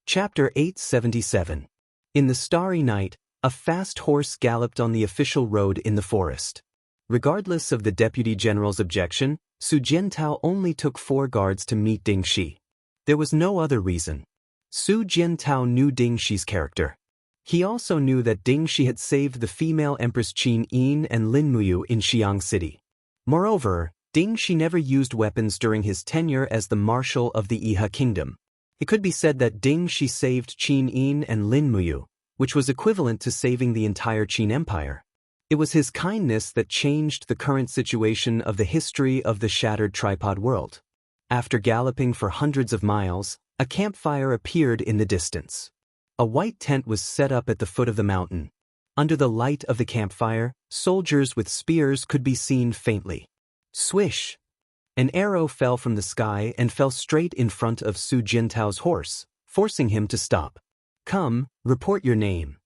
Chapter 877. In the starry night, a fast horse galloped on the official road in the forest. Regardless of the deputy general's objection, Su Jiantao only took 4 guards to meet Ding Shi. There was no other reason. Su Jiantao knew Ding Shi's character. He also knew that Ding Shi had saved the female Empress Qin Yin and Lin Muyu in Xiang City. Moreover, Ding Shi never used weapons during his tenure as the marshal of the Iha kingdom. It could be said that Ding Shi saved Qin Yin and Lin Muyu, which was equivalent to saving the entire Qin Empire. It was his kindness that changed the current situation of the history of the shattered tripod world. After galloping for hundreds of miles, a campfire appeared in the distance. A white tent was set up at the foot of the mountain. Under the light of the campfire, soldiers with spears could be seen faintly. Swish! An arrow fell from the sky and fell straight in front of Su Jiantao's horse, forcing him to stop. "Come, report your name."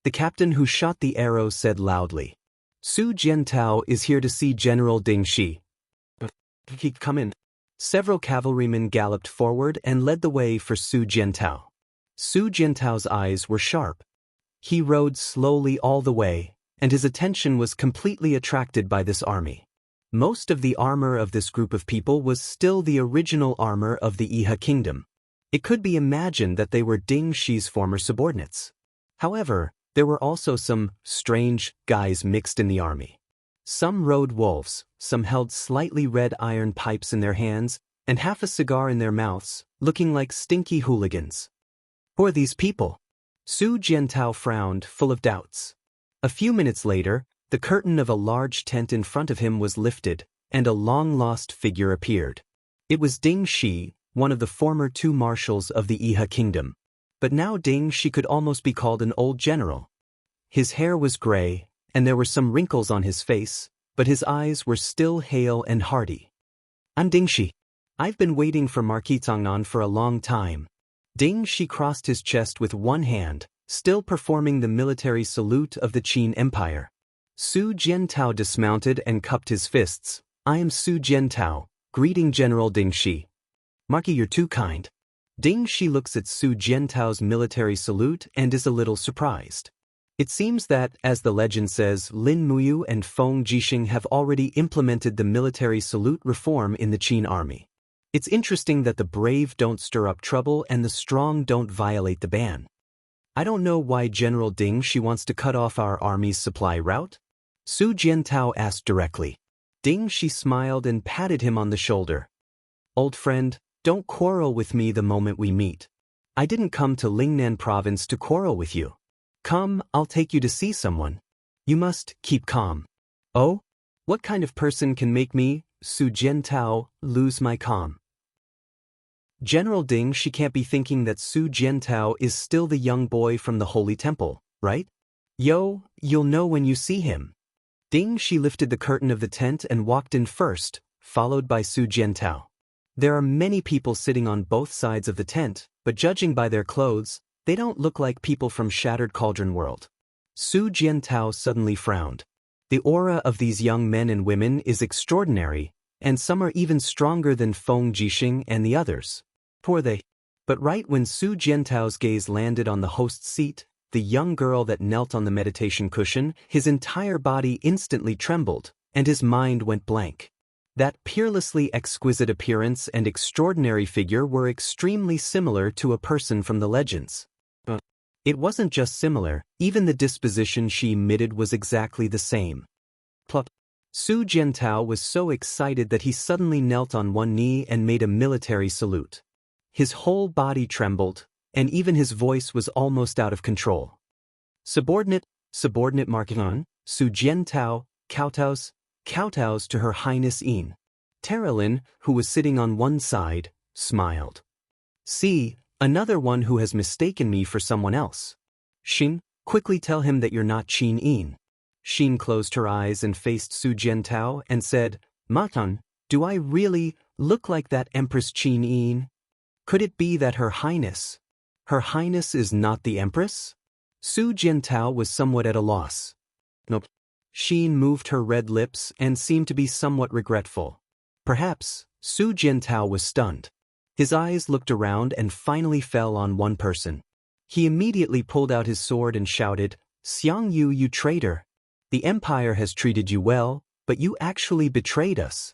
The captain who shot the arrow said loudly. "Su Jiantao is here to see General Ding Shi." "Come in." Several cavalrymen galloped forward and led the way for Su Jiantao. Su Jiantao's eyes were sharp. He rode slowly all the way, and his attention was completely attracted by this army. Most of the armor of this group of people was still the original armor of the Iha kingdom. It could be imagined that they were Ding Shi's former subordinates. However, there were also some strange guys mixed in the army. Some rode wolves, some held slightly red iron pipes in their hands, and half a cigar in their mouths, looking like stinky hooligans. Who are these people? Su Jiantao frowned, full of doubts. A few minutes later, the curtain of a large tent in front of him was lifted, and a long-lost figure appeared. It was Ding Shi, one of the former 2 marshals of the Iha kingdom. But now Ding Shi could almost be called an old general. His hair was gray, and there were some wrinkles on his face, but his eyes were still hale and hearty. "I'm Ding Shi. I've been waiting for Marquis Cangnan for a long time." Ding Shi crossed his chest with one hand, still performing the military salute of the Qin Empire. Su Jiantao dismounted and cupped his fists. "I am Su Jiantao, greeting General Ding Shi." "Marquis, you're too kind." Ding Shi looks at Su Jiantao's military salute and is a little surprised. It seems that, as the legend says, Lin Muyu and Feng Jixing have already implemented the military salute reform in the Qin army. It's interesting that the brave don't stir up trouble and the strong don't violate the ban. "I don't know why General Ding Shi wants to cut off our army's supply route?" Su Jiantao asked directly. Ding Shi smiled and patted him on the shoulder. "Old friend, don't quarrel with me the moment we meet. I didn't come to Lingnan province to quarrel with you. Come, I'll take you to see someone. You must keep calm." "Oh? What kind of person can make me, Su Jiantao, lose my calm?" General Ding Shi can't be thinking that Su Jiantao is still the young boy from the Holy Temple, right? "Yo, you'll know when you see him." Ding Shi lifted the curtain of the tent and walked in first, followed by Su Jiantao. There are many people sitting on both sides of the tent, but judging by their clothes, they don't look like people from Shattered Cauldron World. Su Jiantao suddenly frowned. The aura of these young men and women is extraordinary, and some are even stronger than Feng Jixing and the others. Poor they. But right when Su Jiantao's gaze landed on the host's seat, the young girl that knelt on the meditation cushion, his entire body instantly trembled, and his mind went blank. That peerlessly exquisite appearance and extraordinary figure were extremely similar to a person from the legends. But it wasn't just similar, even the disposition she emitted was exactly the same. Plop. Su Jiantao was so excited that he suddenly knelt on one knee and made a military salute. His whole body trembled, and even his voice was almost out of control. Subordinate marking on, Su Jiantao, kowtows to Her Highness Yin. Terralin, who was sitting on one side, smiled. "See, another one who has mistaken me for someone else. Xin, quickly tell him that you're not Qin Yin." Xin closed her eyes and faced Su Jiantao and said, "Matan, do I really look like that Empress Qin Yin? Could it be that Her Highness is not the Empress?" Su Jiantao was somewhat at a loss. "Nope." Xin moved her red lips and seemed to be somewhat regretful. Perhaps, Su Jiantao was stunned. His eyes looked around and finally fell on one person. He immediately pulled out his sword and shouted, "Xiangyu, you traitor! The Empire has treated you well, but you actually betrayed us."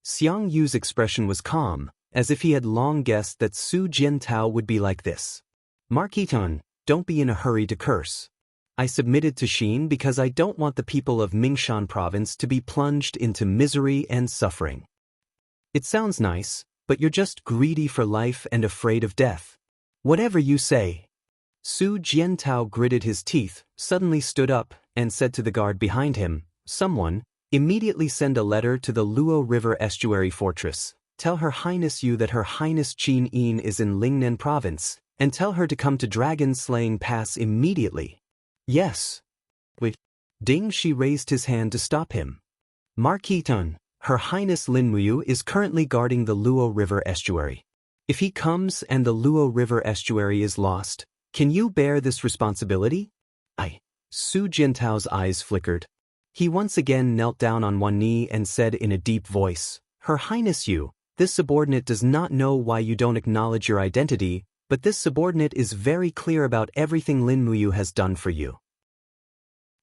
Xiangyu's expression was calm, as if he had long guessed that Su Jiantao would be like this. "Marquiton, don't be in a hurry to curse. I submitted to Xin because I don't want the people of Mingshan province to be plunged into misery and suffering." "It sounds nice, but you're just greedy for life and afraid of death. Whatever you say." Su Jiantao gritted his teeth, suddenly stood up, and said to the guard behind him, "Someone, immediately send a letter to the Luo River Estuary Fortress. Tell Her Highness Yu that Her Highness Qin Yin is in Lingnan Province, and tell her to come to Dragon Slaying Pass immediately." "Yes." "Wait." Ding Shi raised his hand to stop him. "Marquis Tun, Her Highness Lin Muyu is currently guarding the Luo River Estuary. If he comes and the Luo River Estuary is lost, can you bear this responsibility?" Su Jiantao's eyes flickered. He once again knelt down on one knee and said in a deep voice, "Her Highness Yu, this subordinate does not know why you don't acknowledge your identity, but this subordinate is very clear about everything Lin Muyu has done for you.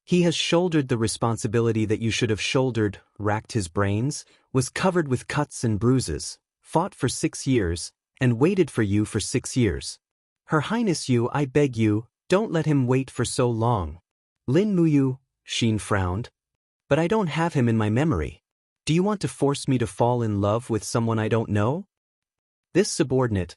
He has shouldered the responsibility that you should have shouldered, racked his brains, was covered with cuts and bruises, fought for 6 years, and waited for you for 6 years. Her Highness Yu, I beg you, don't let him wait for so long." "Lin Muyu," Xin frowned. "But I don't have him in my memory. Do you want to force me to fall in love with someone I don't know?" This subordinate.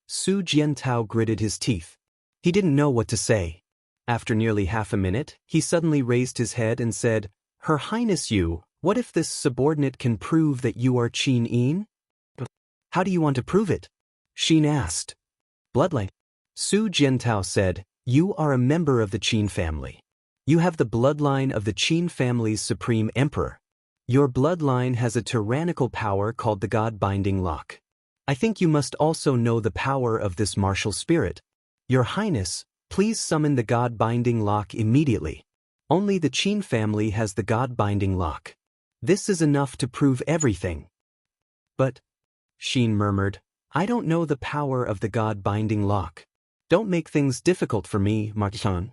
Su Jiantao gritted his teeth. He didn't know what to say. After nearly half a minute, he suddenly raised his head and said, "Her Highness Yu, what if this subordinate can prove that you are Qin Yin?" "How do you want to prove it?" Xin asked. "Bloodline." Su Jiantao said, "You are a member of the Qin family. You have the bloodline of the Qin family's supreme emperor. Your bloodline has a tyrannical power called the God-binding lock. I think you must also know the power of this martial spirit. Your Highness, please summon the God-binding lock immediately. Only the Qin family has the God-binding lock. This is enough to prove everything." "But," Xin murmured, "I don't know the power of the God-binding lock. Don't make things difficult for me, Marquis."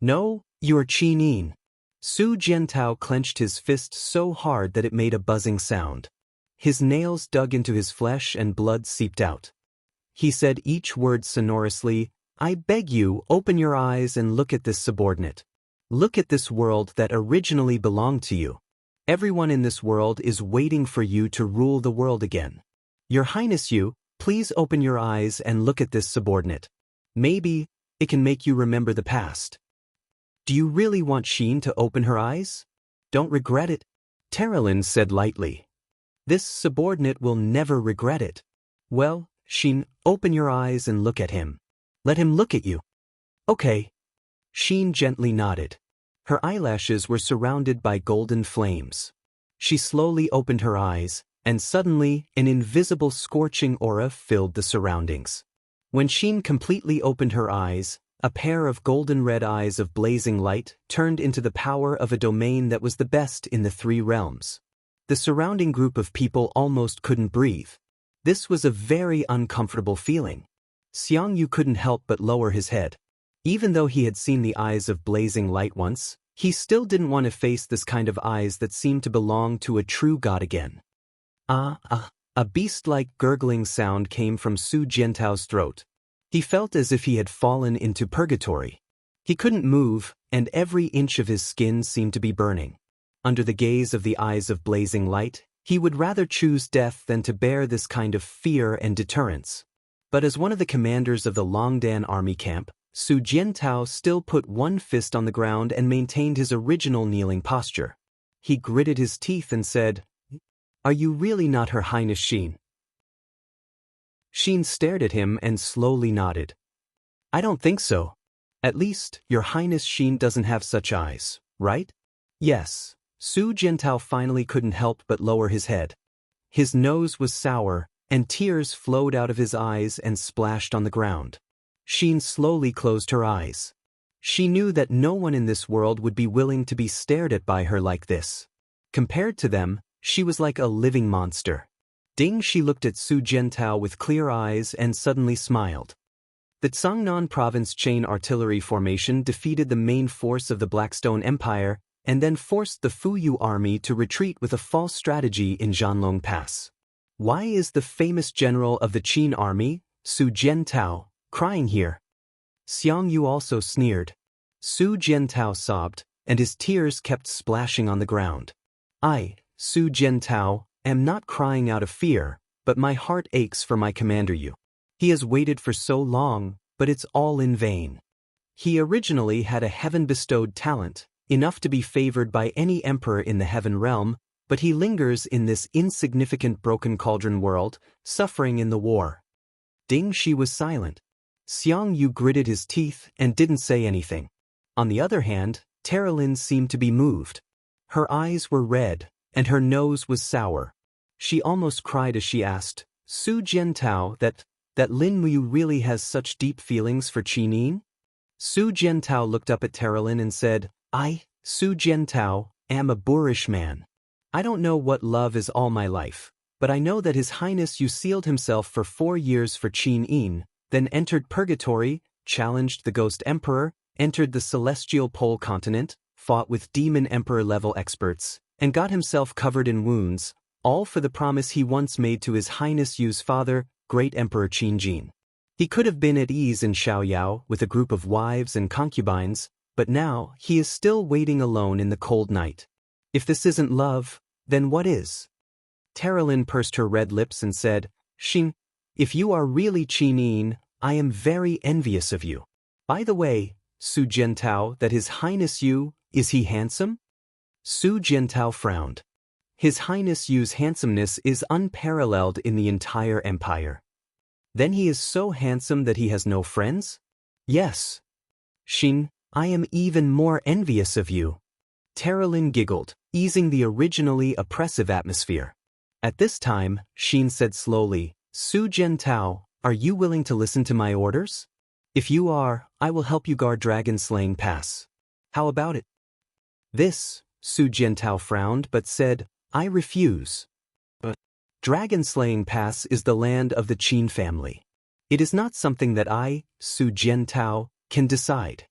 "No, you're Qin Yin." Su Jiantao clenched his fist so hard that it made a buzzing sound. His nails dug into his flesh and blood seeped out. He said each word sonorously, "I beg you, open your eyes and look at this subordinate. Look at this world that originally belonged to you. Everyone in this world is waiting for you to rule the world again. Your Highness Yu, please open your eyes and look at this subordinate. Maybe it can make you remember the past." "Do you really want Xin to open her eyes? Don't regret it," Terralin said lightly. "This subordinate will never regret it." "Well, Xin, open your eyes and look at him. Let him look at you." "Okay." Xin gently nodded. Her eyelashes were surrounded by golden flames. She slowly opened her eyes, and suddenly an invisible scorching aura filled the surroundings. When Xin completely opened her eyes, a pair of golden red eyes of blazing light turned into the power of a domain that was the best in the 3 realms. The surrounding group of people almost couldn't breathe. This was a very uncomfortable feeling. Xiangyu couldn't help but lower his head. Even though he had seen the eyes of blazing light once, he still didn't want to face this kind of eyes that seemed to belong to a true god again. A beast-like gurgling sound came from Su Jiantao's throat. He felt as if he had fallen into purgatory. He couldn't move, and every inch of his skin seemed to be burning. Under the gaze of the eyes of blazing light, he would rather choose death than to bear this kind of fear and deterrence. But as one of the commanders of the Longdan army camp, Su Jiantao still put one fist on the ground and maintained his original kneeling posture. He gritted his teeth and said, "Are you really not Her Highness Xin?" Xin stared at him and slowly nodded. "I don't think so. At least, Your Highness Xin doesn't have such eyes, right?" "Yes." Su Jiantao finally couldn't help but lower his head. His nose was sour, and tears flowed out of his eyes and splashed on the ground. Xin slowly closed her eyes. She knew that no one in this world would be willing to be stared at by her like this. Compared to them, she was like a living monster. Ding Shi looked at Su Jiantao with clear eyes and suddenly smiled. The Tsangnan province chain artillery formation defeated the main force of the Blackstone Empire and then forced the Fuyu army to retreat with a false strategy in Zhanlong Pass. Why is the famous general of the Qin army, Su Jiantao, crying here? Xiang Yu also sneered. Su Jiantao sobbed, and his tears kept splashing on the ground. I, Su Jiantao, am not crying out of fear, but my heart aches for my commander Yu. He has waited for so long, but it's all in vain. He originally had a heaven-bestowed talent, enough to be favored by any emperor in the heaven realm, but he lingers in this insignificant broken cauldron world, suffering in the war. Ding Shi was silent. Xiang Yu gritted his teeth and didn't say anything. On the other hand, Terralyn seemed to be moved. Her eyes were red, and her nose was sour. She almost cried as she asked, Su Jiantao, that Lin Mu really has such deep feelings for Qinin? Su Jiantao looked up at Terralyn and said, I, Su Jiantao, am a boorish man. I don't know what love is all my life, but I know that His Highness Yu sealed himself for 4 years for Qin, then entered purgatory, challenged the Ghost Emperor, entered the Celestial Pole continent, fought with Demon Emperor-level experts, and got himself covered in wounds, all for the promise he once made to His Highness Yu's father, Great Emperor Qinjin. He could have been at ease in Xiaoyao with a group of wives and concubines, but now he is still waiting alone in the cold night. If this isn't love, then what is? Terralyn pursed her red lips and said, Xin, if you are really Qinin, I am very envious of you. By the way, Su Jiantao, that His Highness Yu, is he handsome? Su Jiantao frowned. His Highness Yu's handsomeness is unparalleled in the entire empire. Then he is so handsome that he has no friends? Yes. Xin, I am even more envious of you. Terralyn giggled, easing the originally oppressive atmosphere. At this time, Xin said slowly, Su Jiantao, are you willing to listen to my orders? If you are, I will help you guard Dragon-Slaying Pass. How about it? This, Su Jiantao frowned but said, I refuse. But Dragon-Slaying Pass is the land of the Qin family. It is not something that I, Su Jiantao, can decide.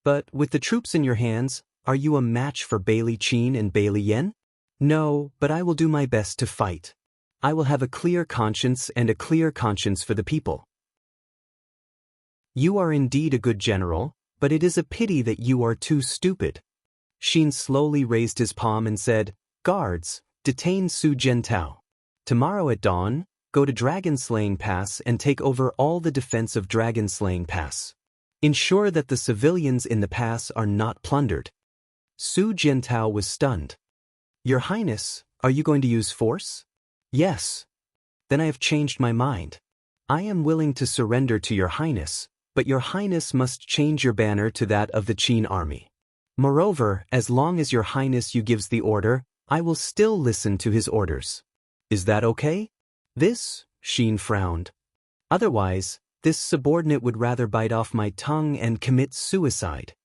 But with the troops in your hands, are you a match for Bailey Qin and Bailey Yan? No, but I will do my best to fight. I will have a clear conscience and a clear conscience for the people. You are indeed a good general, but it is a pity that you are too stupid. Xin slowly raised his palm and said, Guards, detain Su Jiantao. Tomorrow at dawn, go to Dragon-Slaying Pass and take over all the defense of Dragon-Slaying Pass. Ensure that the civilians in the pass are not plundered. Su Jiantao was stunned. Your Highness, are you going to use force? Yes. Then I have changed my mind. I am willing to surrender to your Highness, but your Highness must change your banner to that of the Qin army. Moreover, as long as your Highness Yu gives the order, I will still listen to his orders. Is that okay? This, Xin frowned. Otherwise, this subordinate would rather bite off my tongue and commit suicide.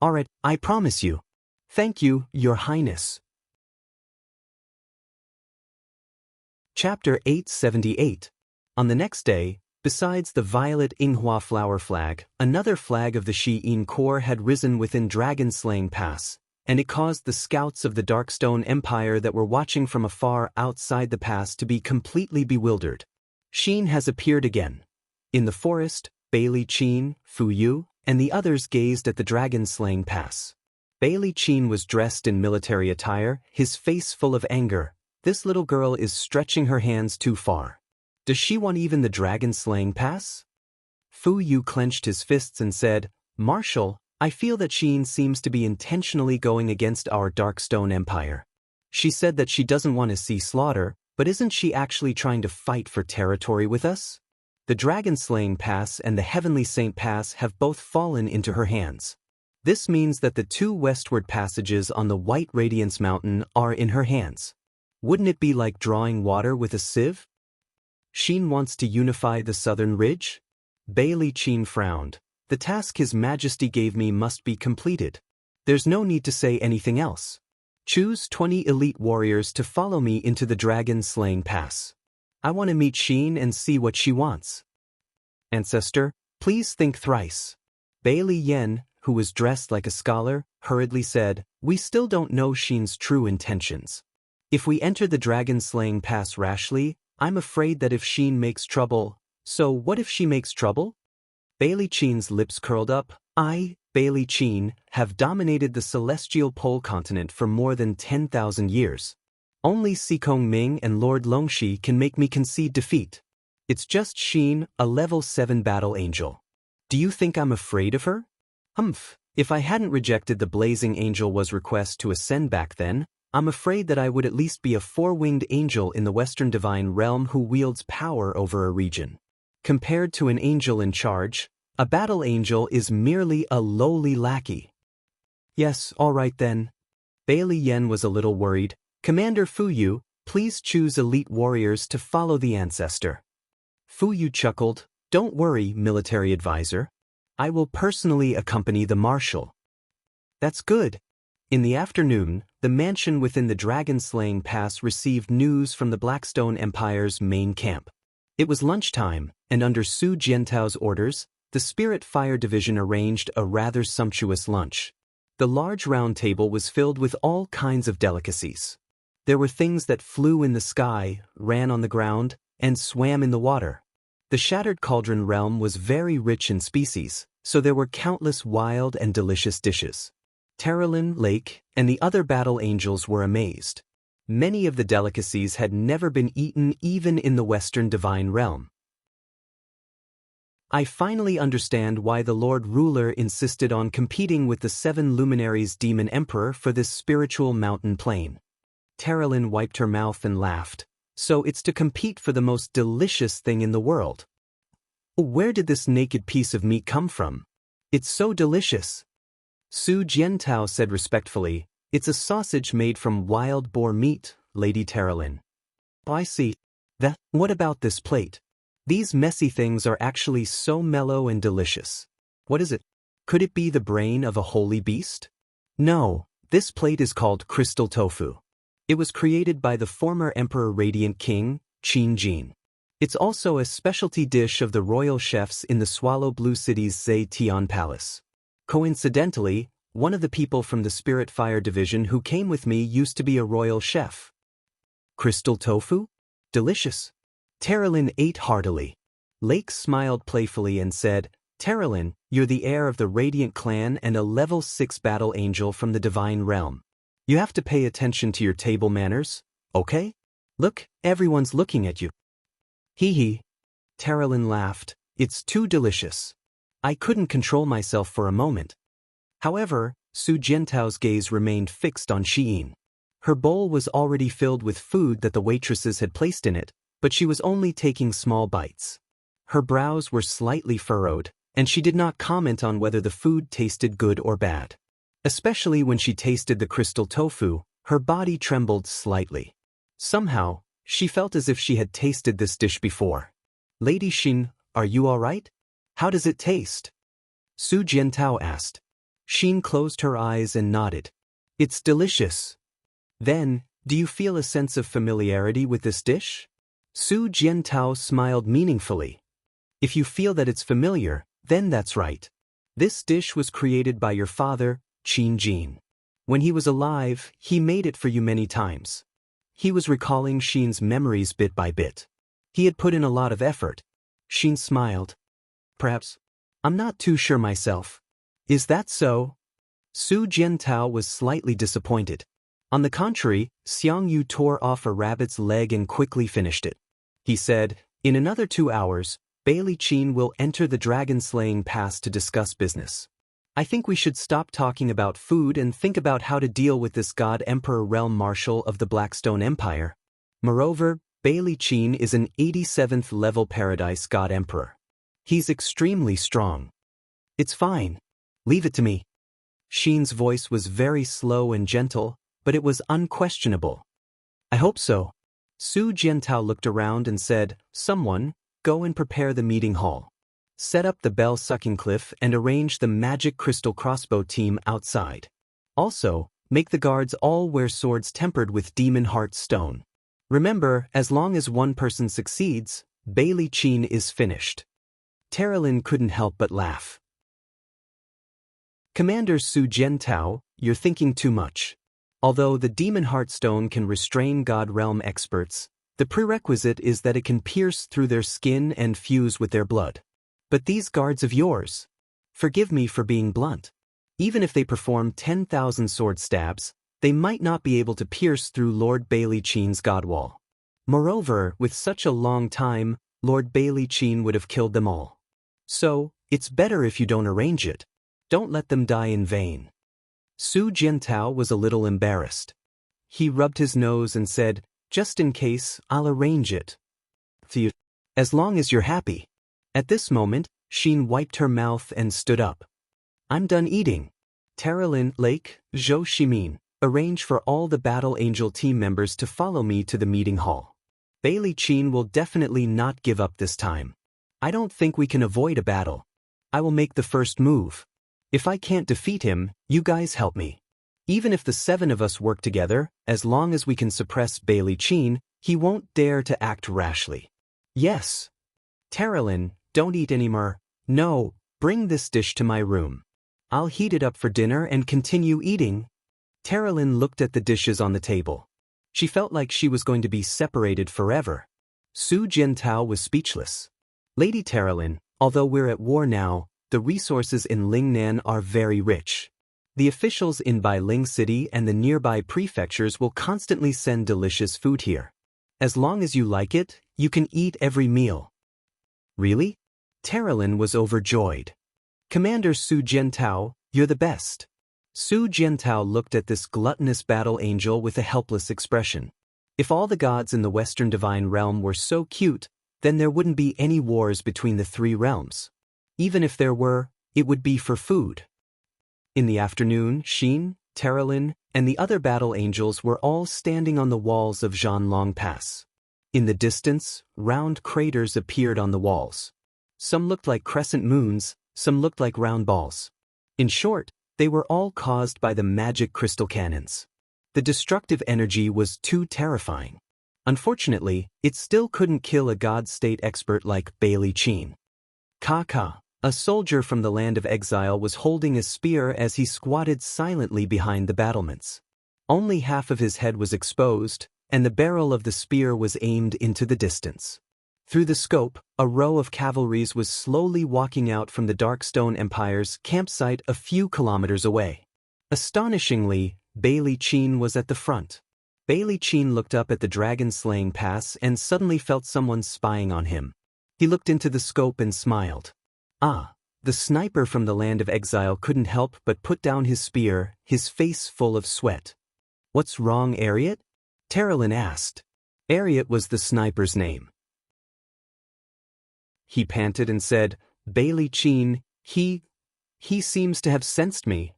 All right, I promise you. Thank you, Your Highness. Chapter 878. On the next day, besides the violet Yinghua flower flag, another flag of the Shi-In Corps had risen within Dragon-Slaying Pass, and it caused the scouts of the Darkstone Empire that were watching from afar outside the pass to be completely bewildered. Xin has appeared again. In the forest, Bailey Qin, Fu Yu, and the others gazed at the Dragon-Slaying Pass. Bailey Qin was dressed in military attire, his face full of anger. This little girl is stretching her hands too far. Does she want even the Dragon-Slaying Pass? Fu Yu clenched his fists and said, Marshal, I feel that Xin seems to be intentionally going against our Darkstone Empire. She said that she doesn't want to see slaughter, but isn't she actually trying to fight for territory with us? The Dragon-Slaying Pass and the Heavenly Saint Pass have both fallen into her hands. This means that the 2 westward passages on the White Radiance Mountain are in her hands. Wouldn't it be like drawing water with a sieve? Xin wants to unify the southern ridge? Bailey Qin frowned. The task His Majesty gave me must be completed. There's no need to say anything else. Choose 20 elite warriors to follow me into the dragon-slaying pass. I want to meet Xin and see what she wants. Ancestor, please think thrice. Bailey Yen, who was dressed like a scholar, hurriedly said, we still don't know Xin's true intentions. If we enter the dragon-slaying pass rashly, I'm afraid that if Xin makes trouble, so what if she makes trouble? Bailey Qin's lips curled up. I, Bailey Qin, have dominated the celestial pole continent for more than 10,000 years. Only Xikong Ming and Lord Longxi can make me concede defeat. It's just Xin, a level 7 battle angel. Do you think I'm afraid of her? Humph, if I hadn't rejected the blazing angel was request to ascend back then, I'm afraid that I would at least be a 4-winged angel in the Western divine realm who wields power over a region. Compared to an angel in charge, a battle angel is merely a lowly lackey. Yes, all right then. Bailey Yen was a little worried. Commander Fuyu, please choose elite warriors to follow the ancestor. Fuyu chuckled. Don't worry, military advisor. I will personally accompany the marshal. That's good. In the afternoon, the mansion within the dragon-slaying pass received news from the Blackstone Empire's main camp. It was lunchtime, and under Su Jiantao's orders, the Spirit Fire Division arranged a rather sumptuous lunch. The large round table was filled with all kinds of delicacies. There were things that flew in the sky, ran on the ground, and swam in the water. The Shattered Cauldron realm was very rich in species, so there were countless wild and delicious dishes. Terralyn, Lake, and the other battle angels were amazed. Many of the delicacies had never been eaten even in the Western divine realm. I finally understand why the Lord Ruler insisted on competing with the 7 luminaries Demon Emperor for this spiritual mountain plain. Terralyn wiped her mouth and laughed. So it's to compete for the most delicious thing in the world. Where did this naked piece of meat come from? It's so delicious. Su Jiantao said respectfully, it's a sausage made from wild boar meat, Lady Terralyn. I see. What about this plate? These messy things are actually so mellow and delicious. What is it? Could it be the brain of a holy beast? No, this plate is called crystal tofu. It was created by the former Emperor Radiant King, Qin Jin. It's also a specialty dish of the royal chefs in the Swallow Blue City's Zetian Palace. Coincidentally, one of the people from the Spirit Fire Division who came with me used to be a royal chef. Crystal tofu? Delicious. Terralyn ate heartily. Lake smiled playfully and said, Terralyn, you're the heir of the Radiant clan and a level 6 battle angel from the divine realm. You have to pay attention to your table manners, okay? Look, everyone's looking at you. Hee hee. Terralyn laughed. It's too delicious. I couldn't control myself for a moment. However, Su Jiantao's gaze remained fixed on Xiyin. Her bowl was already filled with food that the waitresses had placed in it, but she was only taking small bites. Her brows were slightly furrowed, and she did not comment on whether the food tasted good or bad. Especially when she tasted the crystal tofu, her body trembled slightly. Somehow, she felt as if she had tasted this dish before. Lady Xin, are you all right? How does it taste? Su Jiantao asked. Xin closed her eyes and nodded. It's delicious. Then, do you feel a sense of familiarity with this dish? Su Jiantao smiled meaningfully. If you feel that it's familiar, then that's right. This dish was created by your father, Qin Jin. When he was alive, he made it for you many times. He was recalling Xin's memories bit by bit. He had put in a lot of effort. Xin smiled. Perhaps. I'm not too sure myself. Is that so? Su Jiantao was slightly disappointed. On the contrary, Xiang Yu tore off a rabbit's leg and quickly finished it. He said, in another 2 hours, Bailey Qin will enter the dragon-slaying pass to discuss business. I think we should stop talking about food and think about how to deal with this God Emperor Realm Marshal of the Blackstone Empire. Moreover, Bailey Qin is an 87th level Paradise God Emperor. He's extremely strong. It's fine. Leave it to me. Xin's voice was very slow and gentle, but it was unquestionable. I hope so. Su Jiantao looked around and said, someone, go and prepare the meeting hall. Set up the bell-sucking cliff and arrange the magic crystal crossbow team outside. Also, Make the guards all wear swords tempered with demon heart stone. Remember, as long as one person succeeds, Bailey Qin is finished. Terralin couldn't help but laugh. Commander Su Jiantao, you're thinking too much. Although the demon heart stone can restrain God Realm experts, the prerequisite is that it can pierce through their skin and fuse with their blood. But these guards of yours, forgive me for being blunt. Even if they perform 10,000 sword stabs, they might not be able to pierce through Lord Bailey Qin's god wall. Moreover, with such a long time, Lord Bailey Qin would have killed them all. So, it's better if you don't arrange it. Don't let them die in vain. Su Jiantao was a little embarrassed. He rubbed his nose and said, just in case, I'll arrange it. As long as you're happy. At this moment, Xin wiped her mouth and stood up. I'm done eating. Terralin, Lake, Zhou Shimin, arrange for all the Battle Angel team members to follow me to the meeting hall. Bailey Qin will definitely not give up this time. I don't think we can avoid a battle. I will make the first move. If I can't defeat him, you guys help me. Even if the 7 of us work together, as long as we can suppress Bailey Qin, he won't dare to act rashly. Yes. Terralin, don't eat anymore. No, bring this dish to my room. I'll heat it up for dinner and continue eating. Terralin looked at the dishes on the table. She felt like she was going to be separated forever. Su Jiantao was speechless. Lady Terralin, although we're at war now, the resources in Lingnan are very rich. The officials in Bailing City and the nearby prefectures will constantly send delicious food here. As long as you like it, you can eat every meal. Really? Terralin was overjoyed. Commander Su Jiantao, you're the best. Su Jiantao looked at this gluttonous battle angel with a helpless expression. If all the gods in the Western Divine Realm were so cute, then there wouldn't be any wars between the 3 realms. Even if there were, it would be for food. In the afternoon, Xin, Terralin, and the other battle angels were all standing on the walls of Zhanlong Pass. In the distance, round craters appeared on the walls. Some looked like crescent moons, some looked like round balls. In short, they were all caused by the magic crystal cannons. The destructive energy was too terrifying. Unfortunately, it still couldn't kill a god state expert like Bailey Qin. Ka, a soldier from the land of exile, was holding a spear as he squatted silently behind the battlements. Only half of his head was exposed, and the barrel of the spear was aimed into the distance. Through the scope, a row of cavalries was slowly walking out from the Darkstone Empire's campsite a few kilometers away. Astonishingly, Bailey Qin was at the front. Bailey Qin looked up at the dragon-slaying pass and suddenly felt someone spying on him. He looked into the scope and smiled. Ah, the sniper from the land of exile couldn't help but put down his spear, his face full of sweat. What's wrong, Ariat? Terralin asked. Ariat was the sniper's name. He panted and said, Bailey Qin, he seems to have sensed me.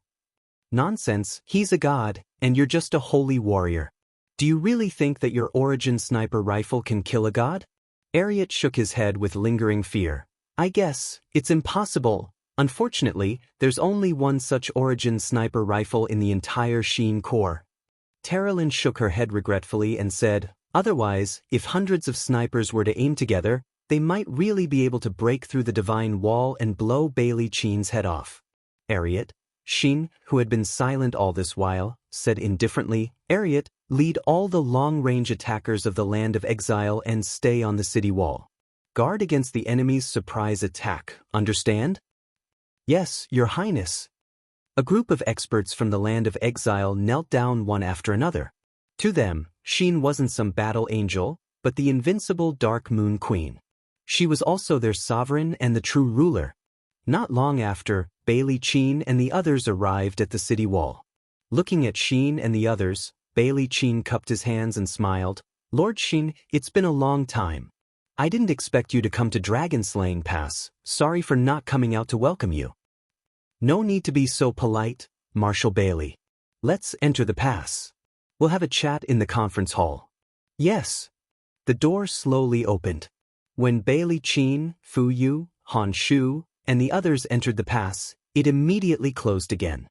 Nonsense, he's a god, and you're just a holy warrior. Do you really think that your origin sniper rifle can kill a god? Ariat shook his head with lingering fear. I guess, it's impossible. Unfortunately, there's only one such origin sniper rifle in the entire Sheen Corps. Terralin shook her head regretfully and said, otherwise, if hundreds of snipers were to aim together, they might really be able to break through the divine wall and blow Bailey Qin's head off. Ariat, Xin, who had been silent all this while, said indifferently, Ariat, lead all the long-range attackers of the land of exile and stay on the city wall. Guard against the enemy's surprise attack, understand? Yes, Your Highness. A group of experts from the land of exile knelt down one after another. To them, Xin wasn't some battle angel, but the invincible Dark Moon Queen. She was also their sovereign and the true ruler. Not long after, Bailey Qin and the others arrived at the city wall. Looking at Xin and the others, Bailey Qin cupped his hands and smiled. Lord Xin, it's been a long time. I didn't expect you to come to Dragon-slaying Pass. Sorry for not coming out to welcome you. No need to be so polite, Marshal Bailey. Let's enter the pass. We'll have a chat in the conference hall. Yes. The door slowly opened. When Bailey Qin, Fu Yu, Han Shu, and the others entered the pass, it immediately closed again.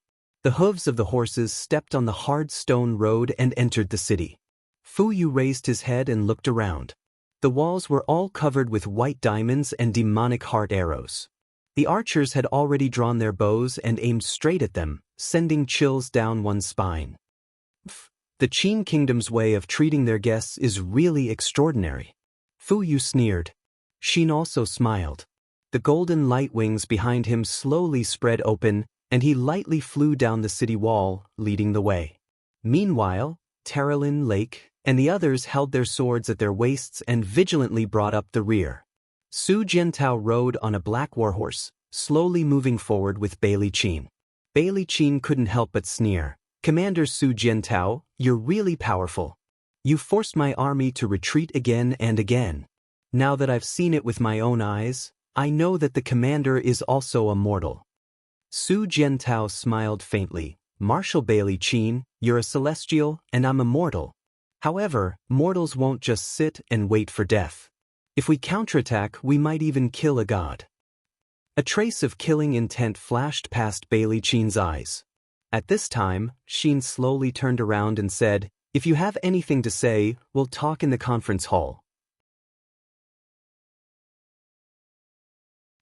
The hooves of the horses stepped on the hard stone road and entered the city. Fu Yu raised his head and looked around. The walls were all covered with white diamonds and demonic heart arrows. The archers had already drawn their bows and aimed straight at them, sending chills down one's spine. The Qin Kingdom's way of treating their guests is really extraordinary. Fu Yu sneered. Xin also smiled. The golden light wings behind him slowly spread open, and he lightly flew down the city wall, leading the way. Meanwhile, Terralin, Lake, and the others held their swords at their waists and vigilantly brought up the rear. Su Jiantao rode on a black warhorse, slowly moving forward with Bailey Qin. Bailey Qin couldn't help but sneer. Commander Su Jiantao, you're really powerful. You forced my army to retreat again and again. Now that I've seen it with my own eyes, I know that the commander is also a mortal. Su Jiantao smiled faintly. Marshal Bailey Qin, you're a celestial, and I'm a mortal. However, mortals won't just sit and wait for death. If we counterattack, we might even kill a god. A trace of killing intent flashed past Bailey Qin's eyes. At this time, Qin slowly turned around and said, "If you have anything to say, we'll talk in the conference hall."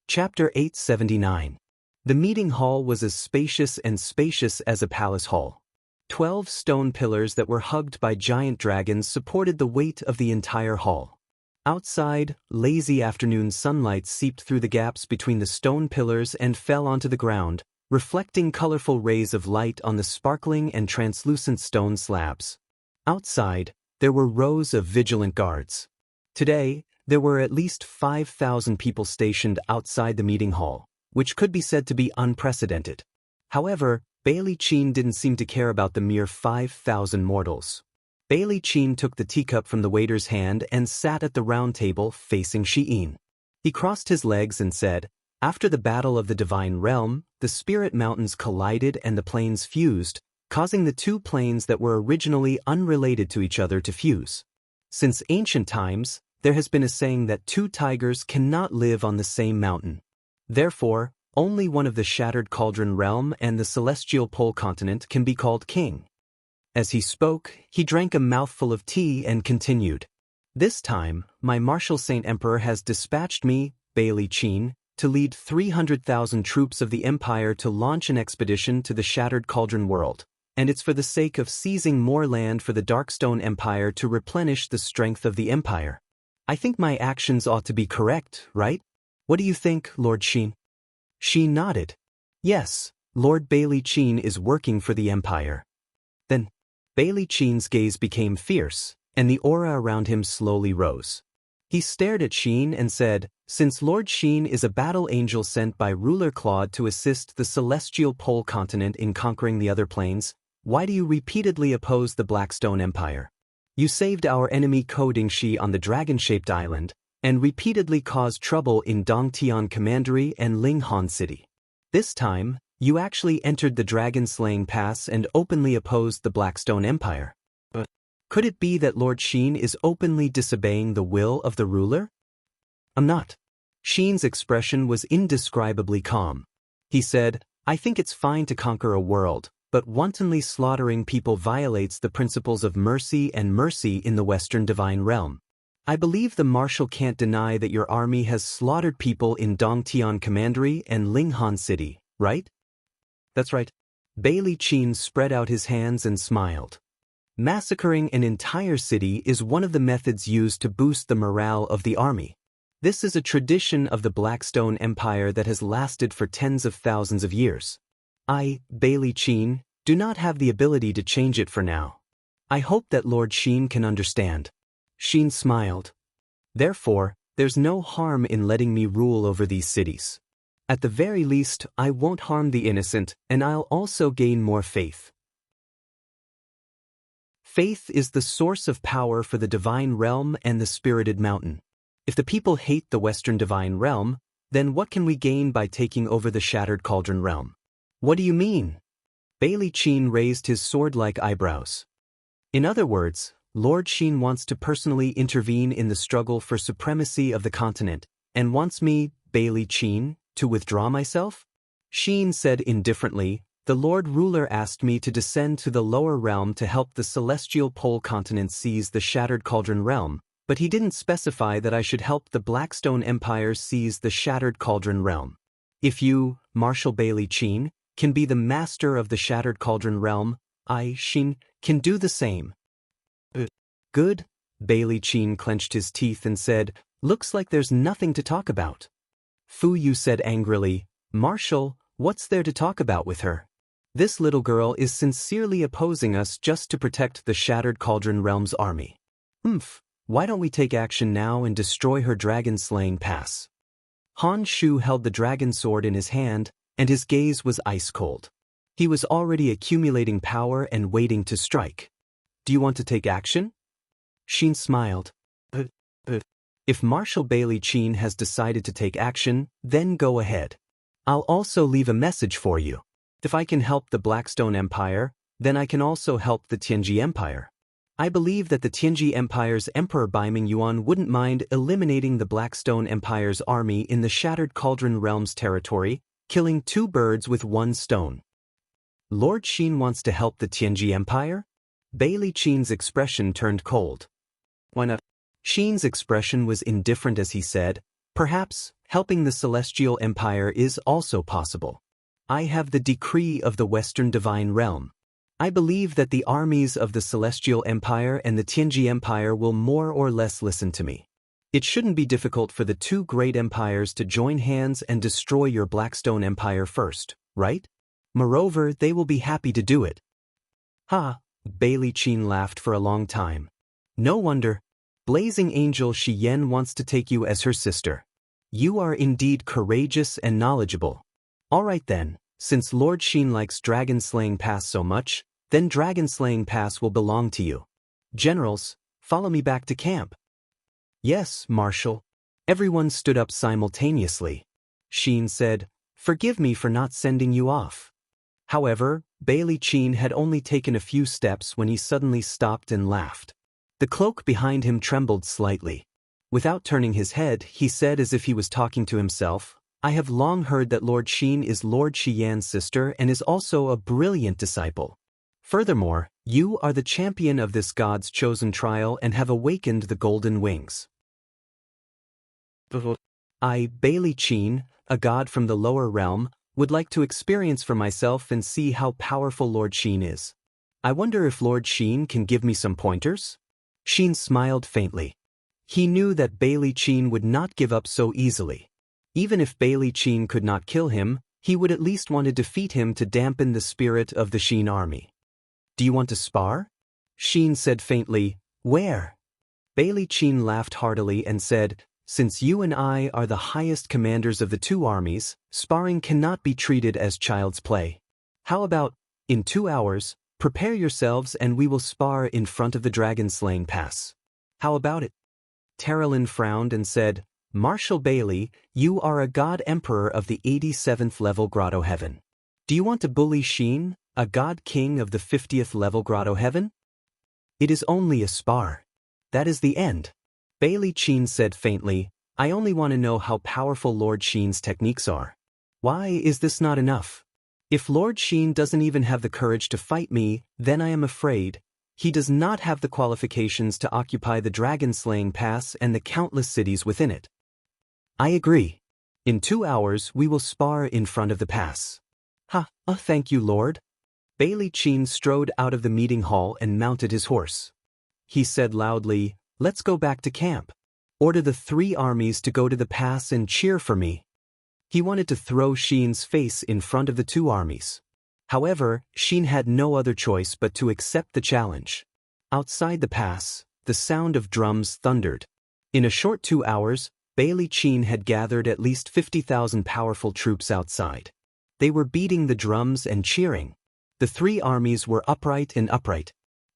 Chapter 879. The meeting hall was as spacious as a palace hall. 12 stone pillars that were hugged by giant dragons supported the weight of the entire hall. Outside, lazy afternoon sunlight seeped through the gaps between the stone pillars and fell onto the ground, reflecting colorful rays of light on the sparkling and translucent stone slabs. Outside, there were rows of vigilant guards. Today, there were at least 5,000 people stationed outside the meeting hall, which could be said to be unprecedented. However, Bailey Qin didn't seem to care about the mere 5,000 mortals. Bailey Qin took the teacup from the waiter's hand and sat at the round table facing Xiyin. He crossed his legs and said, "After the battle of the divine realm, the spirit mountains collided and the planes fused, causing the two planes that were originally unrelated to each other to fuse. Since ancient times, there has been a saying that two tigers cannot live on the same mountain. Therefore, only one of the Shattered Cauldron realm and the Celestial Pole continent can be called king." As he spoke, he drank a mouthful of tea and continued. "This time, my Marshal Saint Emperor has dispatched me, Bailey Qin, to lead 300,000 troops of the Empire to launch an expedition to the Shattered Cauldron world, and it's for the sake of seizing more land for the Darkstone Empire to replenish the strength of the Empire. I think my actions ought to be correct, right? What do you think, Lord Qin?" Qin nodded. "Yes, Lord Bailey Qin is working for the Empire." Then, Bailey Qin's gaze became fierce, and the aura around him slowly rose. He stared at Qin and said, "Since Lord Qin is a battle angel sent by Ruler Claude to assist the Celestial Pole continent in conquering the other planes, why do you repeatedly oppose the Blackstone Empire? You saved our enemy Ko Dingxi on the dragon-shaped island, and repeatedly caused trouble in Dongtian Commandery and Linghan City. This time, you actually entered the dragon-slaying pass and openly opposed the Blackstone Empire. But could it be that Lord Qin is openly disobeying the will of the ruler?" "I'm not." Qin's expression was indescribably calm. He said, "I think it's fine to conquer a world, but wantonly slaughtering people violates the principles of mercy and mercy in the Western Divine Realm. I believe the Marshal can't deny that your army has slaughtered people in Dongtian Commandery and Linghan City, right?" "That's right." Bailey Qin spread out his hands and smiled. "Massacring an entire city is one of the methods used to boost the morale of the army. This is a tradition of the Blackstone Empire that has lasted for tens of thousands of years. I, Bailey Qin, do not have the ability to change it for now. I hope that Lord Qin can understand." Qin smiled. "Therefore, there's no harm in letting me rule over these cities. At the very least, I won't harm the innocent, and I'll also gain more faith." Faith is the source of power for the Divine Realm and the Spirited Mountain. If the people hate the Western Divine Realm, then what can we gain by taking over the Shattered Cauldron realm? "What do you mean?" Bailey Qin raised his sword-like eyebrows. "In other words, Lord Qin wants to personally intervene in the struggle for supremacy of the continent, and wants me, Bailey Qin, to withdraw myself?" Qin said indifferently, The Lord Ruler asked me to descend to the lower realm to help the celestial pole continent seize the Shattered Cauldron realm, but he didn't specify that I should help the Blackstone Empire seize the Shattered Cauldron realm. If you, Marshal Bailey Qin, can be the master of the Shattered Cauldron realm, I, Xin, can do the same. Good. Bailey Qin clenched his teeth and said, looks like there's nothing to talk about. Fu Yu said angrily, Marshal, what's there to talk about with her? This little girl is sincerely opposing us just to protect the Shattered Cauldron realm's army. Why don't we take action now and destroy her dragon-slaying pass? Han Shu held the dragon sword in his hand, and his gaze was ice-cold. He was already accumulating power and waiting to strike. Do you want to take action? Xin smiled. If Marshal Bailey Qin has decided to take action, then go ahead. I'll also leave a message for you. If I can help the Blackstone Empire, then I can also help the Tianji Empire. I believe that the Tianji Empire's Emperor Baiming Yuan wouldn't mind eliminating the Blackstone Empire's army in the Shattered Cauldron Realm's territory, killing 2 birds with 1 stone. Lord Xin wants to help the Tianji Empire? Bailey Qin's expression turned cold. Why not? Xin's expression was indifferent as he said, perhaps, helping the Celestial Empire is also possible. I have the decree of the Western Divine Realm. I believe that the armies of the Celestial Empire and the Tianji Empire will more or less listen to me. It shouldn't be difficult for the 2 great empires to join hands and destroy your Blackstone Empire first, right? Moreover, they will be happy to do it. Ha! Bailey Qin laughed for a long time. No wonder. Blazing Angel Xian wants to take you as her sister. You are indeed courageous and knowledgeable. All right then, since Lord Xin likes Dragon Slaying Pass so much, then Dragon Slaying Pass will belong to you. Generals, follow me back to camp. Yes, Marshal. Everyone stood up simultaneously. Xin said, forgive me for not sending you off. However, Bailey Qin had only taken a few steps when he suddenly stopped and laughed. The cloak behind him trembled slightly. Without turning his head, he said as if he was talking to himself, I have long heard that Lord Xin is Lord Xian's sister and is also a brilliant disciple. Furthermore, you are the champion of this god's chosen trial and have awakened the golden wings. I, Bailey Qin, a god from the lower realm, would like to experience for myself and see how powerful Lord Xin is. I wonder if Lord Xin can give me some pointers? Xin smiled faintly. He knew that Bailey Qin would not give up so easily. Even if Bailey Qin could not kill him, he would at least want to defeat him to dampen the spirit of the Xin army. Do you want to spar? Xin said faintly, where? Bailey Qin laughed heartily and said, since you and I are the highest commanders of the 2 armies, sparring cannot be treated as child's play. How about, in 2 hours, prepare yourselves and we will spar in front of the dragon-slaying pass. How about it? Terralyn frowned and said, Marshal Bailey, you are a god emperor of the 87th level Grotto Heaven. Do you want to bully Xin, a god king of the 50th level Grotto Heaven? It is only a spar. That is the end. Bailey Qin said faintly, I only want to know how powerful Lord Xin's techniques are. Why is this not enough? If Lord Xin doesn't even have the courage to fight me, then I am afraid he does not have the qualifications to occupy the dragon-slaying pass and the countless cities within it. I agree. In 2 hours we will spar in front of the pass. Thank you, Lord. Bailey Qin strode out of the meeting hall and mounted his horse. He said loudly, let's go back to camp. Order the 3 armies to go to the pass and cheer for me. He wanted to throw Xin's face in front of the 2 armies. However, Xin had no other choice but to accept the challenge. Outside the pass, the sound of drums thundered. In a short 2 hours, Bailey Qin had gathered at least 50,000 powerful troops outside. They were beating the drums and cheering. The 3 armies were upright.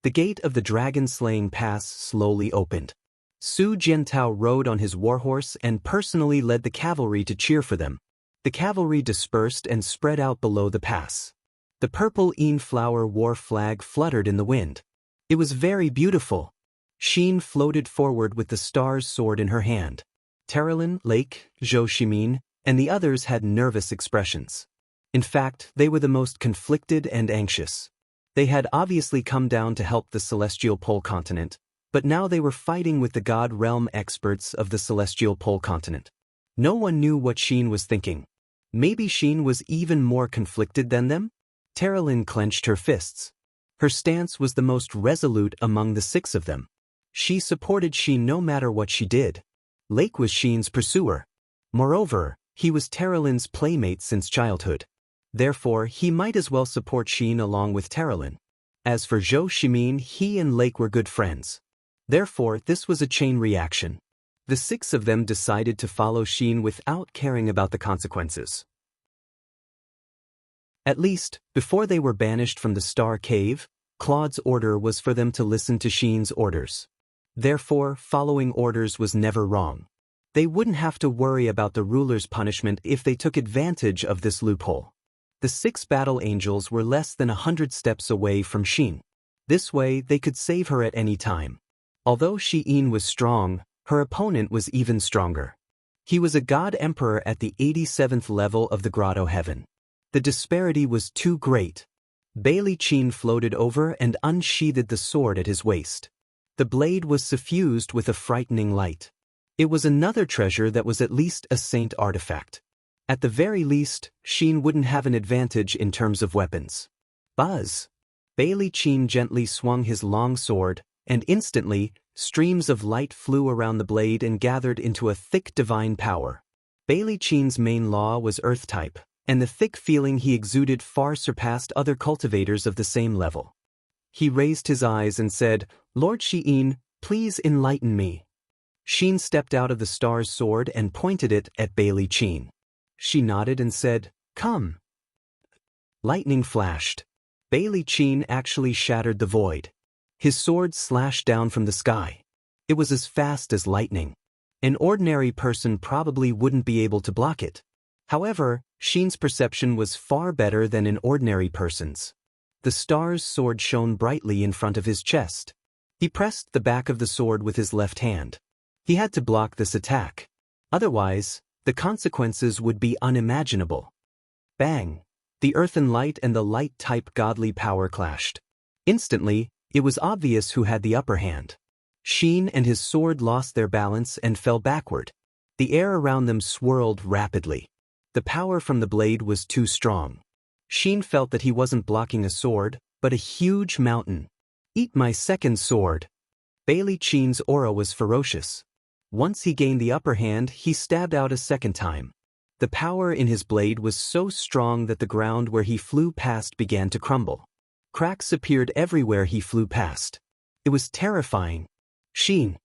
The gate of the dragon-slaying pass slowly opened. Su Jiantao rode on his warhorse and personally led the cavalry to cheer for them. The cavalry dispersed and spread out below the pass. The purple flower war flag fluttered in the wind. It was very beautiful. Xin floated forward with the star's sword in her hand. Terralyn, Lake, Zhou Shimin, and the others had nervous expressions. In fact, they were the most conflicted and anxious. They had obviously come down to help the Celestial Pole Continent, but now they were fighting with the God Realm experts of the Celestial Pole Continent. No one knew what Xian was thinking. Maybe Xian was even more conflicted than them? Terralyn clenched her fists. Her stance was the most resolute among the 6 of them. She supported Xian no matter what she did. Lake was Xian's pursuer. Moreover, he was Terralyn's playmate since childhood. Therefore, he might as well support Xian along with Terralyn. As for Zhou Shimin, he and Lake were good friends. Therefore, this was a chain reaction. The 6 of them decided to follow Xian without caring about the consequences. At least, before they were banished from the Star Cave, Claude's order was for them to listen to Xian's orders. Therefore, following orders was never wrong. They wouldn't have to worry about the ruler's punishment if they took advantage of this loophole. The 6 battle angels were less than 100 steps away from Xian. This way, they could save her at any time. Although Xian was strong, her opponent was even stronger. He was a god emperor at the 87th level of the Grotto Heaven. The disparity was too great. Bailey Qian floated over and unsheathed the sword at his waist. The blade was suffused with a frightening light. It was another treasure that was at least a saint artifact. At the very least, Xian wouldn't have an advantage in terms of weapons. Buzz! Bailey Qian gently swung his long sword, and instantly, streams of light flew around the blade and gathered into a thick divine power. Bailey Qian's main law was earth type, and the thick feeling he exuded far surpassed other cultivators of the same level. He raised his eyes and said, "Lord Xian, please enlighten me." Xian stepped out of the star's sword and pointed it at Bailey Qian. She nodded and said, "Come." Lightning flashed. Bailey Qian actually shattered the void. His sword slashed down from the sky. It was as fast as lightning. An ordinary person probably wouldn't be able to block it. However, Xian's perception was far better than an ordinary person's. The star's sword shone brightly in front of his chest. He pressed the back of the sword with his left hand. He had to block this attack. Otherwise, the consequences would be unimaginable. Bang! The earthen light and the light-type godly power clashed. Instantly, it was obvious who had the upper hand. Xian and his sword lost their balance and fell backward. The air around them swirled rapidly. The power from the blade was too strong. Xian felt that he wasn't blocking a sword, but a huge mountain. "Eat my second sword." Bailey Qian's aura was ferocious. Once he gained the upper hand, he stabbed out a second time. The power in his blade was so strong that the ground where he flew past began to crumble. Cracks appeared everywhere he flew past. It was terrifying. "Xian."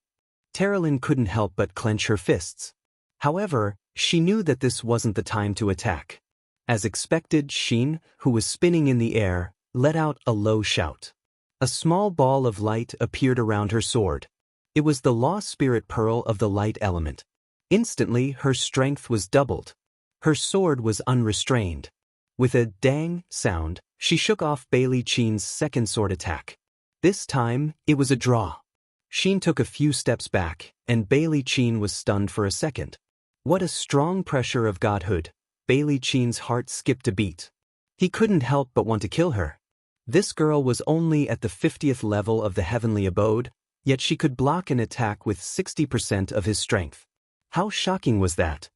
Terralyn couldn't help but clench her fists. However, she knew that this wasn't the time to attack. As expected, Xian, who was spinning in the air, let out a low shout. A small ball of light appeared around her sword. It was the law spirit pearl of the light element. Instantly, her strength was doubled. Her sword was unrestrained. With a dang sound, she shook off Bailey Qian's second sword attack. This time, it was a draw. Xian took a few steps back, and Bailey Qian was stunned for a second. What a strong pressure of godhood. Bailey Qian's heart skipped a beat. He couldn't help but want to kill her. This girl was only at the 50th level of the heavenly abode, yet she could block an attack with 60% of his strength. How shocking was that?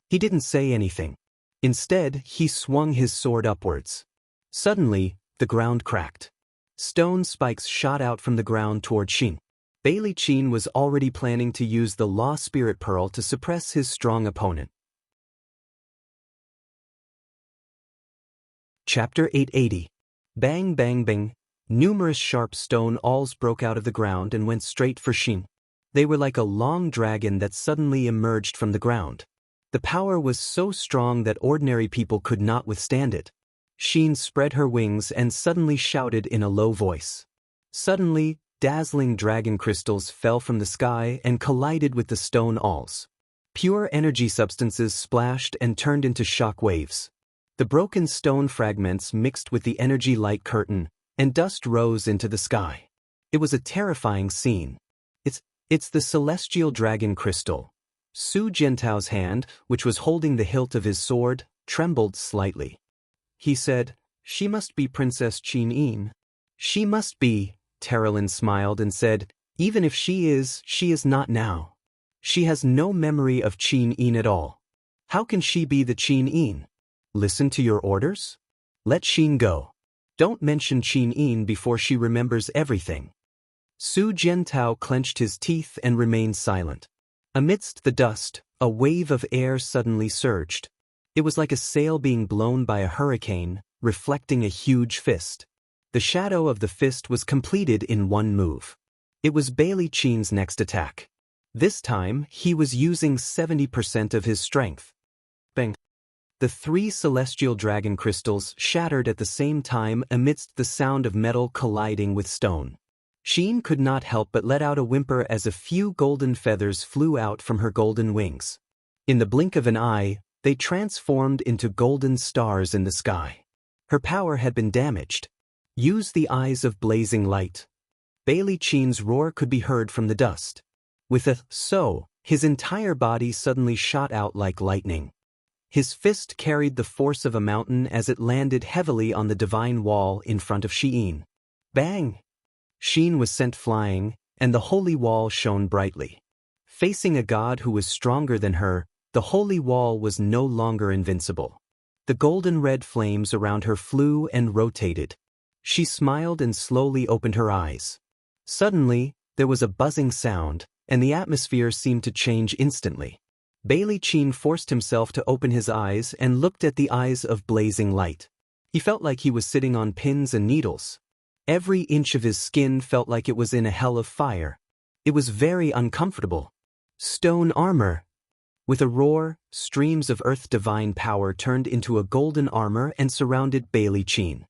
He didn't say anything. Instead, he swung his sword upwards. Suddenly, the ground cracked. Stone spikes shot out from the ground toward Xian. Bailey Qian was already planning to use the Law Spirit Pearl to suppress his strong opponent. Chapter 880. Bang bang bang. Numerous sharp stone awls broke out of the ground and went straight for Xian. They were like a long dragon that suddenly emerged from the ground. The power was so strong that ordinary people could not withstand it. Xian spread her wings and suddenly shouted in a low voice. Suddenly, dazzling dragon crystals fell from the sky and collided with the stone awls. Pure energy substances splashed and turned into shock waves. The broken stone fragments mixed with the energy light curtain, and dust rose into the sky. It was a terrifying scene. It's the celestial dragon crystal. Su Jintao's hand, which was holding the hilt of his sword, trembled slightly. He said, "She must be Princess Qin Yin." "She must be," Terralyn smiled and said, "even if she is not now. She has no memory of Qin Yin at all. How can she be the Qin Yin? Listen to your orders? Let Qin go. Don't mention Qin Yin before she remembers everything." Su Jiantao clenched his teeth and remained silent. Amidst the dust, a wave of air suddenly surged. It was like a sail being blown by a hurricane, reflecting a huge fist. The shadow of the fist was completed in one move. It was Bailey Qin's next attack. This time, he was using 70% of his strength. Bang! The 3 celestial dragon crystals shattered at the same time amidst the sound of metal colliding with stone. Qin could not help but let out a whimper as a few golden feathers flew out from her golden wings. In the blink of an eye, they transformed into golden stars in the sky. Her power had been damaged. Use the eyes of blazing light. Bailey Qin's roar could be heard from the dust. With a "so," his entire body suddenly shot out like lightning. His fist carried the force of a mountain as it landed heavily on the divine wall in front of Qin. Bang! Qin was sent flying, and the holy wall shone brightly. Facing a god who was stronger than her, the holy wall was no longer invincible. The golden-red flames around her flew and rotated. She smiled and slowly opened her eyes. Suddenly, there was a buzzing sound, and the atmosphere seemed to change instantly. Bailey Qin forced himself to open his eyes and looked at the eyes of blazing light. He felt like he was sitting on pins and needles. Every inch of his skin felt like it was in a hell of fire. It was very uncomfortable. Stone armor. With a roar, streams of earth divine power turned into a golden armor and surrounded Bailey Qin.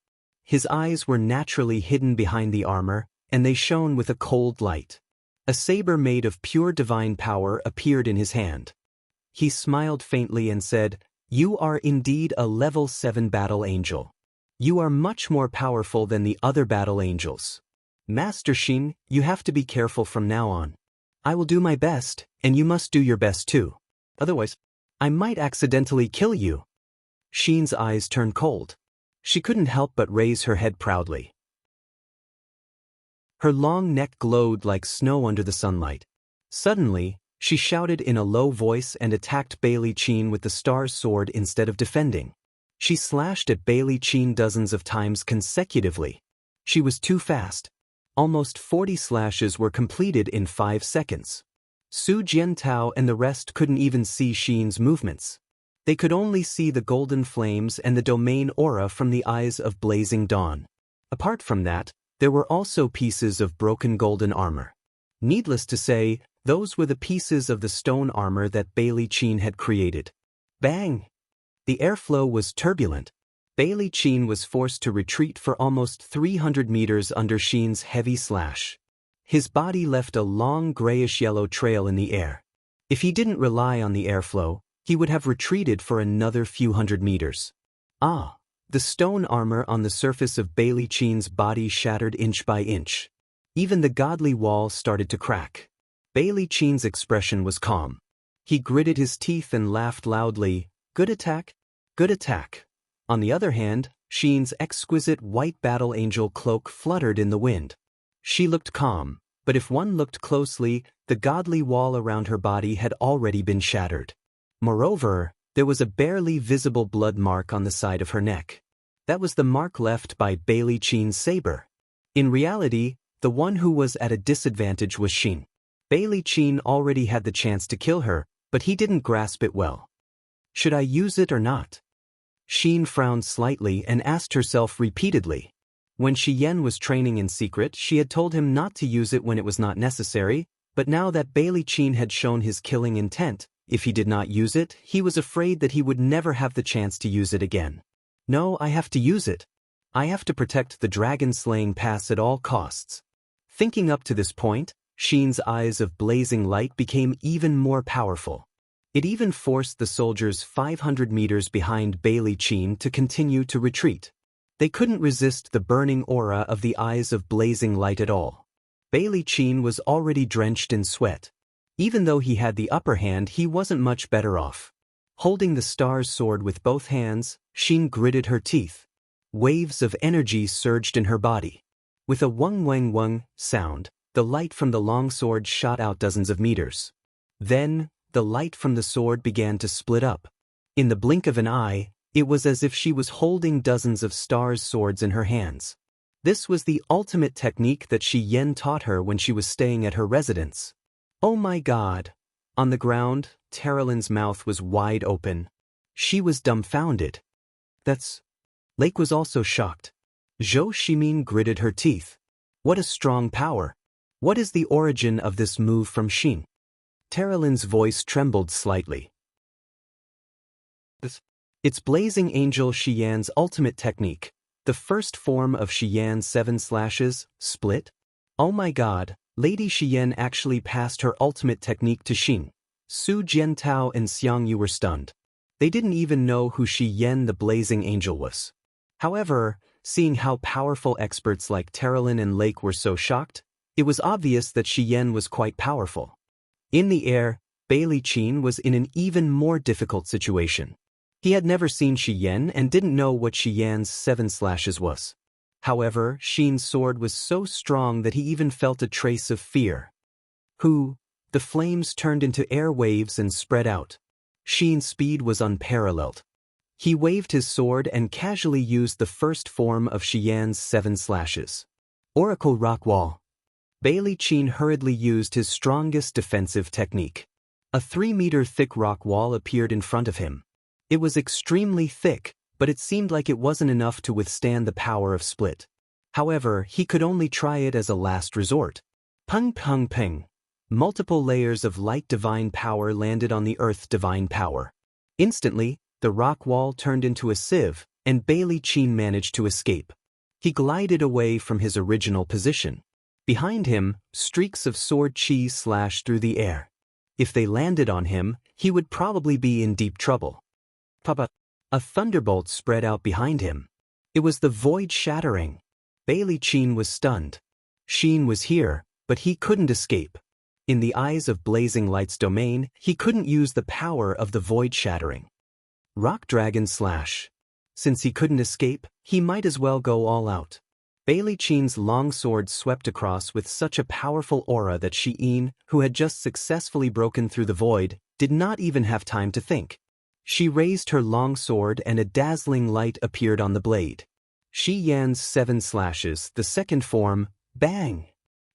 His eyes were naturally hidden behind the armor, and they shone with a cold light. A saber made of pure divine power appeared in his hand. He smiled faintly and said, "You are indeed a level 7 battle angel. You are much more powerful than the other battle angels. Master Qin, you have to be careful from now on. I will do my best, and you must do your best too. Otherwise, I might accidentally kill you." Qin's eyes turned cold. She couldn't help but raise her head proudly. Her long neck glowed like snow under the sunlight. Suddenly, she shouted in a low voice and attacked Bailey Qin with the star's sword instead of defending. She slashed at Bailey Qin dozens of times consecutively. She was too fast. Almost 40 slashes were completed in 5 seconds. Su Jiantao and the rest couldn't even see Qin's movements. They could only see the golden flames and the domain aura from the eyes of blazing dawn. Apart from that, there were also pieces of broken golden armor. Needless to say, those were the pieces of the stone armor that Bailey Qin had created. Bang! The airflow was turbulent. Bailey Qin was forced to retreat for almost 300 meters under Qin's heavy slash. His body left a long grayish-yellow trail in the air. If he didn't rely on the airflow, he would have retreated for another few hundred meters. The stone armor on the surface of Bailey Qin's body shattered inch by inch. Even the godly wall started to crack. Bailey Qin's expression was calm. He gritted his teeth and laughed loudly. "Good attack, good attack." On the other hand, Qin's exquisite white battle angel cloak fluttered in the wind. She looked calm, but if one looked closely, the godly wall around her body had already been shattered. Moreover, there was a barely visible blood mark on the side of her neck. That was the mark left by Bailey Qin's saber. In reality, the one who was at a disadvantage was Qin. Bailey Qin already had the chance to kill her, but he didn't grasp it well. Should I use it or not? Qin frowned slightly and asked herself repeatedly. When Xian was training in secret, she had told him not to use it when it was not necessary, but now that Bailey Qin had shown his killing intent, if he did not use it, he was afraid that he would never have the chance to use it again. No, I have to use it. I have to protect the dragon-slaying pass at all costs. Thinking up to this point, Qin's eyes of blazing light became even more powerful. It even forced the soldiers 500 meters behind Bailey Qin to continue to retreat. They couldn't resist the burning aura of the eyes of blazing light at all. Bailey Qin was already drenched in sweat. Even though he had the upper hand, he wasn't much better off. Holding the star's sword with both hands, Xin gritted her teeth. Waves of energy surged in her body. With a wung wang wung sound, the light from the long sword shot out dozens of meters. Then, the light from the sword began to split up. In the blink of an eye, it was as if she was holding dozens of stars' swords in her hands. This was the ultimate technique that Shi Yan taught her when she was staying at her residence. Oh my God! On the ground, Terrelyn's mouth was wide open. She was dumbfounded. Lake was also shocked. Zhou Shimin gritted her teeth. What a strong power! What is the origin of this move from Xin? Terrelyn's voice trembled slightly. It's Blazing Angel Xian's ultimate technique, the first form of Xian's 7 slashes, split. Oh my God, Lady Xian actually passed her ultimate technique to Xin. Su Jiantao and Xiangyu were stunned. They didn't even know who Xian the Blazing Angel was. However, seeing how powerful experts like Terrelyn and Lake were so shocked, it was obvious that Xian was quite powerful. In the air, Bailey Qin was in an even more difficult situation. He had never seen Xian and didn't know what Xian's 7 slashes was. However, Xin's sword was so strong that he even felt a trace of fear. The flames turned into air waves and spread out. Xin's speed was unparalleled. He waved his sword and casually used the first form of Xian's 7 slashes. Oracle Rock Wall. Bailey Qin hurriedly used his strongest defensive technique. A 3-meter thick rock wall appeared in front of him. It was extremely thick, but it seemed like it wasn't enough to withstand the power of split. However, he could only try it as a last resort. Pung pung ping. Multiple layers of light divine power landed on the earth divine power. Instantly, the rock wall turned into a sieve, and Bailey Qin managed to escape. He glided away from his original position. Behind him, streaks of sword chi slashed through the air. If they landed on him, he would probably be in deep trouble. A thunderbolt spread out behind him. It was the void shattering. Bailey Qin was stunned. Xin was here, but he couldn't escape. In the eyes of Blazing Light's domain, he couldn't use the power of the void shattering. Rock Dragon Slash. Since he couldn't escape, he might as well go all out. Bailey Qin's long sword swept across with such a powerful aura that Xi'an, who had just successfully broken through the void, did not even have time to think. She raised her long sword and a dazzling light appeared on the blade. Shi Yan's 7 slashes, the second form, bang!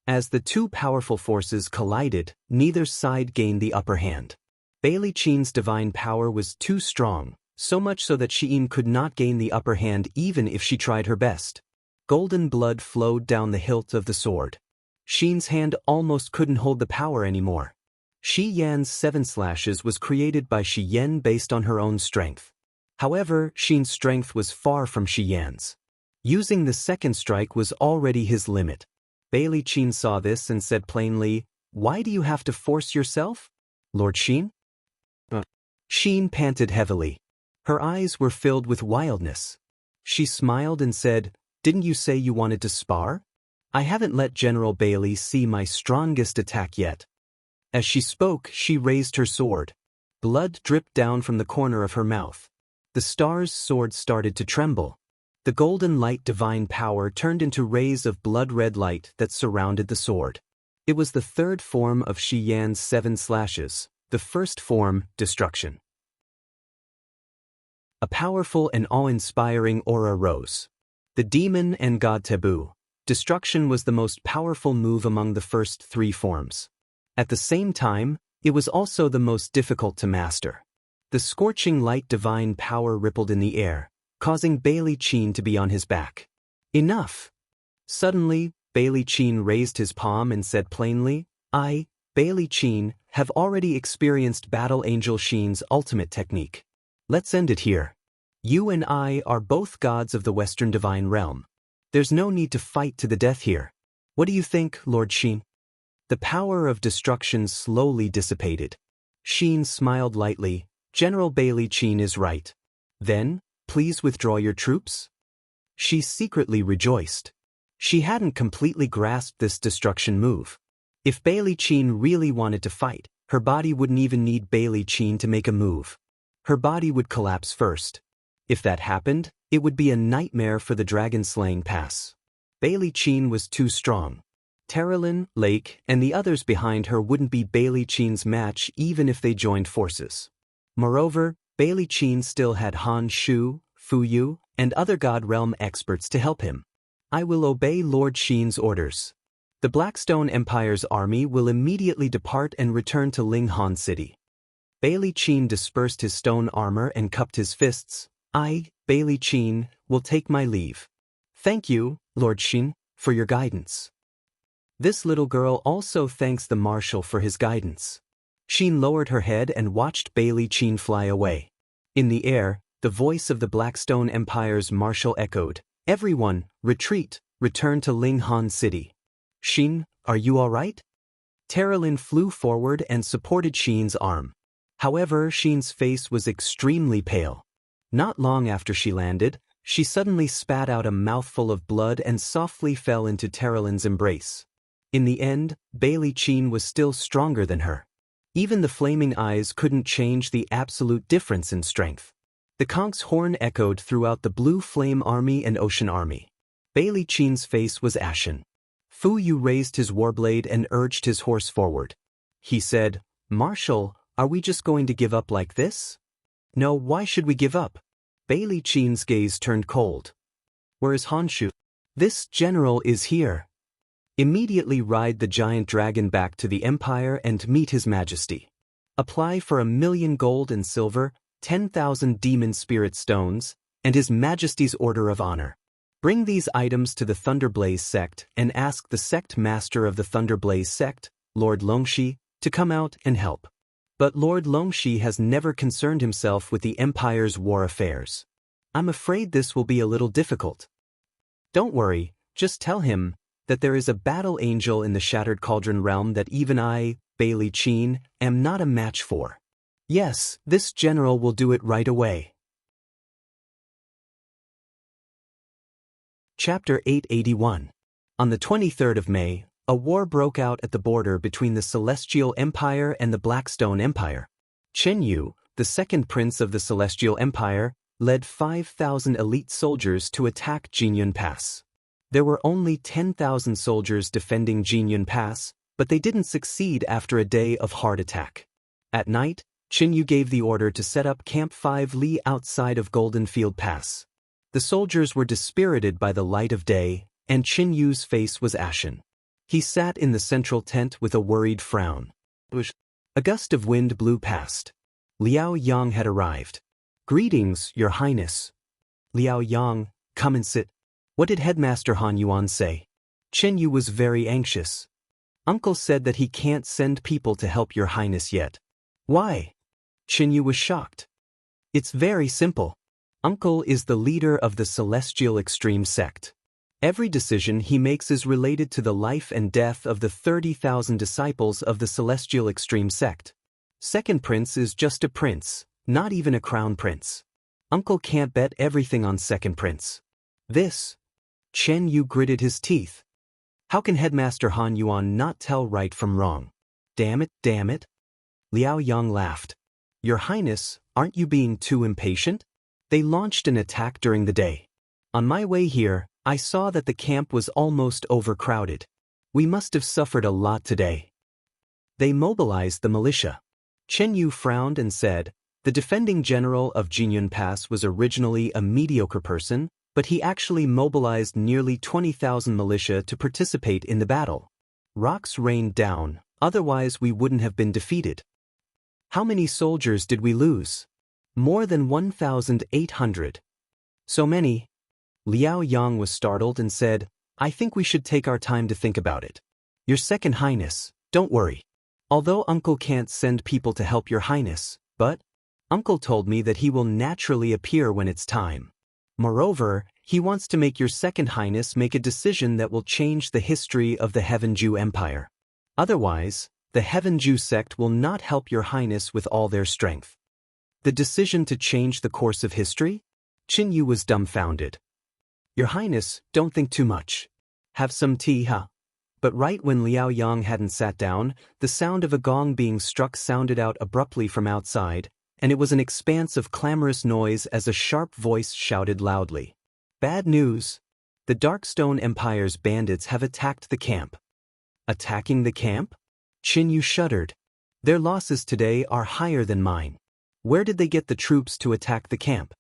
As the two powerful forces collided, neither side gained the upper hand. Bailey Qin's divine power was too strong, so much so that Xi'an could not gain the upper hand even if she tried her best. Golden blood flowed down the hilt of the sword. Xi'an's hand almost couldn't hold the power anymore. Shi Yan's 7 slashes was created by Shi Yan based on her own strength. However, Xi'an's strength was far from Shi Yan's. Using the second strike was already his limit. Bailey Qin saw this and said plainly, "Why do you have to force yourself, Lord Xin?" Xin panted heavily. Her eyes were filled with wildness. She smiled and said, "Didn't you say you wanted to spar? I haven't let General Bailey see my strongest attack yet." As she spoke, she raised her sword. Blood dripped down from the corner of her mouth. The star's sword started to tremble. The golden light divine power turned into rays of blood-red light that surrounded the sword. It was the third form of Shi Yan's 7 slashes, the first form, destruction. A powerful and awe-inspiring aura rose. The demon and god taboo. Destruction was the most powerful move among the first 3 forms. At the same time, it was also the most difficult to master. The scorching light divine power rippled in the air, causing Bailey Qin to be on his back. Enough! Suddenly, Bailey Qin raised his palm and said plainly, "I, Bailey Qin, have already experienced Battle Angel Xian's ultimate technique. Let's end it here. You and I are both gods of the Western Divine Realm. There's no need to fight to the death here. What do you think, Lord Xin?" The power of destruction slowly dissipated. Xin smiled lightly. "General Bailey Qin is right. Then, please withdraw your troops?" She secretly rejoiced. She hadn't completely grasped this destruction move. If Bailey Qin really wanted to fight, her body wouldn't even need Bailey Qin to make a move. Her body would collapse first. If that happened, it would be a nightmare for the dragon-slaying pass. Bailey Qin was too strong. Terilyn, Lake, and the others behind her wouldn't be Bailey Qin's match even if they joined forces. Moreover, Bailey Qin still had Han Shu, Fu Yu, and other God Realm experts to help him. I will obey Lord Qin's orders. The Blackstone Empire's army will immediately depart and return to Linghan City. Bailey Qin dispersed his stone armor and cupped his fists. I, Bailey Qin, will take my leave. Thank you, Lord Qin, for your guidance. This little girl also thanks the marshal for his guidance. Qin lowered her head and watched Bailey Qin fly away. In the air, the voice of the Blackstone Empire's marshal echoed, "Everyone, retreat, return to Linghan City." "Qin, are you all right?" Terilyn flew forward and supported Qin's arm. However, Qin's face was extremely pale. Not long after she landed, she suddenly spat out a mouthful of blood and softly fell into Terilyn's embrace. In the end, Bailey Qin was still stronger than her. Even the flaming eyes couldn't change the absolute difference in strength. The conk's horn echoed throughout the Blue Flame Army and Ocean Army. Bailey Qin's face was ashen. Fu Yu raised his warblade and urged his horse forward. He said, "Marshal, are we just going to give up like this?" "No, why should we give up?" Bailey Qin's gaze turned cold. "Where is Han Shu?" "This general is here." Immediately ride the giant dragon back to the Empire and meet His Majesty. Apply for 1,000,000 gold and silver, 10,000 demon spirit stones, and His Majesty's Order of Honor. Bring these items to the Thunderblaze sect and ask the sect master of the Thunderblaze sect, Lord Longxi, to come out and help. But Lord Longxi has never concerned himself with the Empire's war affairs. I'm afraid this will be a little difficult. Don't worry, just tell him that there is a battle angel in the Shattered Cauldron realm that even I, Bailey Qin, am not a match for. Yes, this general will do it right away. Chapter 881. On the 23rd of May, a war broke out at the border between the Celestial Empire and the Blackstone Empire. Chen Yu, the second prince of the Celestial Empire, led 5,000 elite soldiers to attack Jinyun Pass. There were only 10,000 soldiers defending Jinyun Pass, but they didn't succeed after a day of hard attack. At night, Chen Yu gave the order to set up Camp 5 Li outside of Golden Field Pass. The soldiers were dispirited by the light of day, and Chen Yu's face was ashen. He sat in the central tent with a worried frown. A gust of wind blew past. Liao Yang had arrived. "Greetings, Your Highness." "Liao Yang, come and sit." "What did Headmaster Han Yuan say?" Chen Yu was very anxious. "Uncle said that he can't send people to help Your Highness yet." "Why?" Chen Yu was shocked. "It's very simple. Uncle is the leader of the Celestial Extreme Sect. Every decision he makes is related to the life and death of the 30,000 disciples of the Celestial Extreme Sect. Second prince is just a prince, not even a crown prince. Uncle can't bet everything on second prince." This. Chen Yu gritted his teeth. How can Headmaster Han Yuan not tell right from wrong? Damn it, damn it. Liao Yang laughed. "Your Highness, aren't you being too impatient?" They launched an attack during the day. On my way here, I saw that the camp was almost overcrowded. We must have suffered a lot today. They mobilized the militia. Chen Yu frowned and said, "The defending general of Jinyun Pass was originally a mediocre person, but he actually mobilized nearly 20,000 militia to participate in the battle. Rocks rained down, otherwise we wouldn't have been defeated." "How many soldiers did we lose?" "More than 1,800. "So many?" Liao Yang was startled and said, "I think we should take our time to think about it. Your Second Highness, don't worry. Although Uncle can't send people to help Your Highness, but Uncle told me that he will naturally appear when it's time. Moreover, he wants to make Your Second Highness make a decision that will change the history of the Heaven Jew Empire. Otherwise, the Heaven Jew sect will not help Your Highness with all their strength." The decision to change the course of history? Chen Yu was dumbfounded. "Your Highness, don't think too much. Have some tea, huh?" But right when Liao Yang hadn't sat down, the sound of a gong being struck sounded out abruptly from outside, and it was an expanse of clamorous noise as a sharp voice shouted loudly. Bad news! The Darkstone Empire's bandits have attacked the camp. Attacking the camp? Xianxia shuddered. Their losses today are higher than mine. Where did they get the troops to attack the camp?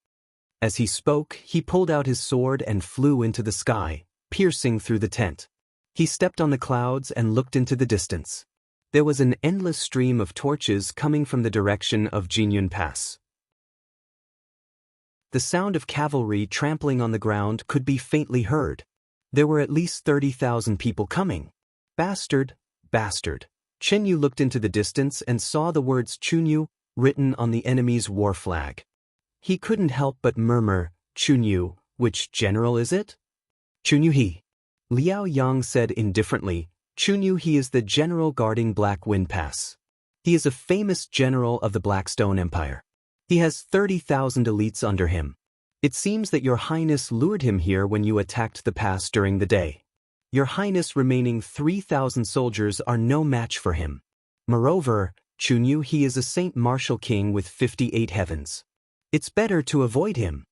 As he spoke, he pulled out his sword and flew into the sky, piercing through the tent. He stepped on the clouds and looked into the distance. There was an endless stream of torches coming from the direction of Jinyun Pass. The sound of cavalry trampling on the ground could be faintly heard. There were at least 30,000 people coming. Bastard, bastard. Xianxia looked into the distance and saw the words Chunyu written on the enemy's war flag. He couldn't help but murmur, Chunyu, which general is it? Chunyu he. Liao Yang said indifferently, Chunyu he is the general guarding Black Wind Pass. He is a famous general of the Blackstone Empire. He has 30,000 elites under him. It seems that your highness lured him here when you attacked the pass during the day. Your highness' remaining 3,000 soldiers are no match for him. Moreover, Chunyu he is a Saint Martial King with 58 heavens. It's better to avoid him.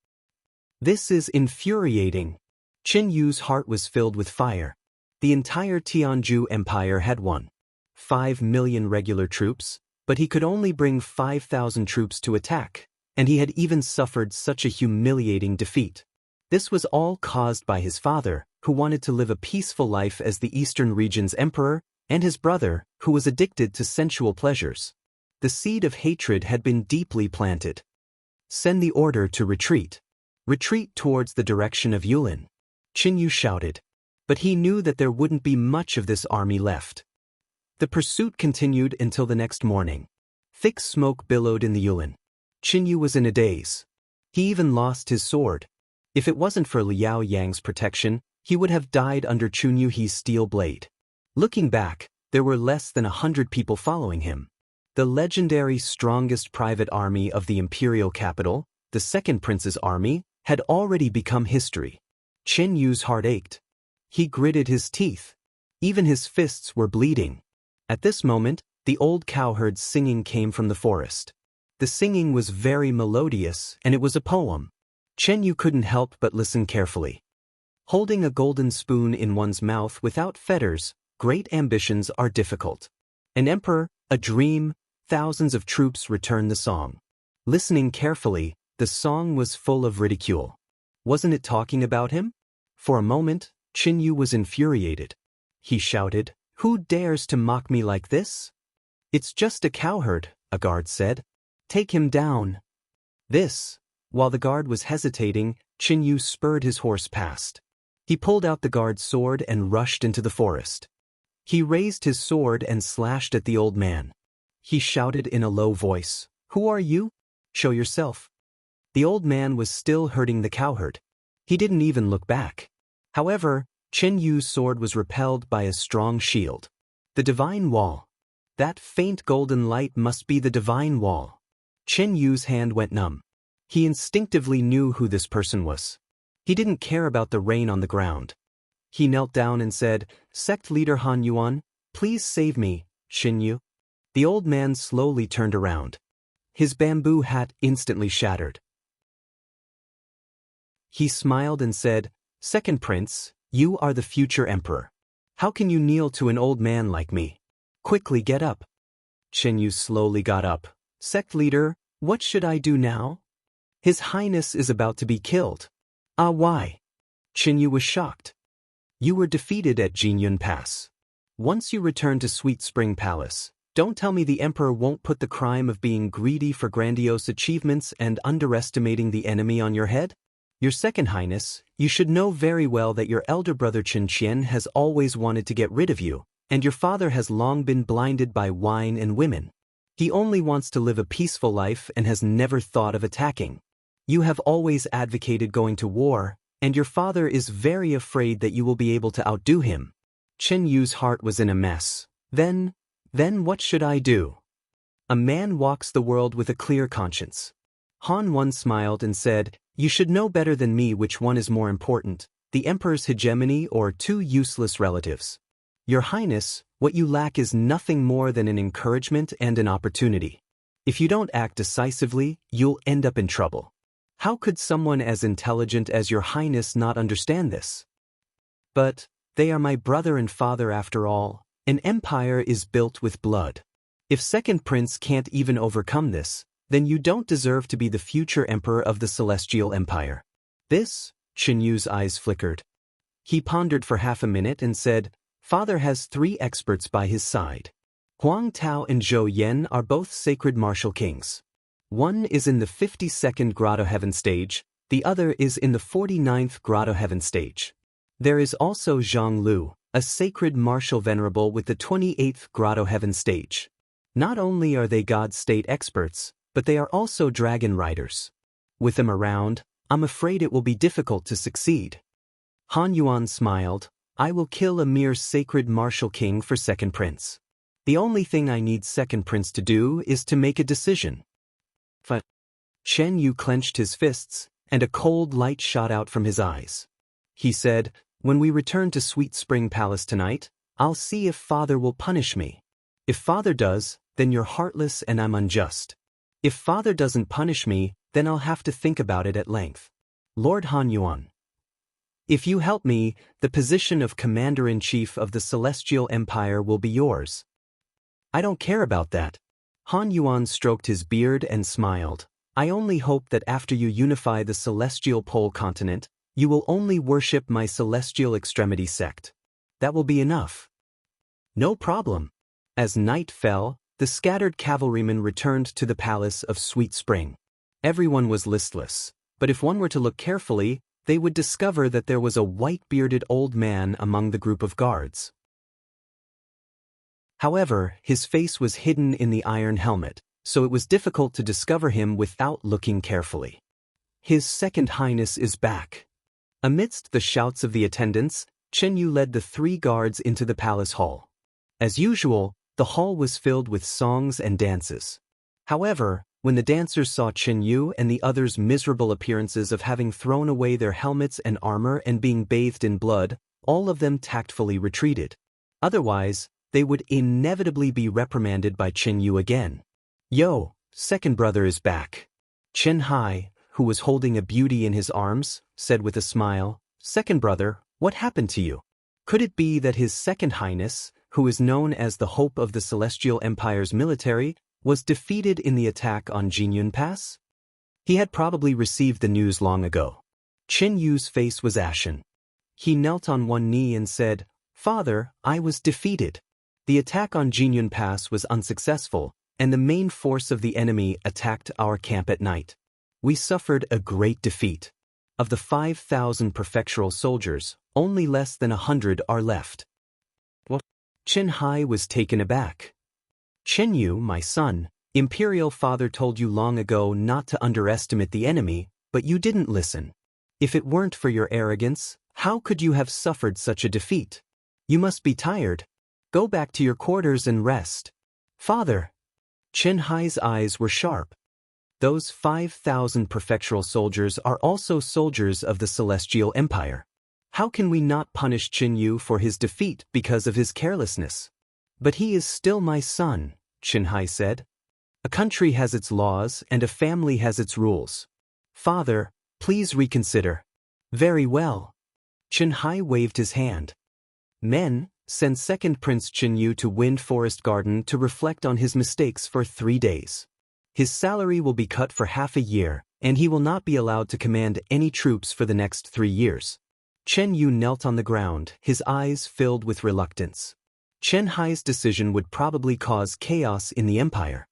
This is infuriating. Qinyu's heart was filled with fire. The entire Tianzhu Empire had 1.5 million regular troops, but he could only bring 5,000 troops to attack, and he had even suffered such a humiliating defeat. This was all caused by his father, who wanted to live a peaceful life as the Eastern region's emperor, and his brother, who was addicted to sensual pleasures. The seed of hatred had been deeply planted. Send the order to retreat. Retreat towards the direction of Yulin. Qinyu shouted. But he knew that there wouldn't be much of this army left. The pursuit continued until the next morning. Thick smoke billowed in the Yulin. Qinyu was in a daze. He even lost his sword. If it wasn't for Liao Yang's protection, he would have died under Chunyu He's steel blade. Looking back, there were less than 100 people following him. The legendary strongest private army of the imperial capital, the Second Prince's army, had already become history. Chen Yu's heart ached. He gritted his teeth. Even his fists were bleeding. At this moment, the old cowherd's singing came from the forest. The singing was very melodious, and it was a poem. Chen Yu couldn't help but listen carefully. Holding a golden spoon in one's mouth without fetters, great ambitions are difficult. An emperor, a dream, thousands of troops returned the song. Listening carefully, the song was full of ridicule. Wasn't it talking about him? For a moment, Qinyu's was infuriated. He shouted, "Who dares to mock me like this?" "It's just a cowherd," a guard said. "Take him down." While the guard was hesitating, Qinyu's spurred his horse past. He pulled out the guard's sword and rushed into the forest. He raised his sword and slashed at the old man. He shouted in a low voice, "Who are you? Show yourself." The old man was still hurting the cowherd. He didn't even look back. However, Qinyu's sword was repelled by a strong shield. The divine wall. That faint golden light must be the divine wall. Qinyu's hand went numb. He instinctively knew who this person was. He didn't care about the rain on the ground. He knelt down and said, "Sect leader Han Yuan, please save me, Xinyu." The old man slowly turned around. His bamboo hat instantly shattered. He smiled and said, "Second Prince, you are the future emperor. How can you kneel to an old man like me? Quickly get up." Xinyu slowly got up. "Sect leader, what should I do now?" "His Highness is about to be killed." "Ah, why?" Xinyu was shocked. "You were defeated at Jinyun Pass. Once you return to Sweet Spring Palace, don't tell me the Emperor won't put the crime of being greedy for grandiose achievements and underestimating the enemy on your head? Your Second Highness, you should know very well that your elder brother Chen Qian has always wanted to get rid of you, and your father has long been blinded by wine and women. He only wants to live a peaceful life and has never thought of attacking. You have always advocated going to war, and your father is very afraid that you will be able to outdo him." Chen Yu's heart was in a mess. Then what should I do? A man walks the world with a clear conscience. Han Wen smiled and said, "You should know better than me which one is more important, the Emperor's hegemony or two useless relatives. Your Highness, what you lack is nothing more than an encouragement and an opportunity." If you don't act decisively, you'll end up in trouble. How could someone as intelligent as your highness not understand this? But they are my brother and father after all. An empire is built with blood. If second prince can't even overcome this, then you don't deserve to be the future emperor of the Celestial Empire. This? Qin Yu's eyes flickered. He pondered for half a minute and said, Father has 3 experts by his side. Huang Tao and Zhou Yan are both sacred martial kings. One is in the 52nd Grotto Heaven stage, the other is in the 49th Grotto Heaven stage. There is also Zhang Lu, a sacred martial venerable with the 28th Grotto Heaven stage. Not only are they God state experts, but they are also dragon riders. With them around, I'm afraid it will be difficult to succeed. Han Yuan smiled. I will kill a mere sacred martial king for second prince. The only thing I need second prince to do is to make a decision. But Chen Yu clenched his fists, and a cold light shot out from his eyes. He said, When we return to Sweet Spring Palace tonight, I'll see if Father will punish me. If Father does, then you're heartless and I'm unjust. If Father doesn't punish me, then I'll have to think about it at length. Lord Han Yuan. If you help me, the position of Commander-in-Chief of the Celestial Empire will be yours. I don't care about that. Han Yuan stroked his beard and smiled. I only hope that after you unify the Celestial Pole continent, you will only worship my Celestial Extremity sect. That will be enough. No problem. As night fell, the scattered cavalrymen returned to the palace of Sweet Spring. Everyone was listless, but if one were to look carefully, they would discover that there was a white-bearded old man among the group of guards. However, his face was hidden in the iron helmet, so it was difficult to discover him without looking carefully. His Second Highness is back. Amidst the shouts of the attendants, Chen Yu led the 3 guards into the palace hall. As usual, the hall was filled with songs and dances. However, when the dancers saw Chen Yu and the others' miserable appearances of having thrown away their helmets and armor and being bathed in blood, all of them tactfully retreated. Otherwise, they would inevitably be reprimanded by Chen Yu again. Yo, second brother is back. Chen Hai, who was holding a beauty in his arms, said with a smile, Second brother, what happened to you? Could it be that his Second Highness, who is known as the hope of the Celestial Empire's military, was defeated in the attack on Jinyun Pass? He had probably received the news long ago. Chen Yu's face was ashen. He knelt on one knee and said, Father, I was defeated. The attack on Jinyun Pass was unsuccessful, and the main force of the enemy attacked our camp at night. We suffered a great defeat. Of the 5,000 prefectural soldiers, only less than 100 are left. What? Chen Hai was taken aback. Chen Yu, my son, Imperial Father told you long ago not to underestimate the enemy, but you didn't listen. If it weren't for your arrogance, how could you have suffered such a defeat? You must be tired. Go back to your quarters and rest. Father. Chen Hai's eyes were sharp. Those 5,000 prefectural soldiers are also soldiers of the Celestial Empire. How can we not punish Chen Yu for his defeat because of his carelessness? But he is still my son, Chen Hai said. A country has its laws and a family has its rules. Father, please reconsider. Very well. Chen Hai waved his hand. Men, send second Prince Chen Yu to Wind Forest Garden to reflect on his mistakes for 3 days. His salary will be cut for half a year, and he will not be allowed to command any troops for the next 3 years. Chen Yu knelt on the ground, his eyes filled with reluctance. Chen Hai's decision would probably cause chaos in the empire.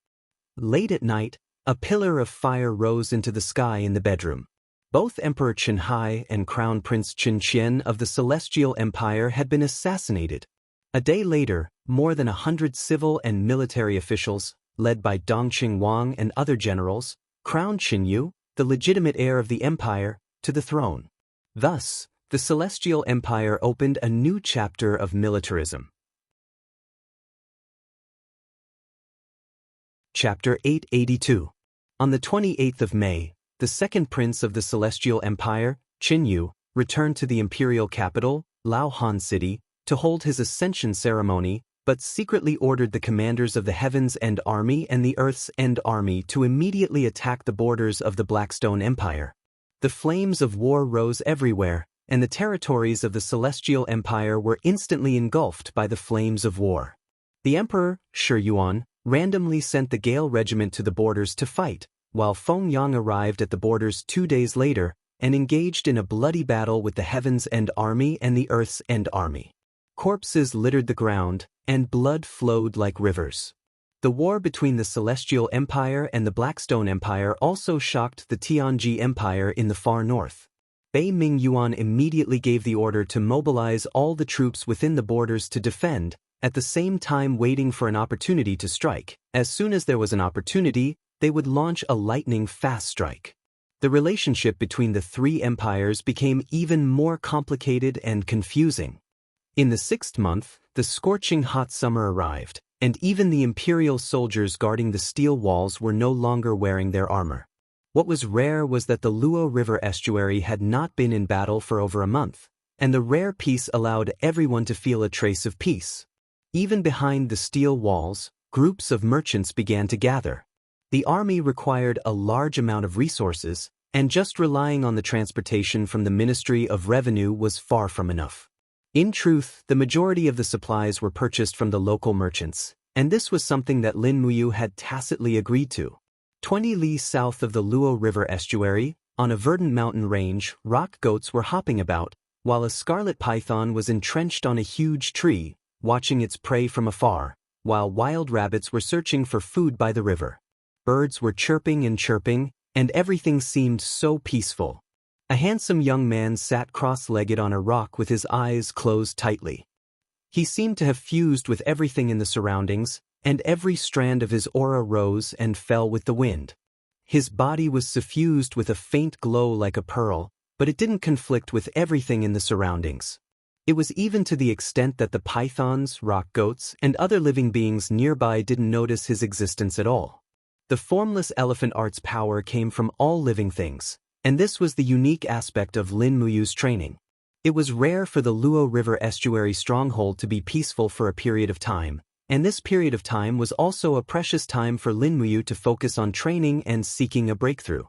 Late at night, a pillar of fire rose into the sky in the bedroom. Both Emperor Chen Hai and Crown Prince Qin Qian of the Celestial Empire had been assassinated. A day later, more than 100 civil and military officials, led by Dongqing Wang and other generals, crowned Qin Yu, the legitimate heir of the empire, to the throne. Thus, the Celestial Empire opened a new chapter of militarism. Chapter 882. On the 28th of May, the second prince of the Celestial Empire, Qin Yu, returned to the imperial capital, Laohan City, to hold his ascension ceremony, but secretly ordered the commanders of the Heaven's End Army and the Earth's End Army to immediately attack the borders of the Blackstone Empire. The flames of war rose everywhere, and the territories of the Celestial Empire were instantly engulfed by the flames of war. The Emperor, Shi Yuan, randomly sent the Gale Regiment to the borders to fight, while Feng Yang arrived at the borders 2 days later and engaged in a bloody battle with the Heaven's End Army and the Earth's End Army. Corpses littered the ground, and blood flowed like rivers. The war between the Celestial Empire and the Blackstone Empire also shocked the Tianji Empire in the far north. Bei Ming Yuan immediately gave the order to mobilize all the troops within the borders to defend, at the same time waiting for an opportunity to strike. As soon as there was an opportunity, they would launch a lightning-fast strike. The relationship between the three empires became even more complicated and confusing. In the 6th month, the scorching hot summer arrived, and even the imperial soldiers guarding the steel walls were no longer wearing their armor. What was rare was that the Luo River estuary had not been in battle for over a month, and the rare peace allowed everyone to feel a trace of peace. Even behind the steel walls, groups of merchants began to gather. The army required a large amount of resources, and just relying on the transportation from the Ministry of Revenue was far from enough. In truth, the majority of the supplies were purchased from the local merchants, and this was something that Lin Muyu had tacitly agreed to. 20 li south of the Luo River estuary, on a verdant mountain range, rock goats were hopping about, while a scarlet python was entrenched on a huge tree, watching its prey from afar, while wild rabbits were searching for food by the river. Birds were chirping, and everything seemed so peaceful. A handsome young man sat cross-legged on a rock with his eyes closed tightly. He seemed to have fused with everything in the surroundings, and every strand of his aura rose and fell with the wind. His body was suffused with a faint glow like a pearl, but it didn't conflict with everything in the surroundings. It was even to the extent that the pythons, rock goats, and other living beings nearby didn't notice his existence at all. The formless elephant art's power came from all living things, and this was the unique aspect of Lin Muyu's training. It was rare for the Luo River estuary stronghold to be peaceful for a period of time, and this period of time was also a precious time for Lin Muyu to focus on training and seeking a breakthrough.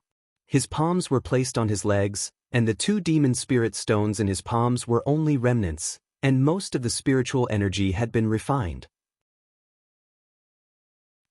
His palms were placed on his legs, and the 2 demon spirit stones in his palms were only remnants, and most of the spiritual energy had been refined.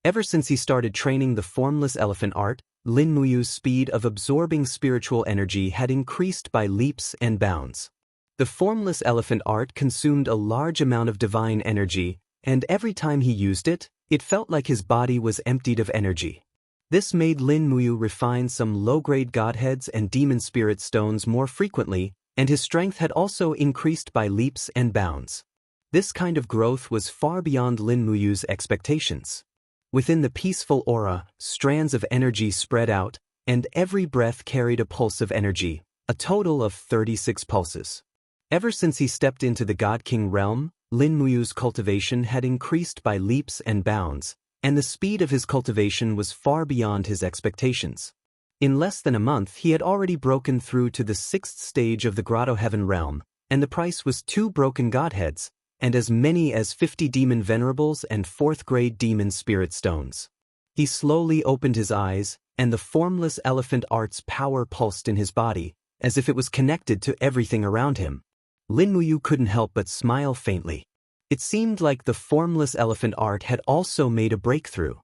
Ever since he started training the formless elephant art, Lin Muyu's speed of absorbing spiritual energy had increased by leaps and bounds. The formless elephant art consumed a large amount of divine energy, and every time he used it, it felt like his body was emptied of energy. This made Lin Muyu refine some low-grade godheads and demon spirit stones more frequently, and his strength had also increased by leaps and bounds. This kind of growth was far beyond Lin Muyu's expectations. Within the peaceful aura, strands of energy spread out, and every breath carried a pulse of energy, a total of 36 pulses. Ever since he stepped into the God King realm, Lin Muyu's cultivation had increased by leaps and bounds, and the speed of his cultivation was far beyond his expectations. In less than a month he had already broken through to the 6th stage of the Grotto Heaven realm, and the price was 2 broken godheads, and as many as 50 demon venerables and 4th-grade demon spirit stones. He slowly opened his eyes, and the formless elephant art's power pulsed in his body, as if it was connected to everything around him. Lin Muyu couldn't help but smile faintly. It seemed like the formless elephant art had also made a breakthrough.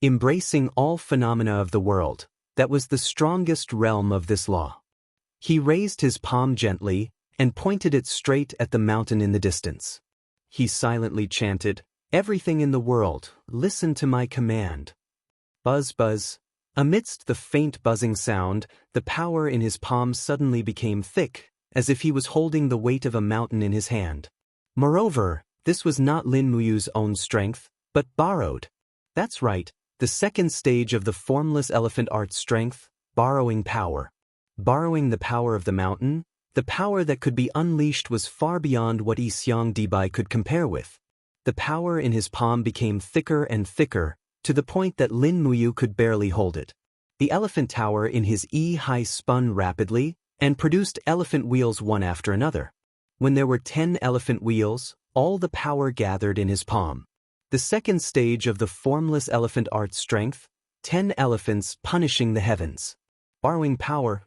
Embracing all phenomena of the world, that was the strongest realm of this law. He raised his palm gently, and pointed it straight at the mountain in the distance. He silently chanted, "Everything in the world, listen to my command." Buzz, buzz. Amidst the faint buzzing sound, the power in his palm suddenly became thick, as if he was holding the weight of a mountain in his hand. Moreover, this was not Lin Muyu's own strength, but borrowed. That's right, the 2nd stage of the formless elephant art's strength, borrowing power. Borrowing the power of the mountain, the power that could be unleashed was far beyond what Yi Xiang Dibai could compare with. The power in his palm became thicker and thicker, to the point that Lin Muyu could barely hold it. The elephant tower in his Yi-Hai spun rapidly, and produced elephant wheels one after another. When there were 10 elephant wheels, all the power gathered in his palm. The second stage of the formless elephant art strength, 10 elephants punishing the heavens. Borrowing power,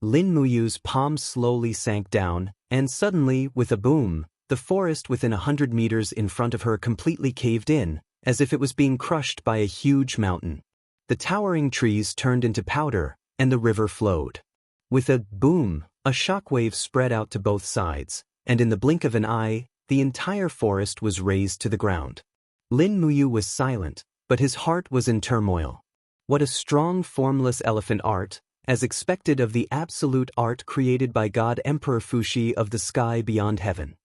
Lin Muyu's palm slowly sank down, and suddenly, with a boom, the forest within 100 meters in front of her completely caved in, as if it was being crushed by a huge mountain. The towering trees turned into powder, and the river flowed. With a boom, a shockwave spread out to both sides, and in the blink of an eye, the entire forest was razed to the ground. Lin Muyu was silent, but his heart was in turmoil. What a strong formless elephant art, as expected of the absolute art created by God Emperor Fuxi of the sky beyond heaven.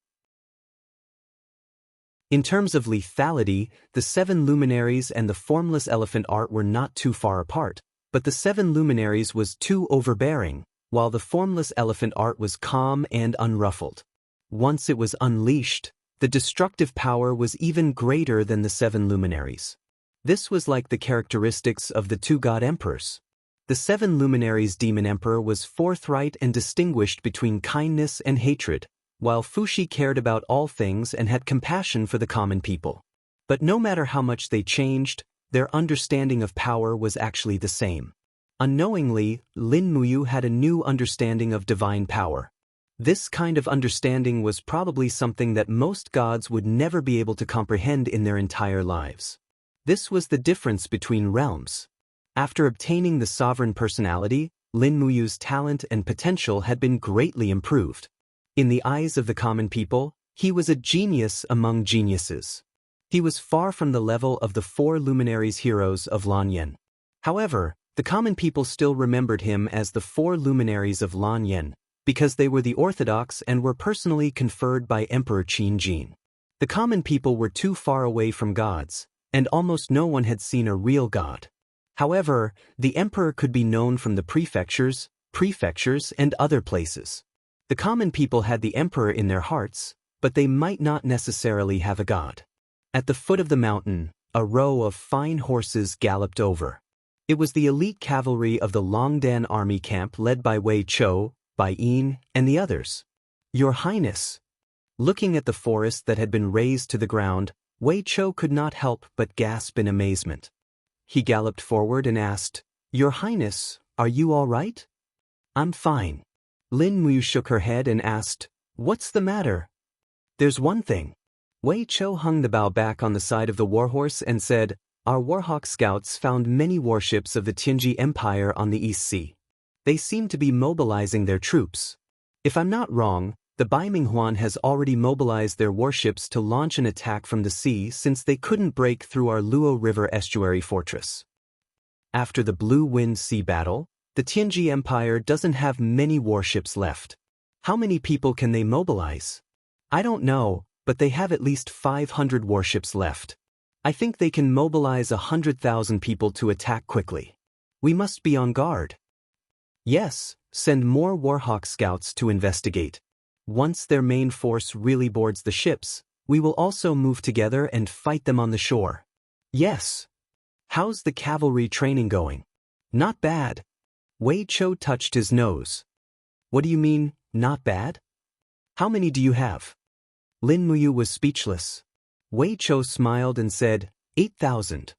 In terms of lethality, the 7 luminaries and the formless elephant art were not too far apart, but the 7 luminaries was too overbearing, while the formless elephant art was calm and unruffled. Once it was unleashed, the destructive power was even greater than the 7 luminaries. This was like the characteristics of the 2 god emperors. The 7 luminaries' demon emperor was forthright and distinguished between kindness and hatred, while Fuxi cared about all things and had compassion for the common people. But no matter how much they changed, their understanding of power was actually the same. Unknowingly, Lin Muyu had a new understanding of divine power. This kind of understanding was probably something that most gods would never be able to comprehend in their entire lives. This was the difference between realms. After obtaining the sovereign personality, Lin Muyu's talent and potential had been greatly improved. In the eyes of the common people, he was a genius among geniuses. He was far from the level of the 4 luminaries heroes of Lanyan. However, the common people still remembered him as the 4 luminaries of Lanyan, because they were the orthodox and were personally conferred by Emperor Qin Jin. The common people were too far away from gods, and almost no one had seen a real god. However, the emperor could be known from the prefectures, and other places. The common people had the emperor in their hearts, but they might not necessarily have a god. At the foot of the mountain, a row of fine horses galloped over. It was the elite cavalry of the Longdan army camp led by Wei Chou, Bai Yin, and the others. Your Highness. Looking at the forest that had been razed to the ground, Wei Chou could not help but gasp in amazement. He galloped forward and asked, Your Highness, are you all right? I'm fine. Lin Muyu shook her head and asked, What's the matter? There's one thing. Wei Chou hung the bow back on the side of the warhorse and said, Our Warhawk scouts found many warships of the Tianji Empire on the East Sea. They seem to be mobilizing their troops. If I'm not wrong, the Baiminghuan has already mobilized their warships to launch an attack from the sea since they couldn't break through our Luo River estuary fortress. After the Blue Wind Sea battle, the Tianji Empire doesn't have many warships left. How many people can they mobilize? I don't know, but they have at least 500 warships left. I think they can mobilize 100,000 people to attack quickly. We must be on guard. Yes, send more Warhawk scouts to investigate. Once their main force really boards the ships, we will also move together and fight them on the shore. Yes. How's the cavalry training going? Not bad. Wei Chou touched his nose. What do you mean, not bad? How many do you have? Lin Muyu was speechless. Wei Chou smiled and said, 8,000.